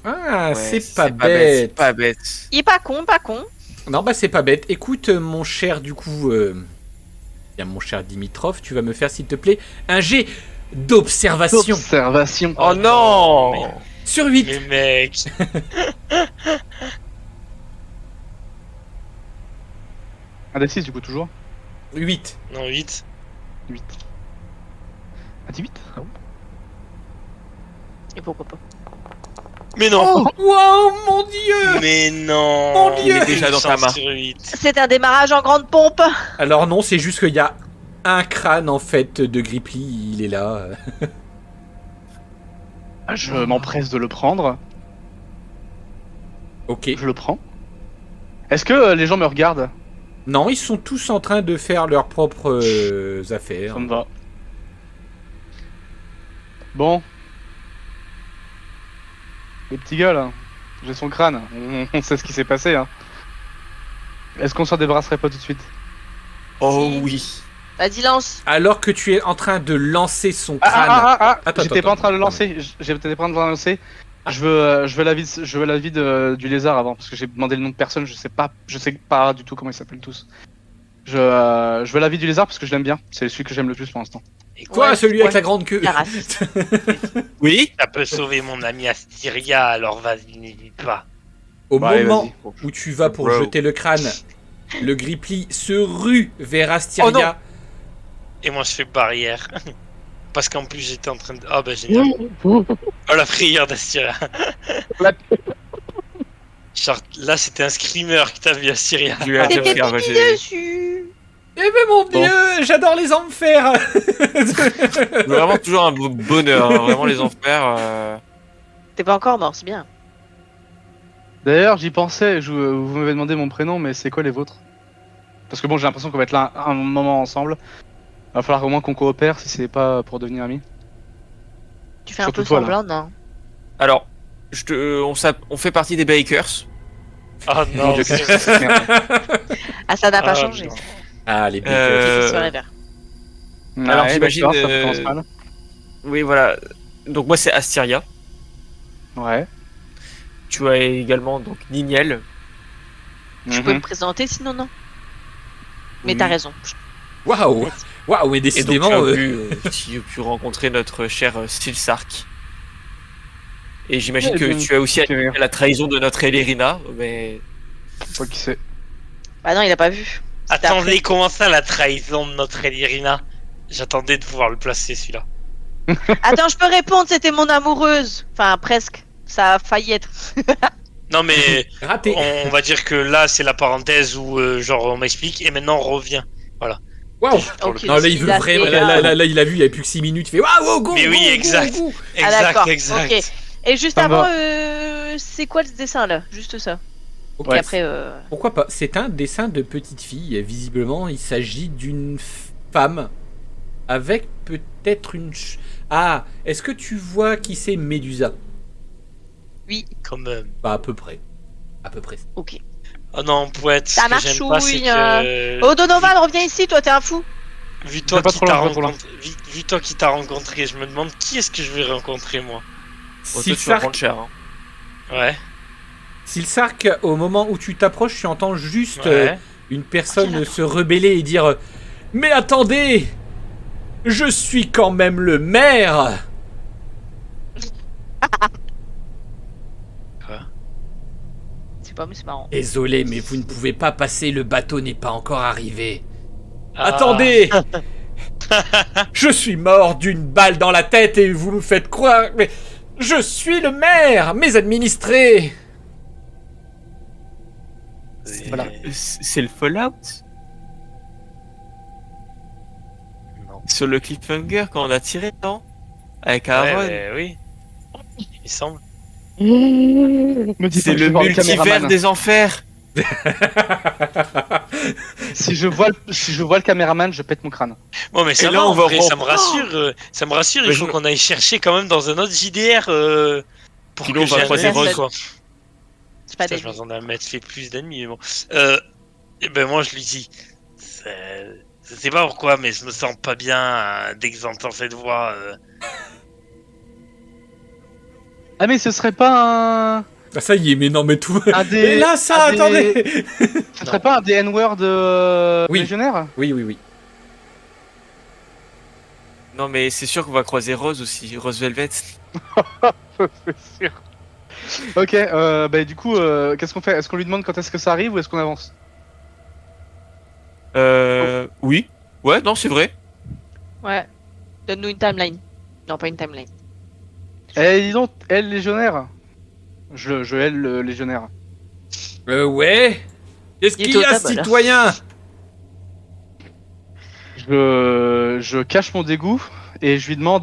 Ah, Ouais, c'est pas C'est bête. pas bête. Il est pas con, pas con. Non, bah c'est pas bête. Écoute, mon cher, du coup, bien, mon cher Dimitrov, tu vas me faire, s'il te plaît, un jet d'observation Observation. Oh non. sur 8. mais mec. Un des 6 du coup toujours. 8. Non, 8. 8. Un 18 ah bon. Et pourquoi pas? Mais non. Waouh, mon dieu. Mais non. Mon Dieu. Il est déjà dans ta main. Sur 8. C'est un démarrage en grande pompe. Alors non, c'est juste qu'il y a un crâne, en fait, de Gripply, il est là. Je m'empresse de le prendre. Ok. Je le prends. Est-ce que les gens me regardent? Non, ils sont tous en train de faire leurs propres affaires. Ça me va. Bon. Les petits gars là, j'ai son crâne, on sait ce qui s'est passé hein. Est-ce qu'on s'en débarrasserait pas tout de suite? Oh Si. oui. Vas-y, lance. Alors que tu es en train de lancer son crâne... Attends, J'étais pas en attends. train de le lancer, j'étais pas en train de le lancer. Je veux l'avis du lézard avant, parce que j'ai demandé le nom de personne, je sais pas du tout comment ils s'appellent tous. Je veux l'avis du lézard parce que je l'aime bien, c'est celui que j'aime le plus pour l'instant. Et Quoi, Ouais, celui ouais. avec la grande queue La race. Oui. ça peut sauver mon ami Astyria, alors vas-y, n'hésite pas. Au Bah, allez, moment vas-y. Bon. où tu vas pour Bro. jeter le crâne, le Gripply se rue vers Astyria. Oh non. Et moi je fais barrière. Parce qu'en plus j'étais en train de... Ah bah génial. Oh la frayeur d'Astyria. Genre, là c'était un screamer que t'as vu Astyria. Je lui ai déjà T'étais fait un piqué rejet. dessus. Eh ben mon Bon. dieu, j'adore les enfers. Vraiment toujours un bonheur, hein. Vraiment les enfers. T'es pas encore mort, c'est bien. D'ailleurs, j'y pensais, vous m'avez demandé mon prénom, mais c'est quoi les vôtres? Parce que bon, j'ai l'impression qu'on va être là un moment ensemble. Va falloir au moins qu'on coopère si c'est pas pour devenir amis. Tu fais un Surtout peu toi, là. semblant, non? Alors, on fait partie des Bakers. Oh Mon non, Dieu, c'est- qu'est-ce que c'est que cette merde. Ah, ça n'a pas Ah, changé. non. Ah, les bacon. Euh, Sur les verres. Alors, Ouais, j'imagine, d'accord, ça commence mal. Oui, voilà. Donc moi c'est Astyria. Ouais. Tu as également donc Niniel. Je peux Mhm. me présenter sinon, non? Mais Oui. t'as raison. Waouh, waouh, mais Et donc décidément. tu as pu rencontrer notre cher Silsark. Et j'imagine Ouais, que je- tu as aussi je vais assisté à la trahison de notre Elérina, mais Je sais pas qui c'est. Bah non, il a pas vu. C'était Attendez, après. comment ça la trahison de notre Elirina? J'attendais de pouvoir le placer celui-là. Attends, je peux répondre, c'était mon amoureuse. Enfin, presque. Ça a failli être. Non mais Raté. on va dire que là c'est la parenthèse où genre on m'explique et maintenant on revient. Waouh. Ok, Non, là, il si, veut là, vraiment. c'est- Là, il a vu, il y avait plus que 6 minutes. Il fait waouh, go, Mais go, oui, go, exact. go. Ah, Exact, d'accord. exact. Ok. Et juste Ça me avant, va. c'est quoi ce dessin là? Juste ça. Ok, Et Ouais. après, pourquoi pas? C'est un dessin de petite fille. Visiblement, il s'agit d'une femme avec peut-être une. Ah, est-ce que tu vois qui c'est Médusa? Quand même. Bah, à peu près. À peu près. ok. Oh non, poète, ce Ça que j'aime pas c'est marchouille, que... Oh, Donovan, reviens ici, toi, t'es un fou. Vu toi pas qui trop t'a loin, pas trop loin. rencontré, vu toi qui t'as rencontré, je me demande qui est-ce que je vais rencontrer moi. bon, toi, tu vas prendre cher. Hein. Ouais. Silsark, au moment où tu t'approches, tu entends juste Ouais. une personne Ok, se rebeller et dire mais attendez, je suis quand même le maire. C'est pas, mais c'est marrant. Désolé, mais vous ne pouvez pas passer, le bateau n'est pas encore arrivé. Ah. Attendez. Je suis mort d'une balle dans la tête et vous me faites croire, mais je suis le maire, mes administrés. Voilà. C'est le Fallout Non. sur le cliffhanger quand on a tiré, non? Avec Ouais, Aaron. mais oui. Il semble. Me dis pas C'est que je le vais voir multivers caméraman. des enfers. Si je vois le caméraman, je pète mon crâne. Bon, mais ça Et là, va, on en va vrai, voir- ça me rassure. Ça me rassure, il Mais faut je- qu'on aille chercher quand même dans un autre JDR pour Sinon, que on va j'ai un croiser ennemi, Rose. quoi. C'est pas Putain, des. je m'attendais à mettre fait plus d'ennemis, mais bon. Et ben moi, je lui dis... Je sais pas pourquoi, mais je me sens pas bien dès que j'entends cette voix. Ah mais ce serait pas Ah, ça y est, mais non, mais tout. un des. Et là, ça, un des- attendez. Ce serait pas un des N-word Oui. légionnaire? Oui, oui, oui. Non, mais c'est sûr qu'on va croiser Rose aussi, Rose Velvet. C'est sûr. Ok, bah du coup, qu'est-ce qu'on fait? Est-ce qu'on lui demande quand est-ce que ça arrive ou est-ce qu'on avance? Oui. Ouais, non, c'est vrai. Ouais. Donne-nous une timeline. Non, pas une timeline. Eh, dis donc, elle légionnaire. Je elle le légionnaire. Ouais. Qu'est-ce Il est qu'il y a, au table, là. citoyen? Je cache mon dégoût et je lui demande.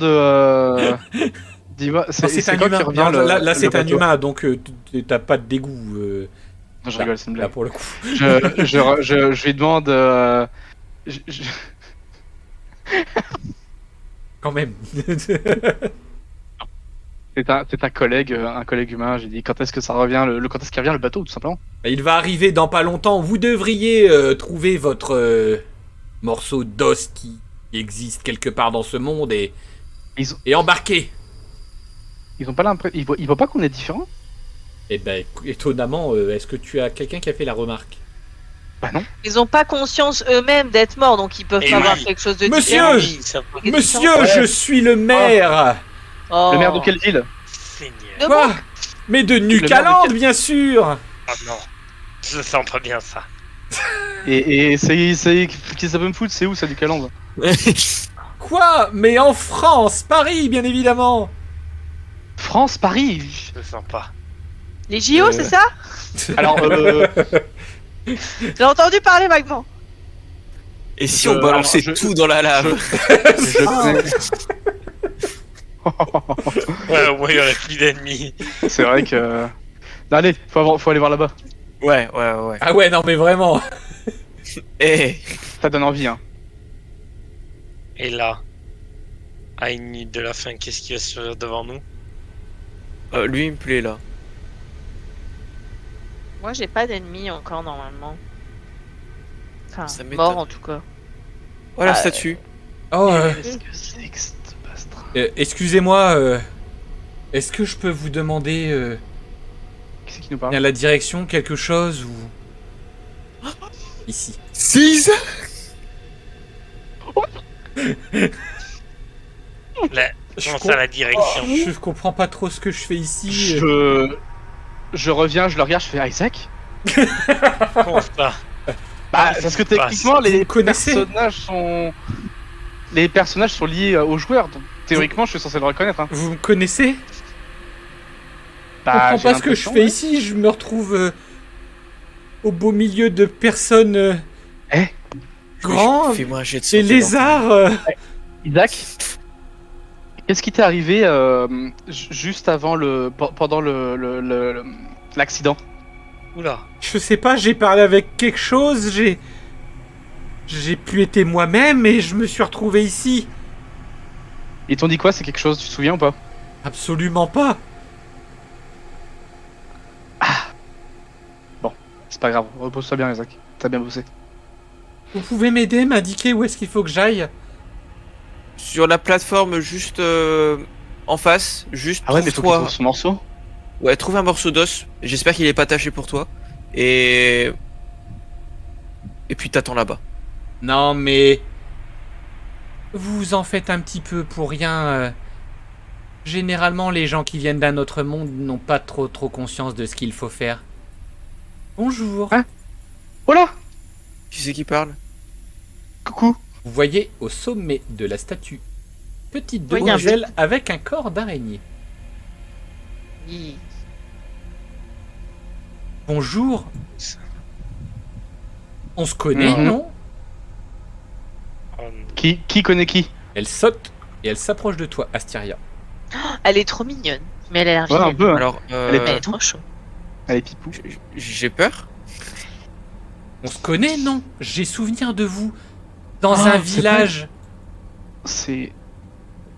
Dis-moi, Non, c'est un quand humain. qu'il revient Non, le- là, le c'est un bateau? humain, donc t'as pas de dégoût. Non, je rigole, c'est une Là, blague. pour le coup. Je lui demande. Quand même. C'est un collègue humain. J'ai dit quand est-ce que ça revient quand est-ce qu'il revient le bateau tout simplement. Il va arriver dans pas longtemps. Vous devriez trouver votre morceau d'os qui existe quelque part dans ce monde et embarquer. Ils ont pas l'impression. Ils voient pas qu'on est différents. Eh ben, étonnamment, est-ce que tu as quelqu'un qui a fait la remarque? Bah non. Ils ont pas conscience eux-mêmes d'être morts, donc ils peuvent Et pas voir oui. quelque chose de Monsieur différent. Oui, ça peut- Monsieur, Ouais. je suis le maire. Oh. Le maire de quelle ville? Seigneur. De Quoi? Monk. Mais de maire de Nukaland, quel- bien sûr. Ah non, je sens pas bien ça. Et qui ça peut me foutre? C'est où ça du calendrier? Quoi? Mais en France, Paris, bien évidemment. France, Paris. Je sens pas. Les JO, c'est ça? Alors, J'ai entendu parler vaguement. Et si Je- on balançait alors, tout dans la lave? je connais- Ouais, au moins il y aurait plus d'ennemis. C'est vrai que. Non, allez, faut aller voir là-bas. Ouais. Ah ouais, non mais vraiment. Eh, Ça donne envie, hein. Et là, à une minute de la fin, qu'est-ce qui va se faire devant nous? lui il me plaît là. Moi, j'ai pas d'ennemis encore normalement. Enfin, Ça m'étonne. mort en tout cas. Oh la statue. Oh, Qu'est-ce que c'est que cette bastre? excusez-moi. Est-ce que je peux vous demander Qui c'est qui nous parle? bien la direction, quelque chose ou ici? 6. Comment ça, la direction? Je comprends pas trop ce que je fais ici. Je reviens, je le regarde, je fais Isaac. Comment ça? Bah, parce que techniquement, les connaissez personnages sont liés aux joueurs. Donc, théoriquement, je suis censé le reconnaître. Hein. Vous me connaissez? Je Bah, comprends j'ai pas ce que je l'impression, fais ouais. ici. Je me retrouve au beau milieu de personnes grands, Fais-moi un jet de des santé lézards. Isaac, qu'est-ce qui t'est arrivé juste avant pendant l'accident? Oula. Je sais pas, j'ai parlé avec quelque chose, j'ai pu être moi-même et je me suis retrouvé ici. Ils t'ont dit quoi? C'est quelque chose, tu te souviens ou pas? Absolument pas. C'est pas grave, repose-toi bien, Isaac. T'as bien bossé. Vous pouvez m'aider, m'indiquer où est-ce qu'il faut que j'aille? Sur la plateforme juste en face, juste Ah ouais, mais faut qu'il trouve-toi. trouve son morceau. Ouais, trouve un morceau d'os. J'espère qu'il est pas taché pour toi. Et puis t'attends là-bas. Non mais... Vous en faites un petit peu pour rien. Généralement, les gens qui viennent d'un autre monde n'ont pas trop conscience de ce qu'il faut faire. Bonjour. Hein? Oh là! Qui c'est qui parle? Coucou! Vous voyez au sommet de la statue, petite Oui, il y a un demoiselle avec un corps d'araignée. Hi. Bonjour. On se connaît, Mhm. non? Oh, Qui connaît qui? Elle saute et elle s'approche de toi, Asteria. Elle est trop mignonne, mais elle a l'air Ouais, un vilaine. peu. Hein. Alors, Elle est Mais elle est trop chaude. Elle est pipou. j'ai peur. On se connaît, non? J'ai souvenir de vous. Dans Ah, un c'est village, C'est.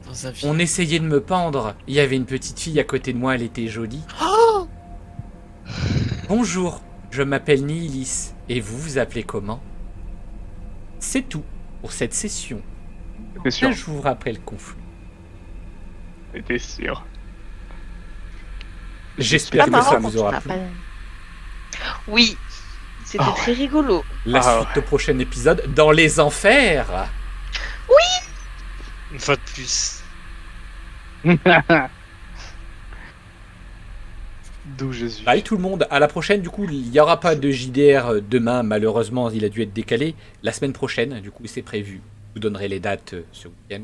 Dans un on essayait de me pendre. Il y avait une petite fille à côté de moi, elle était jolie. Bonjour, je m'appelle Nihilis. Et vous vous appelez comment? C'est tout pour cette session. T'es sûr? 15 jours après le conflit. T'es sûr? J'espère Pas que ça marrant quand vous on aura n'a plu. pas- Oui, c'était Oh. très rigolo. La Ah suite au prochain épisode dans les enfers. une fois de plus. D'où Jésus. Bye tout le monde, à la prochaine. Du coup, il n'y aura pas de JDR demain, malheureusement, il a dû être décalé. La semaine prochaine, du coup, c'est prévu. Je vous donnerai les dates ce week-end.